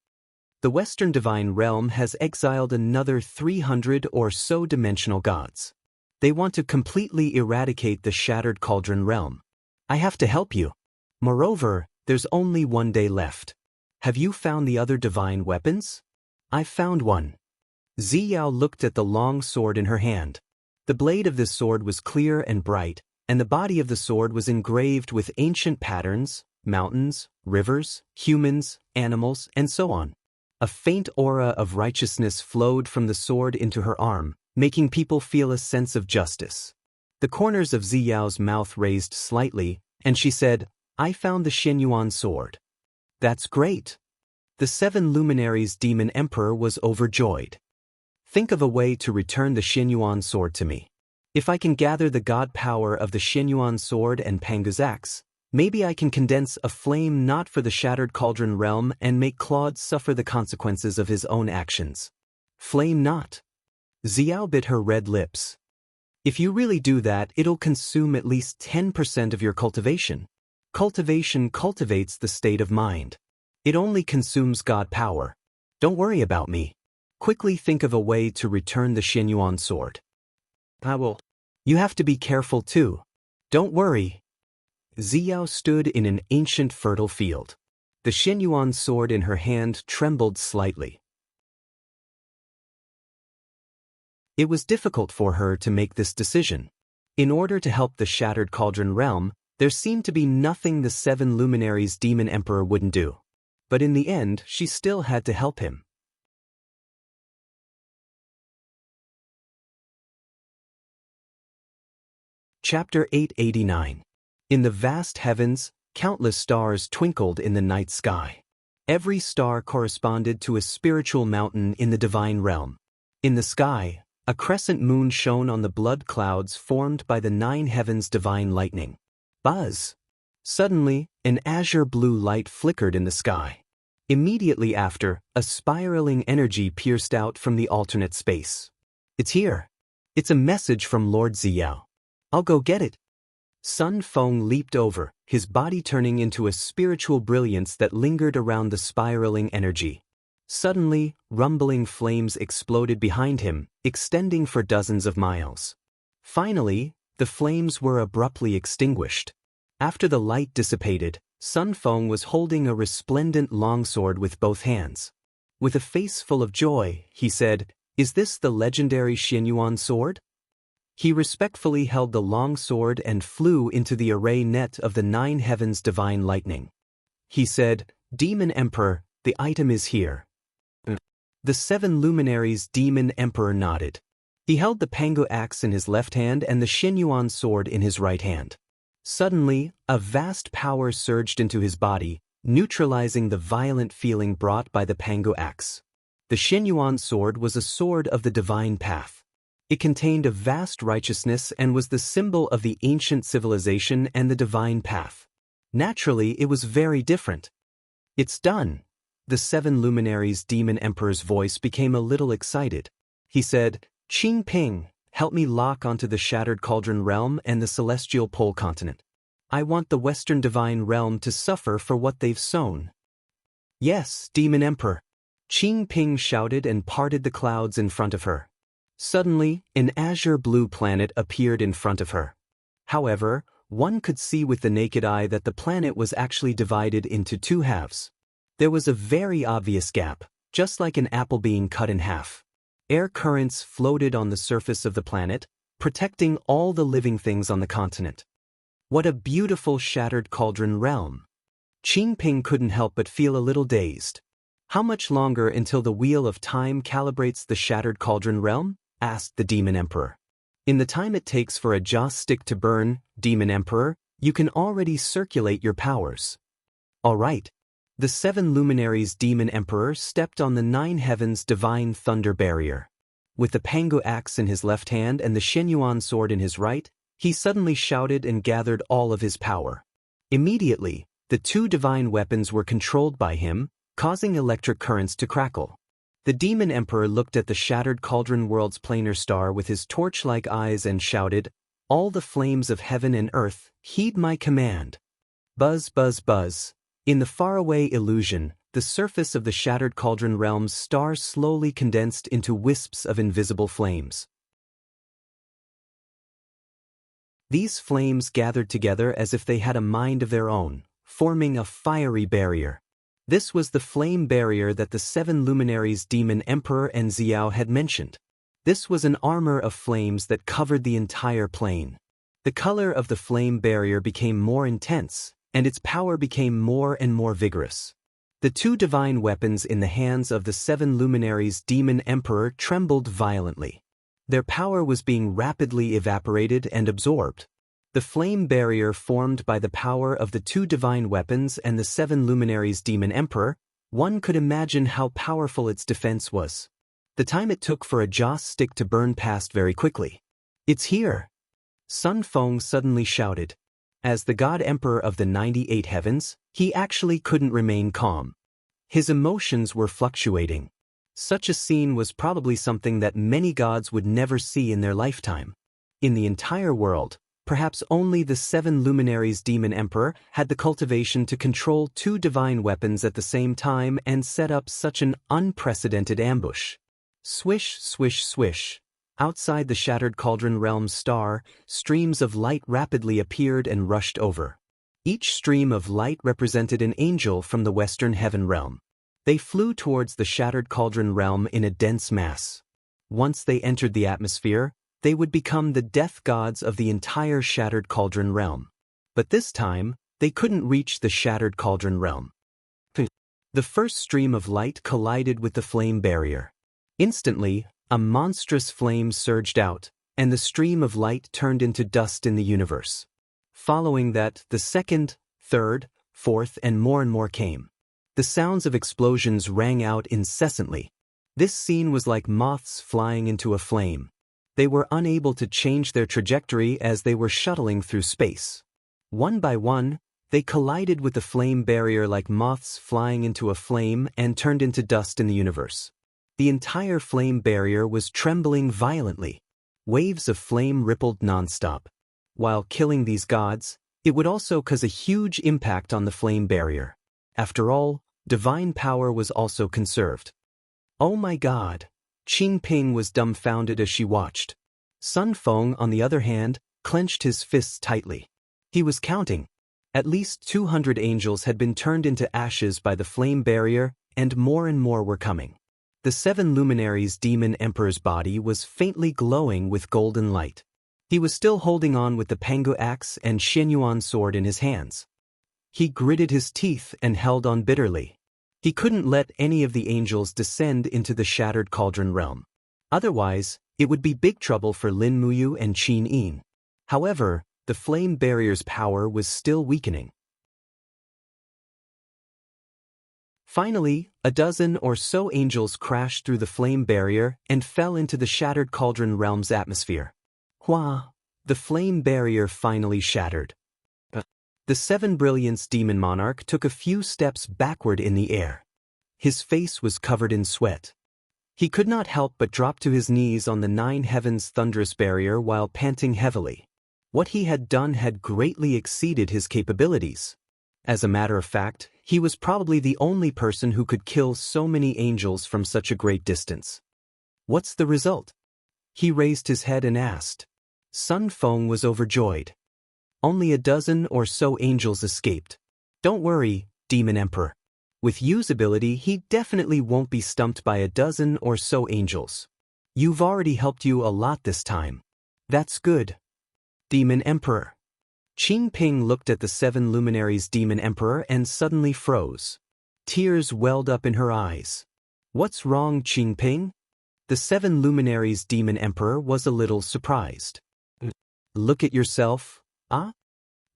The Western divine realm has exiled another 300 or so dimensional gods. They want to completely eradicate the Shattered Cauldron realm. I have to help you. Moreover, there's only 1 day left. Have you found the other divine weapons? I've found one. Ziyao looked at the long sword in her hand. The blade of this sword was clear and bright, and the body of the sword was engraved with ancient patterns, mountains, rivers, humans, animals, and so on. A faint aura of righteousness flowed from the sword into her arm, making people feel a sense of justice. The corners of Ziyao's mouth raised slightly, and she said, I found the Xianyuan sword. That's great. The 7 luminaries demon emperor was overjoyed. Think of a way to return the Xianyuan sword to me. If I can gather the god power of the Xianyuan sword and Pangu's axe, maybe I can condense a flame not for the Shattered Cauldron realm and make Claude suffer the consequences of his own actions. Flame not. Ziyao bit her red lips. If you really do that, it'll consume at least 10% of your cultivation. Cultivation cultivates the state of mind. It only consumes god power. Don't worry about me. Quickly think of a way to return the Xianyuan sword. I will. You have to be careful too. Don't worry. Ziyao stood in an ancient fertile field. The Xianyuan sword in her hand trembled slightly. It was difficult for her to make this decision. In order to help the Shattered Cauldron realm, there seemed to be nothing the 7 luminaries demon emperor wouldn't do. But in the end, she still had to help him. Chapter 889. In the vast heavens, countless stars twinkled in the night sky. Every star corresponded to a spiritual mountain in the divine realm. In the sky, a crescent moon shone on the blood clouds formed by the 9 heavens' divine lightning. Buzz! Suddenly, an azure blue light flickered in the sky. Immediately after, a spiraling energy pierced out from the alternate space. It's here. It's a message from Lord Ziyao. I'll go get it. Sun Feng leaped over, his body turning into a spiritual brilliance that lingered around the spiraling energy. Suddenly, rumbling flames exploded behind him, extending for dozens of miles. Finally, the flames were abruptly extinguished. After the light dissipated, Sun Feng was holding a resplendent longsword with both hands. With a face full of joy, he said, Is this the legendary Xianyuan sword? He respectfully held the long sword and flew into the array net of the 9 heavens' divine lightning. He said, Demon Emperor, the item is here. The 7 luminaries demon emperor nodded. He held the Pangu axe in his left hand and the Xianyuan sword in his right hand. Suddenly, a vast power surged into his body, neutralizing the violent feeling brought by the Pangu axe. The Xianyuan sword was a sword of the divine path. It contained a vast righteousness and was the symbol of the ancient civilization and the divine path. Naturally, it was very different. It's done. The 7 luminaries demon emperor's voice became a little excited. He said, Qing Ping, help me lock onto the Shattered Cauldron realm and the Celestial Pole continent. I want the Western divine realm to suffer for what they've sown. Yes, Demon Emperor. Qing Ping shouted and parted the clouds in front of her. Suddenly, an azure blue planet appeared in front of her. However, one could see with the naked eye that the planet was actually divided into two halves. There was a very obvious gap, just like an apple being cut in half. Air currents floated on the surface of the planet, protecting all the living things on the continent. What a beautiful shattered cauldron realm! Qing Ping couldn't help but feel a little dazed. How much longer until the wheel of time calibrates the shattered cauldron realm? Asked the Demon Emperor. In the time it takes for a joss stick to burn, Demon Emperor, you can already circulate your powers. All right. The 7 luminaries Demon Emperor stepped on the 9 heavens divine thunder barrier. With the Pangu axe in his left hand and the Shenyuan sword in his right, he suddenly shouted and gathered all of his power. Immediately, the 2 divine weapons were controlled by him, causing electric currents to crackle. The Demon Emperor looked at the shattered cauldron world's planar star with his torch-like eyes and shouted, "All the flames of heaven and earth, heed my command." Buzz, buzz, buzz. In the faraway illusion, the surface of the shattered cauldron realm's stars slowly condensed into wisps of invisible flames. These flames gathered together as if they had a mind of their own, forming a fiery barrier. This was the flame barrier that the 7 luminaries Demon Emperor and Xiao had mentioned. This was an armor of flames that covered the entire plane. The color of the flame barrier became more intense, and its power became more and more vigorous. The 2 divine weapons in the hands of the 7 luminaries Demon Emperor trembled violently. Their power was being rapidly evaporated and absorbed. The flame barrier formed by the power of the 2 divine weapons and the 7 luminaries Demon Emperor, one could imagine how powerful its defense was. The time it took for a joss stick to burn passed very quickly. "It's here!" Sun Feng suddenly shouted. As the God Emperor of the 98 heavens, he actually couldn't remain calm. His emotions were fluctuating. Such a scene was probably something that many gods would never see in their lifetime. In the entire world, perhaps only the 7 luminaries Demon Emperor had the cultivation to control 2 divine weapons at the same time and set up such an unprecedented ambush. Swish, swish, swish. Outside the shattered cauldron realm's star, streams of light rapidly appeared and rushed over. Each stream of light represented an angel from the western heaven realm. They flew towards the shattered cauldron realm in a dense mass. Once they entered the atmosphere, they would become the death gods of the entire shattered cauldron realm. But this time, they couldn't reach the shattered cauldron realm. The first stream of light collided with the flame barrier. Instantly, a monstrous flame surged out, and the stream of light turned into dust in the universe. Following that, the second, third, fourth, and more came. The sounds of explosions rang out incessantly. This scene was like moths flying into a flame. They were unable to change their trajectory as they were shuttling through space. One by one, they collided with the flame barrier like moths flying into a flame and turned into dust in the universe. The entire flame barrier was trembling violently. Waves of flame rippled nonstop. While killing these gods, it would also cause a huge impact on the flame barrier. After all, divine power was also conserved. Oh my God! Qing Ping was dumbfounded as she watched. Sun Feng, on the other hand, clenched his fists tightly. He was counting. At least 200 angels had been turned into ashes by the flame barrier, and more were coming. The 7 luminaries Demon Emperor's body was faintly glowing with golden light. He was still holding on with the Pangu axe and Shenyuan sword in his hands. He gritted his teeth and held on bitterly. He couldn't let any of the angels descend into the shattered cauldron realm. Otherwise, it would be big trouble for Lin Muyu and Qin Yin. However, the flame barrier's power was still weakening. Finally, a dozen or so angels crashed through the flame barrier and fell into the shattered cauldron realm's atmosphere. Hua! The flame barrier finally shattered. The 7 Brilliance Demon Monarch took a few steps backward in the air. His face was covered in sweat. He could not help but drop to his knees on the 9 heavens thunderous barrier while panting heavily. What he had done had greatly exceeded his capabilities. As a matter of fact, he was probably the only person who could kill so many angels from such a great distance. What's the result? He raised his head and asked. Sun Feng was overjoyed. Only a dozen or so angels escaped. Don't worry, Demon Emperor. With Yu's ability, he definitely won't be stumped by a dozen or so angels. You've already helped you a lot this time. That's good. Demon Emperor. Qing Ping looked at the 7 luminaries Demon Emperor and suddenly froze. Tears welled up in her eyes. What's wrong, Qing Ping? The 7 luminaries Demon Emperor was a little surprised. Look at yourself, ah?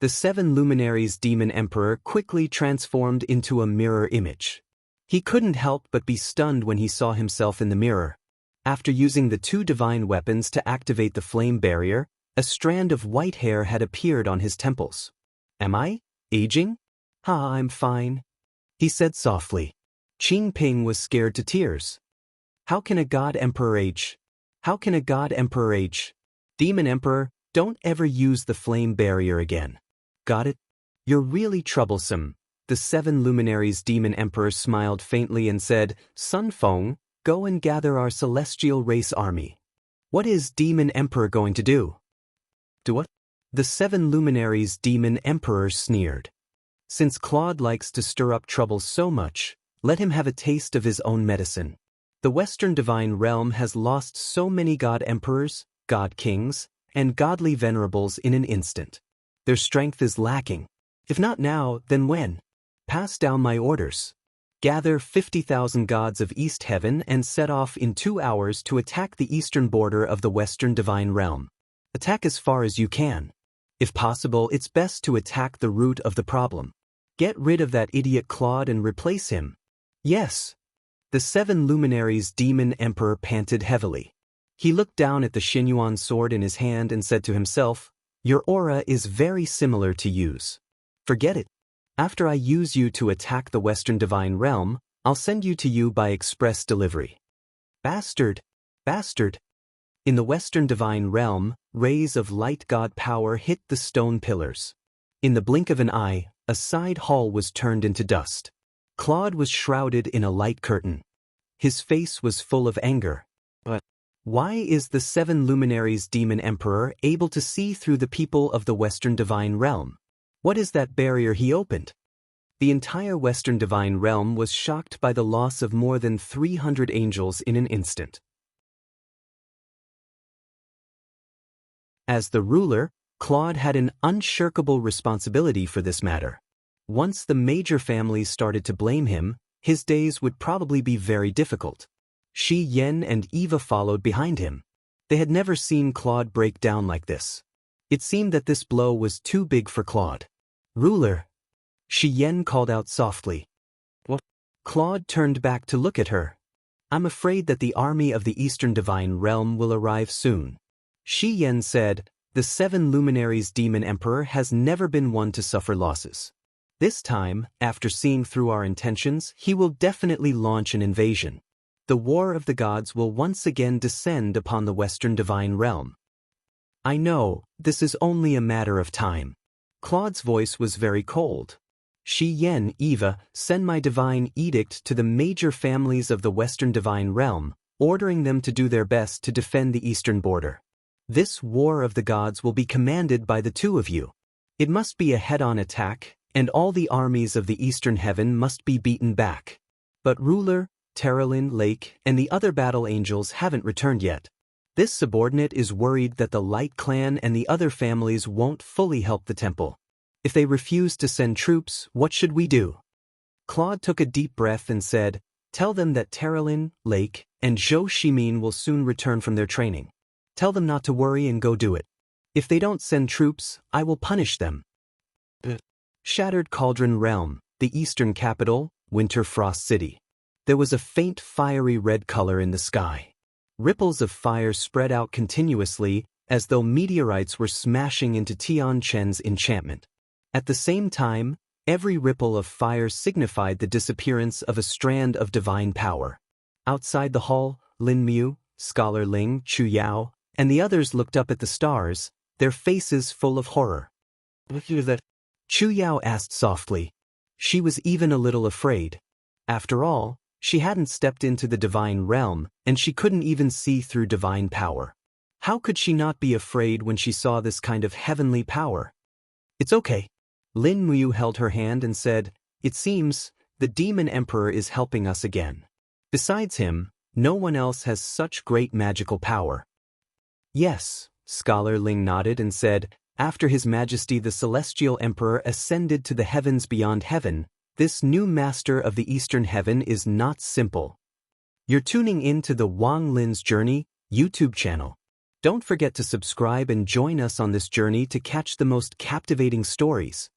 The 7 luminaries Demon Emperor quickly transformed into a mirror image. He couldn't help but be stunned when he saw himself in the mirror. After using the 2 divine weapons to activate the flame barrier, a strand of white hair had appeared on his temples. Am I aging? I'm fine, he said softly. Qing Ping was scared to tears. How can a god emperor age? How can a god emperor age? Demon Emperor, don't ever use the flame barrier again. Got it? You're really troublesome. The 7 luminaries Demon Emperor smiled faintly and said, Sun Feng, go and gather our celestial race army. What is Demon Emperor going to do? Do what? The 7 luminaries Demon Emperor sneered. Since Claude likes to stir up trouble so much, let him have a taste of his own medicine. The Western Divine Realm has lost so many god emperors, god kings, and godly venerables in an instant. Their strength is lacking. If not now, then when? Pass down my orders. Gather 50,000 gods of East Heaven and set off in 2 hours to attack the eastern border of the Western Divine Realm. Attack as far as you can. If possible, it's best to attack the root of the problem. Get rid of that idiot Claude and replace him. Yes. The 7 luminaries Demon Emperor panted heavily. He looked down at the Xinyuan sword in his hand and said to himself, Your aura is very similar to Yu's. Forget it. After I use you to attack the Western Divine Realm, I'll send you to Yu by express delivery. Bastard! Bastard! In the Western Divine Realm, rays of light god power hit the stone pillars. In the blink of an eye, a side hall was turned into dust. Claude was shrouded in a light curtain. His face was full of anger. But why is the 7 luminaries Demon Emperor able to see through the people of the Western Divine Realm? What is that barrier he opened? The entire Western Divine Realm was shocked by the loss of more than 300 angels in an instant. As the ruler, Claude had an unshirkable responsibility for this matter. Once the major families started to blame him, his days would probably be very difficult. Shi Yen and Eva followed behind him. They had never seen Claude break down like this. It seemed that this blow was too big for Claude. Ruler, Shi Yen called out softly. What? Claude turned back to look at her. I'm afraid that the army of the Eastern Divine Realm will arrive soon. Shi Yen said, The 7 luminaries Demon Emperor has never been one to suffer losses. This time, after seeing through our intentions, he will definitely launch an invasion. The war of the gods will once again descend upon the Western Divine Realm. I know, this is only a matter of time. Claude's voice was very cold. Shi Yen, Eva, send my divine edict to the major families of the Western Divine Realm, ordering them to do their best to defend the eastern border. This war of the gods will be commanded by the 2 of you. It must be a head-on attack, and all the armies of the eastern heaven must be beaten back. But ruler, Terralyn, Lake, and the other battle angels haven't returned yet. This subordinate is worried that the Light Clan and the other families won't fully help the temple. If they refuse to send troops, what should we do? Claude took a deep breath and said, Tell them that Terralyn, Lake, and Zhou Shimin will soon return from their training. Tell them not to worry and go do it. If they don't send troops, I will punish them. Shattered Cauldron Realm, the eastern capital, Winter Frost City. There was a faint fiery red color in the sky. Ripples of fire spread out continuously, as though meteorites were smashing into Tian Chen's enchantment. At the same time, every ripple of fire signified the disappearance of a strand of divine power. Outside the hall, Lin Mu, Scholar Ling, Chu Yao, and the others looked up at the stars, their faces full of horror. What is that? Chu Yao asked softly. She was even a little afraid. After all, she hadn't stepped into the divine realm, and she couldn't even see through divine power. How could she not be afraid when she saw this kind of heavenly power? It's okay. Lin Muyu held her hand and said, "It seems the demon emperor is helping us again. Besides him, no one else has such great magical power." "Yes," Scholar Ling nodded and said, "After His Majesty the Celestial Emperor ascended to the heavens beyond heaven, this new master of the Eastern Heaven is not simple." You're tuning in to the Wang Lin's Journey YouTube channel. Don't forget to subscribe and join us on this journey to catch the most captivating stories.